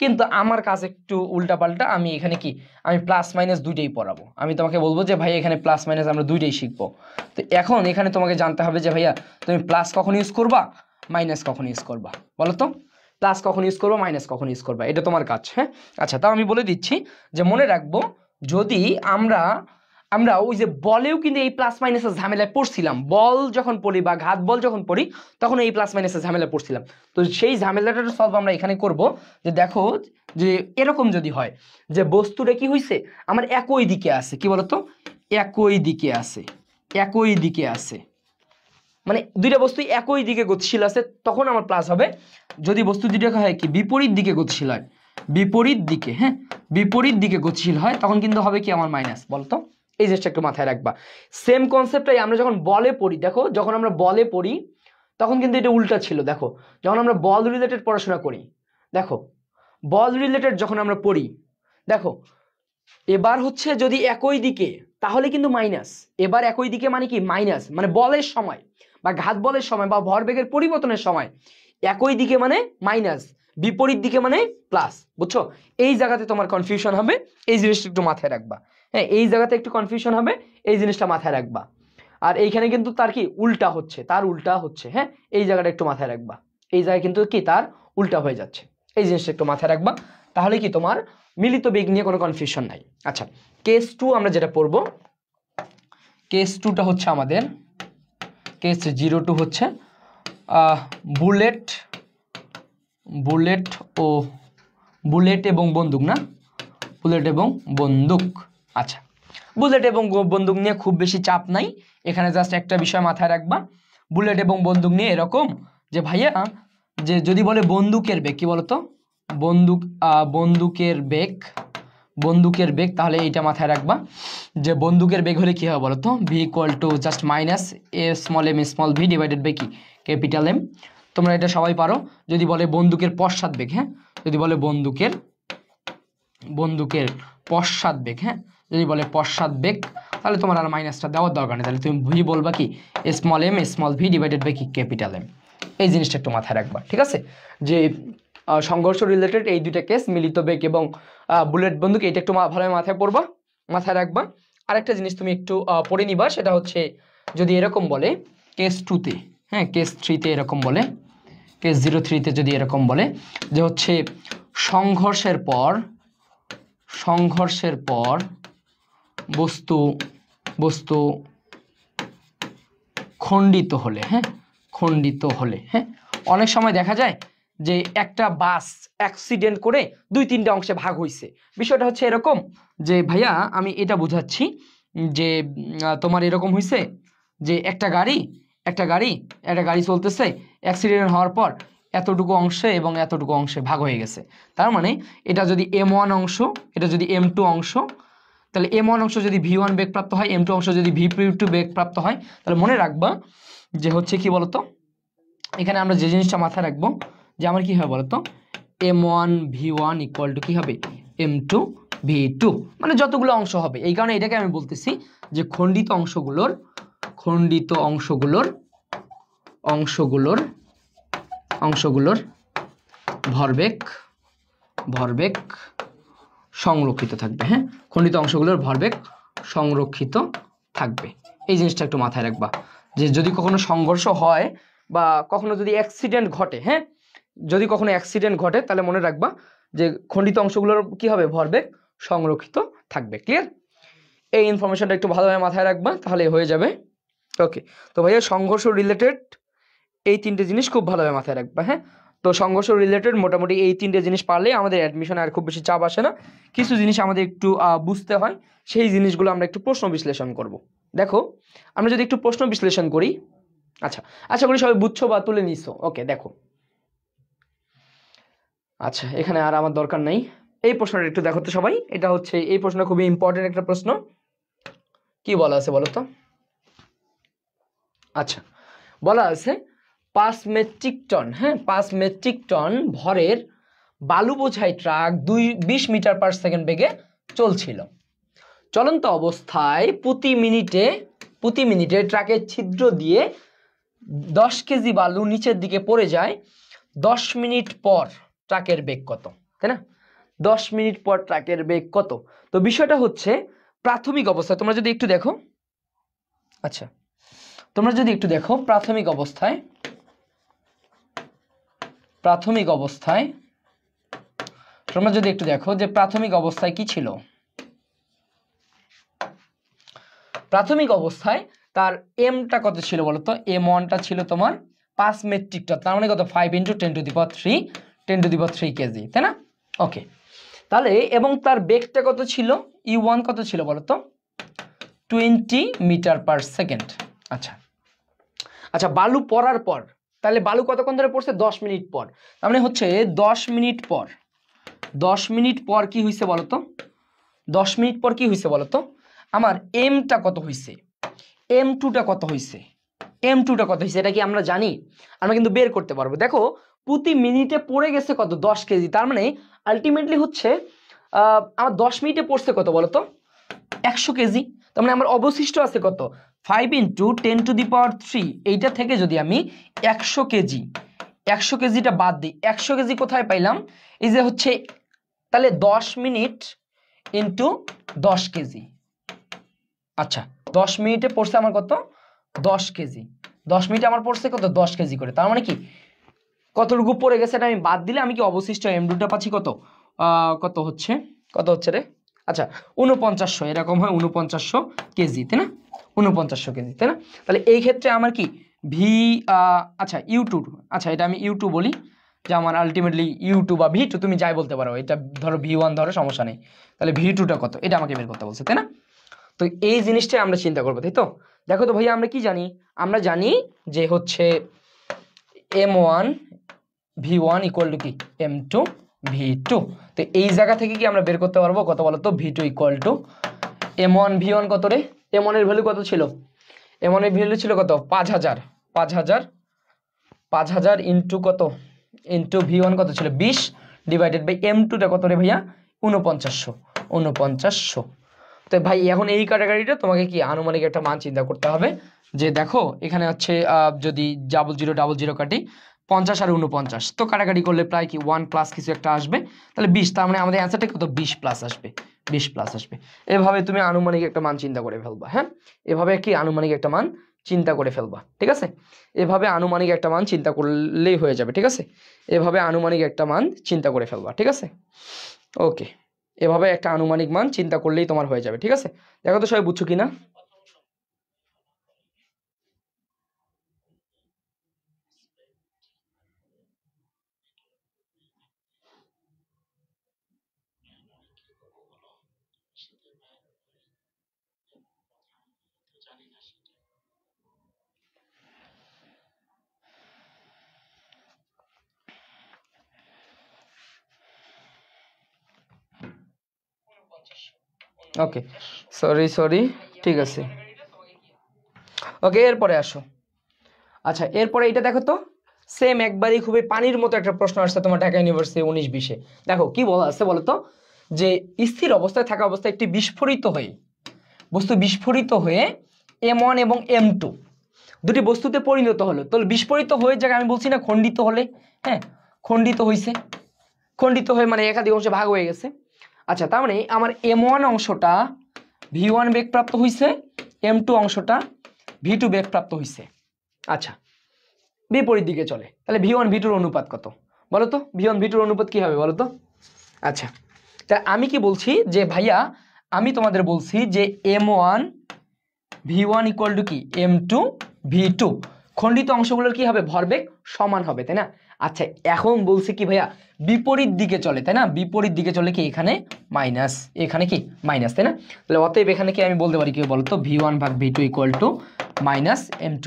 S1: কিন্তু আমার কাছে একটু উল্টাপাল্টা, আমি এখানে কি আমি প্লাস মাইনাস দুইটাই পড়াবো। আমি তোমাকে বলবো যে ভাই এখানে প্লাস মাইনাস আমরা দুইটাই শিখবো। তো এখন এখানে তোমাকে জানতে হবে যে ভাইয়া তুমি প্লাস কখন ইউজ করবা মাইনাস কখন ইউজ করবা বলো তো? প্লাস কখন ইউজ করবো, মাইনাস কখন ইউজ করবা, এটা তোমার কাজ। হ্যাঁ আচ্ছা, তাও আমি বলে দিচ্ছি যে মনে রাখবো, যদি আমরা আমরা ওই যে বলেও কিন্তু এই প্লাস মাইনাসের ঝামেলায় পড়ছিলাম, বল যখন পড়ি বা ঘাত বল যখন পড়ি তখন এই প্লাস মাইনাসের ঝামেলায় পড়ছিলাম। তো সেই ঝামেলাটার সলভ আমরা এখানে করব। যে দেখো যে এরকম যদি হয় যে বস্তুটা কি হয়েছে আমার একই দিকে আছে, কি বলতো, একই দিকে আছে, একই দিকে আছে, মানে দুইটা বস্তু একই দিকে গতিশীল আছে, তখন আমার প্লাস হবে। যদি বস্তু দুইটা হয় কি বিপরীত দিকে গতিশীল হয়, বিপরীত দিকে, হ্যাঁ বিপরীত দিকে গতিশীল হয়, তখন কিন্তু হবে কি আমার মাইনাস। বলতো এই জিনিসটা একটু মাথায় রাখবা। সেম কনসেপ্টটাই আমরা যখন বলে পড়ি, দেখো যখন আমরা বলে পড়ি তখন কিন্তু এটা উল্টা ছিল। দেখো যখন আমরা বল রিলেটেড পড়াশোনা করি, দেখো বল রিলেটেড যখন আমরা পড়ি, দেখো এবার হচ্ছে যদি একই দিকে তাহলে কিন্তু মাইনাস, এবার একই দিকে মানে কি মাইনাস, মানে বলের সময় বা ঘাত বলের সময় বা ভরবেগের পরিবর্তনের সময় একই দিকে মানে মাইনাস, বিপরীত দিকে মানে প্লাস। বুঝছো? এই জায়গাতে তোমার কনফিউশন হবে, এই জিনিসটা একটু মাথায় রাখবা। হ্যাঁ এই জায়গাতে একটু কনফিউশন হবে, এই জিনিসটা মাথায় রাখবা। আর এইখানে কিন্তু তার কি উল্টা হচ্ছে, তার উল্টা হচ্ছে। হ্যাঁ এই জায়গাটা একটু মাথায় রাখবা, এই জায়গায় কিন্তু কি তার উল্টা হয়ে যাচ্ছে, এই জিনিসটা একটু মাথায় রাখবা। তাহলে কি তোমার মিলিত বেগ নিয়ে কোনো কনফিউশন নাই। আচ্ছা কেস 2 আমরা যেটা পড়বো, কেস 2টা হচ্ছে আমাদের কেস 02 হচ্ছে বুলেট, বুলেট ও বুলেট এবং বন্দুক, না বুলেট এবং বন্দুক। আচ্ছা বুলেট এবং বন্দুক নিয়ে খুব বেশি চাপ নাই, এখানে জাস্ট একটা বিষয় মাথায় রাখবা। বুলেট এবং বন্দুক নিয়ে এরকম যে ভাইয়া, যে যদি বলে বন্দুকের বেগ, কি বলতো, বন্দুক বন্দুকের বেগ, বন্দুকের বেগ, তাহলে এইটা মাথায় রাখবা যে বন্দুকের বেগ হলে কি হবে বলতো, v equal to just minus a small m small v divided by কি ক্যাপিটাল এম। তোমরা এটা সবাই পারো। যদি বলে বন্দুকের পশ্চাৎ বেগ, হ্যাঁ যদি বলে বন্দুকের পশ্চাৎ বেগ, হ্যাঁ যদি বলে পশ্চাৎ বেগ, তাহলে তোমার আর মাইনাসটা দেওয়ার দরকার নেই, তাহলে তুমি ভি বলবা কি small m small v divided by কি ক্যাপিটাল এম। এই জিনিসটা একটু মাথায় রাখবা, ঠিক আছে? যে সংঘর্ষ রিলেটেড এই দুইটা কেস, মিলিত বেগ এবং বুলেট বন্দুক, এটা একটু ভালোভাবে মাথায় পড়বা, মাথায় রাখবা। আরেকটা জিনিস তুমি একটু পড়ে নিবা, সেটা হচ্ছে যদি এরকম বলে কেস 2তে, হ্যাঁ কেস 3তে এরকম বলে, কেস 03তে যদি এরকম বলে যে হচ্ছে সংঘর্ষের পর বস্তু খণ্ডিত হলে, হ্যাঁ খণ্ডিত হলে, হ্যাঁ অনেক সময় দেখা যায় যে একটা বাস অ্যাক্সিডেন্ট করে 2-3টে অংশে ভাগ হয়েছে। বিষয়টা হচ্ছে এরকম যে ভাইয়া আমি এটা বুঝাচ্ছি যে তোমার এরকম হয়েছে যে একটা গাড়ি চলতেছে, অ্যাক্সিডেন্ট হওয়ার পর এতটুকু অংশে এবং এতটুকু অংশে ভাগ হয়ে গেছে। তার মানে এটা যদি M1 অংশ, এটা যদি M2 অংশ, তাহলে M1 অংশ যদি V1 বেগ প্রাপ্ত হয়, M2 অংশ যদি V2 বেগ প্রাপ্ত হয়, তাহলে মনে রাখবা যে হচ্ছে কি বলতো, এখানে আমরা যে জিনিসটা মাথায় রাখবো যে আমার কি হবে বলতো, M1 V1 ইকুয়াল টু কি হবে M2 V2, মানে যতগুলো অংশ হবে। এই কারণে এটাকে আমি বলতেছি যে খণ্ডিত অংশগুলোর ভরবেগ সংরক্ষিত থাকবে। হ্যাঁ খণ্ডিত অংশগুলোর ভরবেগ সংরক্ষিত থাকবে, এই জিনিসটা একটু মাথায় রাখবা। যে যদি কখনো সংঘর্ষ হয় বা কখনো যদি অ্যাক্সিডেন্ট ঘটে, হ্যাঁ যদি কখনো অ্যাক্সিডেন্ট ঘটে, তাহলে মনে রাখবা যে খণ্ডিত অংশগুলোর কি হবে ভরবেগ সংরক্ষিত থাকবে। ক্লিয়ার? এই ইনফরমেশনটা একটু ভালোভাবে মাথায় রাখবা, তাহলে হয়ে যাবে। ওকে, তো ভাইয়া সংঘর্ষ রিলেটেড এই 3টে জিনিস খুব ভালোভাবে মাথায় রাখবা। হ্যাঁ তো সংঘর্ষ রিলেটেড মোটামুটি এই 3টে জিনিস পারলেই আমাদের অ্যাডমিশনে আর খুব বেশি চাপ আসে না। কিছু জিনিস আমাদের একটু বুঝতে হয়, সেই জিনিসগুলো আমরা একটু প্রশ্ন বিশ্লেষণ করব। দেখো আমরা যদি একটু প্রশ্ন বিশ্লেষণ করি, আচ্ছা আশা করি সবাই বুঝছো বা তুলে নিছো। ওকে দেখো, আচ্ছা এখানে আর আমার দরকার নাই, এই প্রশ্নটা একটু দেখো তো সবাই। এটা হচ্ছে এই প্রশ্নটা খুবই ইম্পর্টেন্ট একটা প্রশ্ন। কি বলা আছে বলো তো? আচ্ছা বলা আছে 5 মেট্রিক টন, হ্যাঁ 5 মেট্রিক টন ভরের বালু বোঝাই ট্রাক 20 মিটার পার সেকেন্ড বেগে চলছিল। চলন্ত অবস্থায় প্রতি মিনিটে ট্রাকের ছিদ্র দিয়ে 10 কেজি বালু নিচের দিকে পড়ে যায়। 10 মিনিট পর ট্রাকের বেগ কত? তাই না? 10 মিনিট পর ট্রাকের বেগ কত? তো বিষয়টা হচ্ছে প্রাথমিক অবস্থায় তোমরা যদি একটু দেখো, আচ্ছা তোমরা যদি একটু দেখো প্রাথমিক অবস্থায় প্রাথমিক অবস্থায় তোমরা যদি একটু দেখো যে প্রাথমিক অবস্থায় কি ছিল, প্রাথমিক অবস্থায় তার এমটা কত ছিল বলতো, M1টা ছিল তোমার 5 মেট্রিক টন, তার মানে কত 5 × 10⁻³ কেজি, তাই না? ওকে, তাহলে এবং তার বেগটা কত ছিল, E1 কত ছিল বলতো, 20 মিটার/সেকেন্ড। আচ্ছা আচ্ছা, বালু পড়ার পর, তাহলে বালু কতক্ষণ ধরে পড়ছে, 10 মিনিট পর, তার মানে হচ্ছে 10 মিনিট পর, 10 মিনিট পর কি হয়েছে বলতো, 10 মিনিট পর কি হয়েছে বলতো, আমার এমটা কত হয়েছে, M2টা কত হয়েছে, M2টা কত হয়েছে, এটা কি আমরা জানি? আমরা কিন্তু বের করতে পারবো। দেখো প্রতি মিনিটে পড়ে গেছে কত, 10 কেজি, তার মানে আলটিমেটলি হচ্ছে আমার 10 মিনিটে পড়ছে কত বলতো, 100 কেজি। তার মানে আমার অবশিষ্ট আছে কত, 5 × 10⁻³ এইটা থেকে যদি আমি 100 কেজি, 100 কেজিটা বাদ দিই, 100 কেজি কোথায় পাইলাম, এই যে হচ্ছে, তাহলে 10 মিনিট ইন্টু 10 কেজি। আচ্ছা 10 মিনিটে পড়ছে আমার কত, 10 কেজি, 10 মিনিটে আমার পড়ছে কত, 10 কেজি করে, তার মানে কি কতটুকু পড়ে গেছে এটা আমি বাদ দিলে আমি কি অবশিষ্ট M2টা পাচ্ছি কত, কত হচ্ছে, কত হচ্ছে রে, আচ্ছা 4900, এরকম হয় 4900 কেজি, তাই না, 4900 কেজি, তাই না? তাহলে এই ক্ষেত্রে আমার কি ভি, আচ্ছা U2, আচ্ছা এটা আমি U2 বলি, যে আমার আলটিমেটলি U2 বা V2 তুমি যাই বলতে পারো, এটা ধরো V1 ধরো, সমস্যা নেই, তাহলে V2টা কত এটা আমাকে বের করতে বলছে, তাই না? তো এই জিনিসটাই আমরা চিন্তা করবো, তাই তো? দেখো তো ভাইয়া আমরা কি জানি, আমরা জানি যে হচ্ছে M1 V1 = কি M2 V2, তো এই জায়গা থেকে কি আমরা বের করতে পারবো কত বলতো, V2 = M1 V1 কত রে, M1 এর ভ্যালু কত ছিল, M1 এর ভ্যালু ছিল কত, 5000, 5000 ইন্টু কত, ইন্টু V1 কত ছিল 20, / M2টা কত রে ভাইয়া, 4900। তো ভাই এখন এই ক্যাটাগরিটা তোমাকে কি আনুমানিক একটা মান চিন্তা করতে হবে, যে দেখো এখানে হচ্ছে যদি 0000 কাটি, 50 আর 49, তো কাটাকাটি করলে প্রায় কি 1 প্লাস কিছু একটা আসবে, তাহলে 20, তার মানে আমাদের অ্যান্সারটা কত, 20 প্লাস আসবে, 20 প্লাস আসবে। এভাবে তুমি আনুমানিক একটা মান চিন্তা করে ফেলবা, হ্যাঁ, এভাবে কি আনুমানিক একটা মান চিন্তা করে ফেলবা, ঠিক আছে? এভাবে আনুমানিক একটা মান চিন্তা করলেই হয়ে যাবে, ঠিক আছে? এভাবে আনুমানিক একটা মান চিন্তা করে ফেলবা, ঠিক আছে? ওকে, এভাবে একটা আনুমানিক মান চিন্তা করলেই তোমার হয়ে যাবে, ঠিক আছে? দেখো তো সবাই বুঝছো কিনা? ওকে, সরি, ঠিক আছে। ওকে, এরপরে আসো। আচ্ছা এরপরে এটা দেখো তো, সেম একবারই খুবই পানির মতো একটা প্রশ্ন আসছে তোমার ঢাকা ইউনিভার্সিটি 19-20-এ। দেখো কি বলা আছে বলো তো, যে স্থির অবস্থায় থাকা অবস্থায় একটি বস্তু বিস্ফোরিত হয়ে M1 এবং M2 দুটি বস্তুতে পরিণত হলো, তো বিস্ফোরিত হয়ে জায়গায় আমি বলছি না খণ্ডিত হলে, হ্যাঁ খণ্ডিত হয়েছে, খণ্ডিত হয়ে মানে একাধিক অংশে ভাগ হয়ে গেছে। আচ্ছা তার মানে আমার M1 অংশটা V1 বেগ প্রাপ্ত হয়েছে, M2 অংশটা V2 বেগ প্রাপ্ত হয়েছে। আচ্ছা বিপরীত দিকে চলে, তাহলে V1 V2 অনুপাত কত বলো তো, V1 V2 অনুপাত কি হবে বলো তো? আচ্ছা তা আমি কি বলছি যে ভাইয়া, আমি তোমাদের বলছি যে M1 V1 = কি M2 V2, খণ্ডিত অংশগুলোর কি হবে, ভরবেগ সমান হবে, তাই না? আচ্ছা এখন বলছি কি ভাইয়া, বিপরীত দিকে চলে, তাই না? বিপরীত দিকে চলে কি, এখানে মাইনাস, এখানে কি মাইনাস, তাই না? তাহলে অতএব এখানে কি আমি বলতে পারি কি বলতো, V1 ভাগ V2 = -M2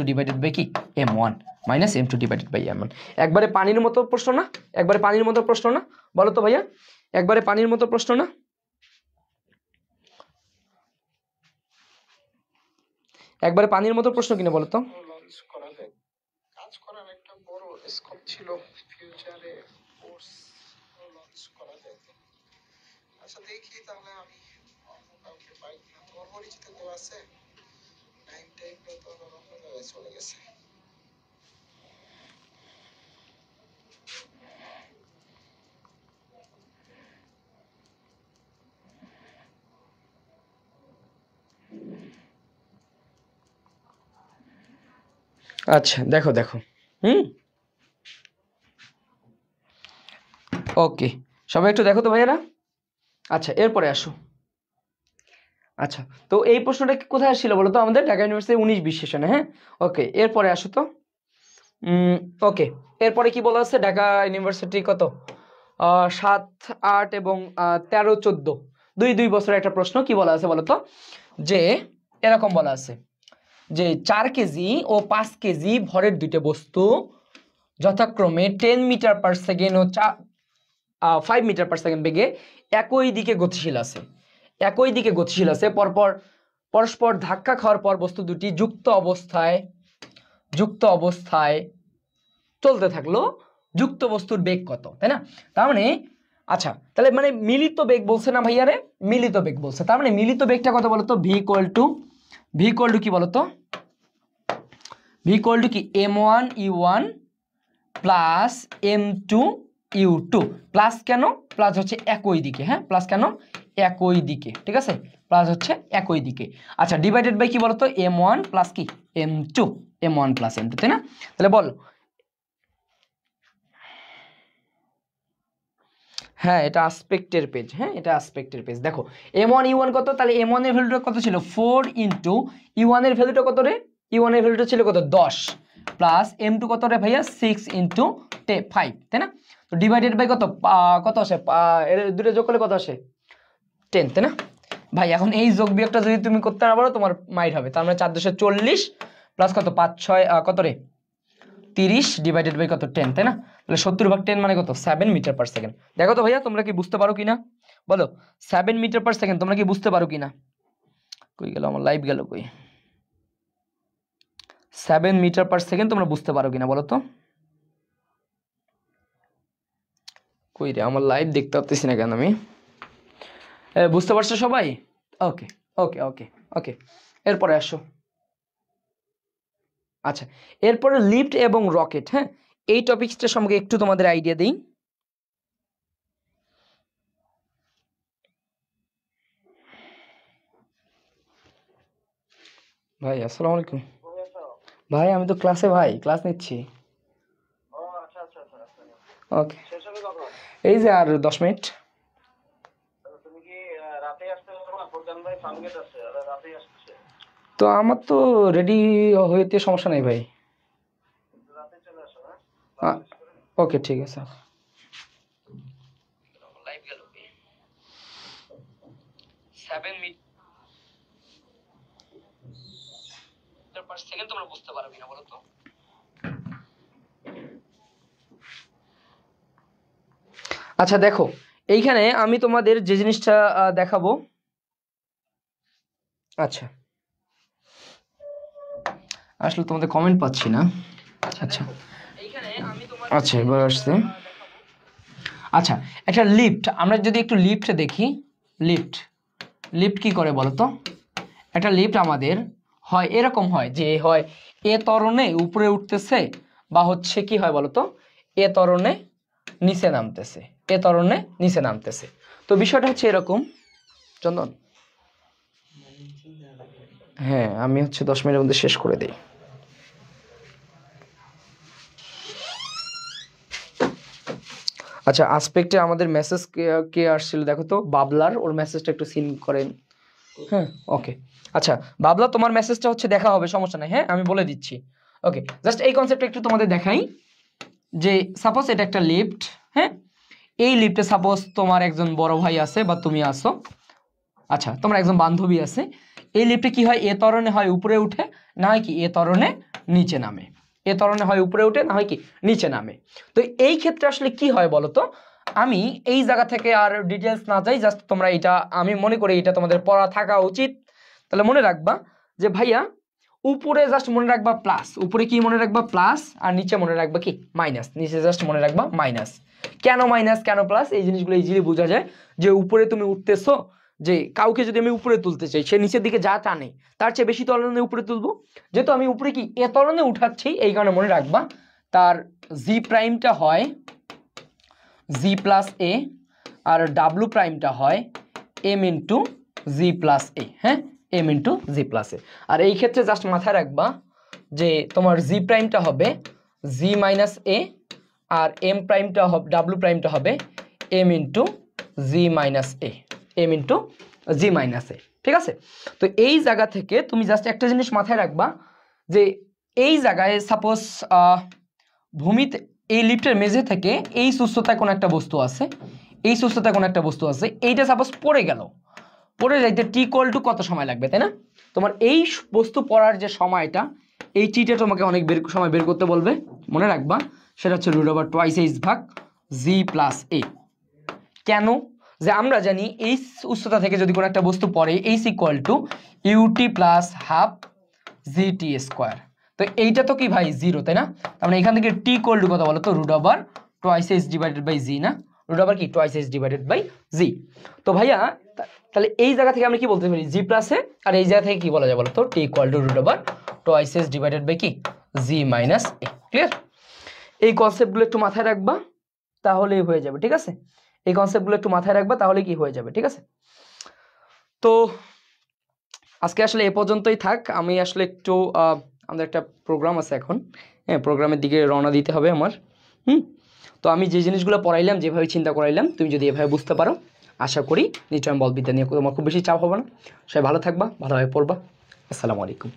S1: / কি M1, -M2 / M1। একবারে পানির মতো প্রশ্ন না, একবারে পানির মতো প্রশ্ন না, বলো তো ভাইয়া, একবারে পানির মতো প্রশ্ন না? একবারে পানির মতো প্রশ্ন কিনা বলো তো? কাজ করার একটা বড় স্কোপ ছিল ফিউচারে, কোর্স লঞ্চ করা যায়। আচ্ছা দেখি তাহলে আমি অন্য কাউকে পাই কিনা, তোমার পরিচিত কেউ আছে? টাইমটা তো অন্য জায়গায় চলে গেছে। আচ্ছা দেখো, হুম ওকে, সবাই একটু দেখো তো ভাইয়ারা। আচ্ছা, এরপরে আসো। আচ্ছা, তো এই প্রশ্নটা কোথায় আসছিল বলো তো, আমাদের ঢাকা ইউনিভার্সিটি 19-20 সেশনে। হ্যাঁ, ওকে, এরপরে আসো তো। ওকে, এরপরে কি বলা আছে, ঢাকা ইউনিভার্সিটি কত 7, 8 এবং 13, 14 দুই বছরের একটা প্রশ্ন। কি বলা আছে বলো তো, যে এরকম বলা আছে যে 4 কেজি ও 5 কেজি ভরের দুইটা বস্তু যথাক্রমে 10 মিটার পার সেকেন্ড ও 5 মিটার পার সেকেন্ড বেগে একই দিকে গতিশীল আছে, পরস্পর ধাক্কা খাওয়ার পর বস্তু দুটি যুক্ত অবস্থায় চলতে থাকলো। যুক্ত বস্তুর বেগ কত, তাই না? তার মানে আচ্ছা, তাহলে মানে মিলিত বেগ বলছে না ভাইয়ারে, মিলিত বেগ বলছে। তার মানে মিলিত বেগটা কত বলতো, ভি ইকুয়াল টু কি বলতো, ভি ইকুয়াল টু কি m1 u1 plus m2 u2 plus কেন, প্লাস হচ্ছে একই দিকে। হ্যাঁ, প্লাস কেন, একই দিকে, ঠিক আছে, প্লাস হচ্ছে একই দিকে। আচ্ছা, ডিভাইডেড বাই কি বলতো, m1 প্লাস কি m1 প্লাস m2, তাই না? তাহলে বল, হ্যাঁ এটা আসপেক্টের পেজ। হ্যাঁ, এটা আসপেক্টের পেজ। দেখো m1 u1 কত, তাহলে m1 এর ভ্যালুটা কত ছিল 4 ইনটু u1 এর ভ্যালুটা কত রে, u1 এর ভ্যালুটা ছিল কত 10 প্লাস m2 কত রে ভাইয়া 6 ইনটু 5, তাই না? তো ডিভাইডেড বাই কত আসে, এর দুটো যোগ করলে কত আসে 10, তাই না ভাই? এখন এই যোগ বিয়োগটা যদি তুমি করতে না পারো তোমার মাইট হবে। তার মানে 4 × 40 প্লাস কত 5 6 কত রে 30 ডিভাইডেড বাই কত 10, তাই না? তাহলে 70/10 মানে কত 7 মিটার পার সেকেন্ড। দেখো তো ভাইয়া তোমরা কি বুঝতে পারো কিনা বলো, 7 মিটার পার সেকেন্ড তোমরা কি বুঝতে পারো কিনা? কই গেল আমার লাইভ, গেল কই? 7 মিটার পার সেকেন্ড তোমরা বুঝতে পারো কিনা বলো তো? কই রে আমার লাইভ দেখতে পাচ্ছি না কেন আমি? বুঝতে পারছো সবাই? ওকে ওকে ওকে ওকে, এরপরে আসো। আচ্ছা, এরপরে লিফট এবং রকেট। হ্যাঁ, এই টপিকসটা সম্পর্কে একটু তোমাদের আইডিয়া দিই। ভাই আসসালামু আলাইকুম। ভাই আমি তো ক্লাসে, ভাই ক্লাস নিচ্ছি। ওকে, এই যে আর 10 মিনিট। তো আমার তো রেডি হইতে সমস্যা নাই ভাই। ওকে ঠিক আছে। লাইভ গেল 7 মিটার পার সেকেন্ড তোমরা বুঝতে পারো কিনা বলো তো? আচ্ছা দেখো, এইখানে আমি তোমাদের যে জিনিসটা দেখাবো। আচ্ছা, আসলে তোমাদের কমেন্ট পাচ্ছি না। আচ্ছা আচ্ছা, এবার আসছে। আচ্ছা, একটা লিফট, আমরা যদি একটু লিফট দেখি, লিফট কি করে বলো তো? একটা লিফট আমাদের হয় এরকম হয় যে হয় এ ত্বরণে উপরে উঠতেছে, বা হচ্ছে কি হয় বলো তো, এ ত্বরণে নিচে নামতেছে। তো বিষয়টা হচ্ছে এরকম। চন্দন, হ্যাঁ আমি হচ্ছে 10 মিনিটের মধ্যে শেষ করে দিই। আচ্ছা, আসপেক্টে আমাদের মেসেজ কে আসছিল দেখো তো, বাবলার, ওর মেসেজটা একটু সিন করেন। হ্যাঁ ওকে, আচ্ছা বাবলা তোমার মেসেজটা হচ্ছে দেখা হবে, সমস্যা নাই। হ্যাঁ আমি বলে দিচ্ছি। ওকে, জাস্ট এই কনসেপ্টটা একটু তোমাদের দেখাই, যে সাপোজ এটা একটা লিফট। হ্যাঁ, এই লিফটে সাপোজ তোমার একজন বড় ভাই আছে বা তুমি আসো, আচ্ছা তোমার একজন বান্ধবী আছে। এই লিফটে কি হয়, এ ত্বরণে হয় উপরে উঠে, না হয় কি এ ত্বরণে নিচে নামে। এ ত্বরণে হয় উপরে উঠে, না হয় কি নিচে নামে। তো এই ক্ষেত্রে আসলে কি হয় বলতো, আমি এই জায়গা থেকে আর ডিটেলস না যাই, জাস্ট তোমরা এটা, আমি মনে করি এটা তোমাদের পড়া থাকা উচিত। তাহলে মনে রাখবা যে ভাইয়া উপরে জাস্ট মনে রাখবা প্লাস, উপরে কি মনে রাখবা প্লাস, আর নিচে মনে রাখবা কি মাইনাস। নিচে জাস্ট মনে রাখবা মাইনাস। কেন মাইনাস কেন প্লাস, এই জিনিসগুলো ইজিলি বোঝা যায়। যে উপরে তুমি উঠতেছো, যে কাউকে যদি আমি উপরে তুলতে চাই, সে নিচের দিকে যা টানে তার চেয়ে বেশি ত্বরণে উপরে তুলবো। যেহেতু আমি উপরে কি এ ত্বরণে উঠাচ্ছি, এই কারণে মনে রাখবা তার জি প্রাইমটা হয় জি প্লাস এ, আর ডাব্লু প্রাইমটা হয় এম ইন্টু জি প্লাস এ। হ্যাঁ, এম ইন্টু জি প্লাস এ। আর এই ক্ষেত্রে জাস্ট মাথায় রাখবা যে তোমার জি প্রাইমটা হবে জি মাইনাস এ, আর এম প্রাইমটা হবে, ডাব্লু প্রাইমটা হবে এম ইন্টু জি মাইনাস এ, এম ইন্টু জি মাইনাস এ। ঠিক আছে, তো এই জায়গা থেকে তুমি জাস্ট একটা জিনিস মাথায় রাখবা যে এই জায়গায় সাপোজ ভূমিতে এই লিফটের মেঝে থেকে এই সুস্থতায় কোনো একটা বস্তু আছে, এই সুস্থতায় কোনো একটা বস্তু আছে, এইটা সাপোজ পড়ে গেল, পড়ে যাইতে টি ইকুয়াল টু কত সময় লাগবে, তাই না? তোমার এই বস্তু পড়ার যে সময়টা, এই টিটা তোমাকে অনেক সময় বের করতে বলবে, মনে রাখবা সেটা হচ্ছে রুট ওভার টোয়াইস এইচ ভাগ জি প্লাস এ। কেন? যে আমরা জানি এই উচ্চতা থেকে যদি কোনো একটা বস্তু পড়ে, h equal to ut plus half g t square. তো এইটা তো কি ভাই জিরো, তাই না? তার মানে এখান থেকে টি ইকুয়াল টু কত বলো তো, root over twice H divided by G, না রুট ওভার কি twice H divided by G. তো ভাইয়া তাহলে এই জায়গা থেকে আমরা কি বলতে পারি, জি প্লাস এ, আর এই জায়গা থেকে কি বলা যায় বলো তো, T equal to root over twice H divided by কি জি মাইনাস এ। ক্লিয়ার? এই কনসেপ্টগুলো একটু মাথায় রাখবা, তাহলেই হয়ে যাবে। ঠিক আছে, এই কনসেপ্টগুলো একটু মাথায় রাখবা, তাহলে কি হয়ে যাবে। ঠিক আছে, তো আজকে আসলে এ পর্যন্তই থাক। আমি আসলে একটু আমাদের একটা প্রোগ্রাম আছে এখন, হ্যাঁ, প্রোগ্রামের দিকে রওনা দিতে হবে আমার। তো আমি যে জিনিসগুলো পড়াইলাম, যেভাবে চিন্তা করাইলাম, তুমি যদি এভাবে বুঝতে পারো, আশা করি নিউটন বলবিদ্যা নিয়ে তোমার খুব বেশি চাপ হবে না। সবাই ভালো থাকবা, ভালোভাবে পড়বা। আসসালামু আলাইকুম।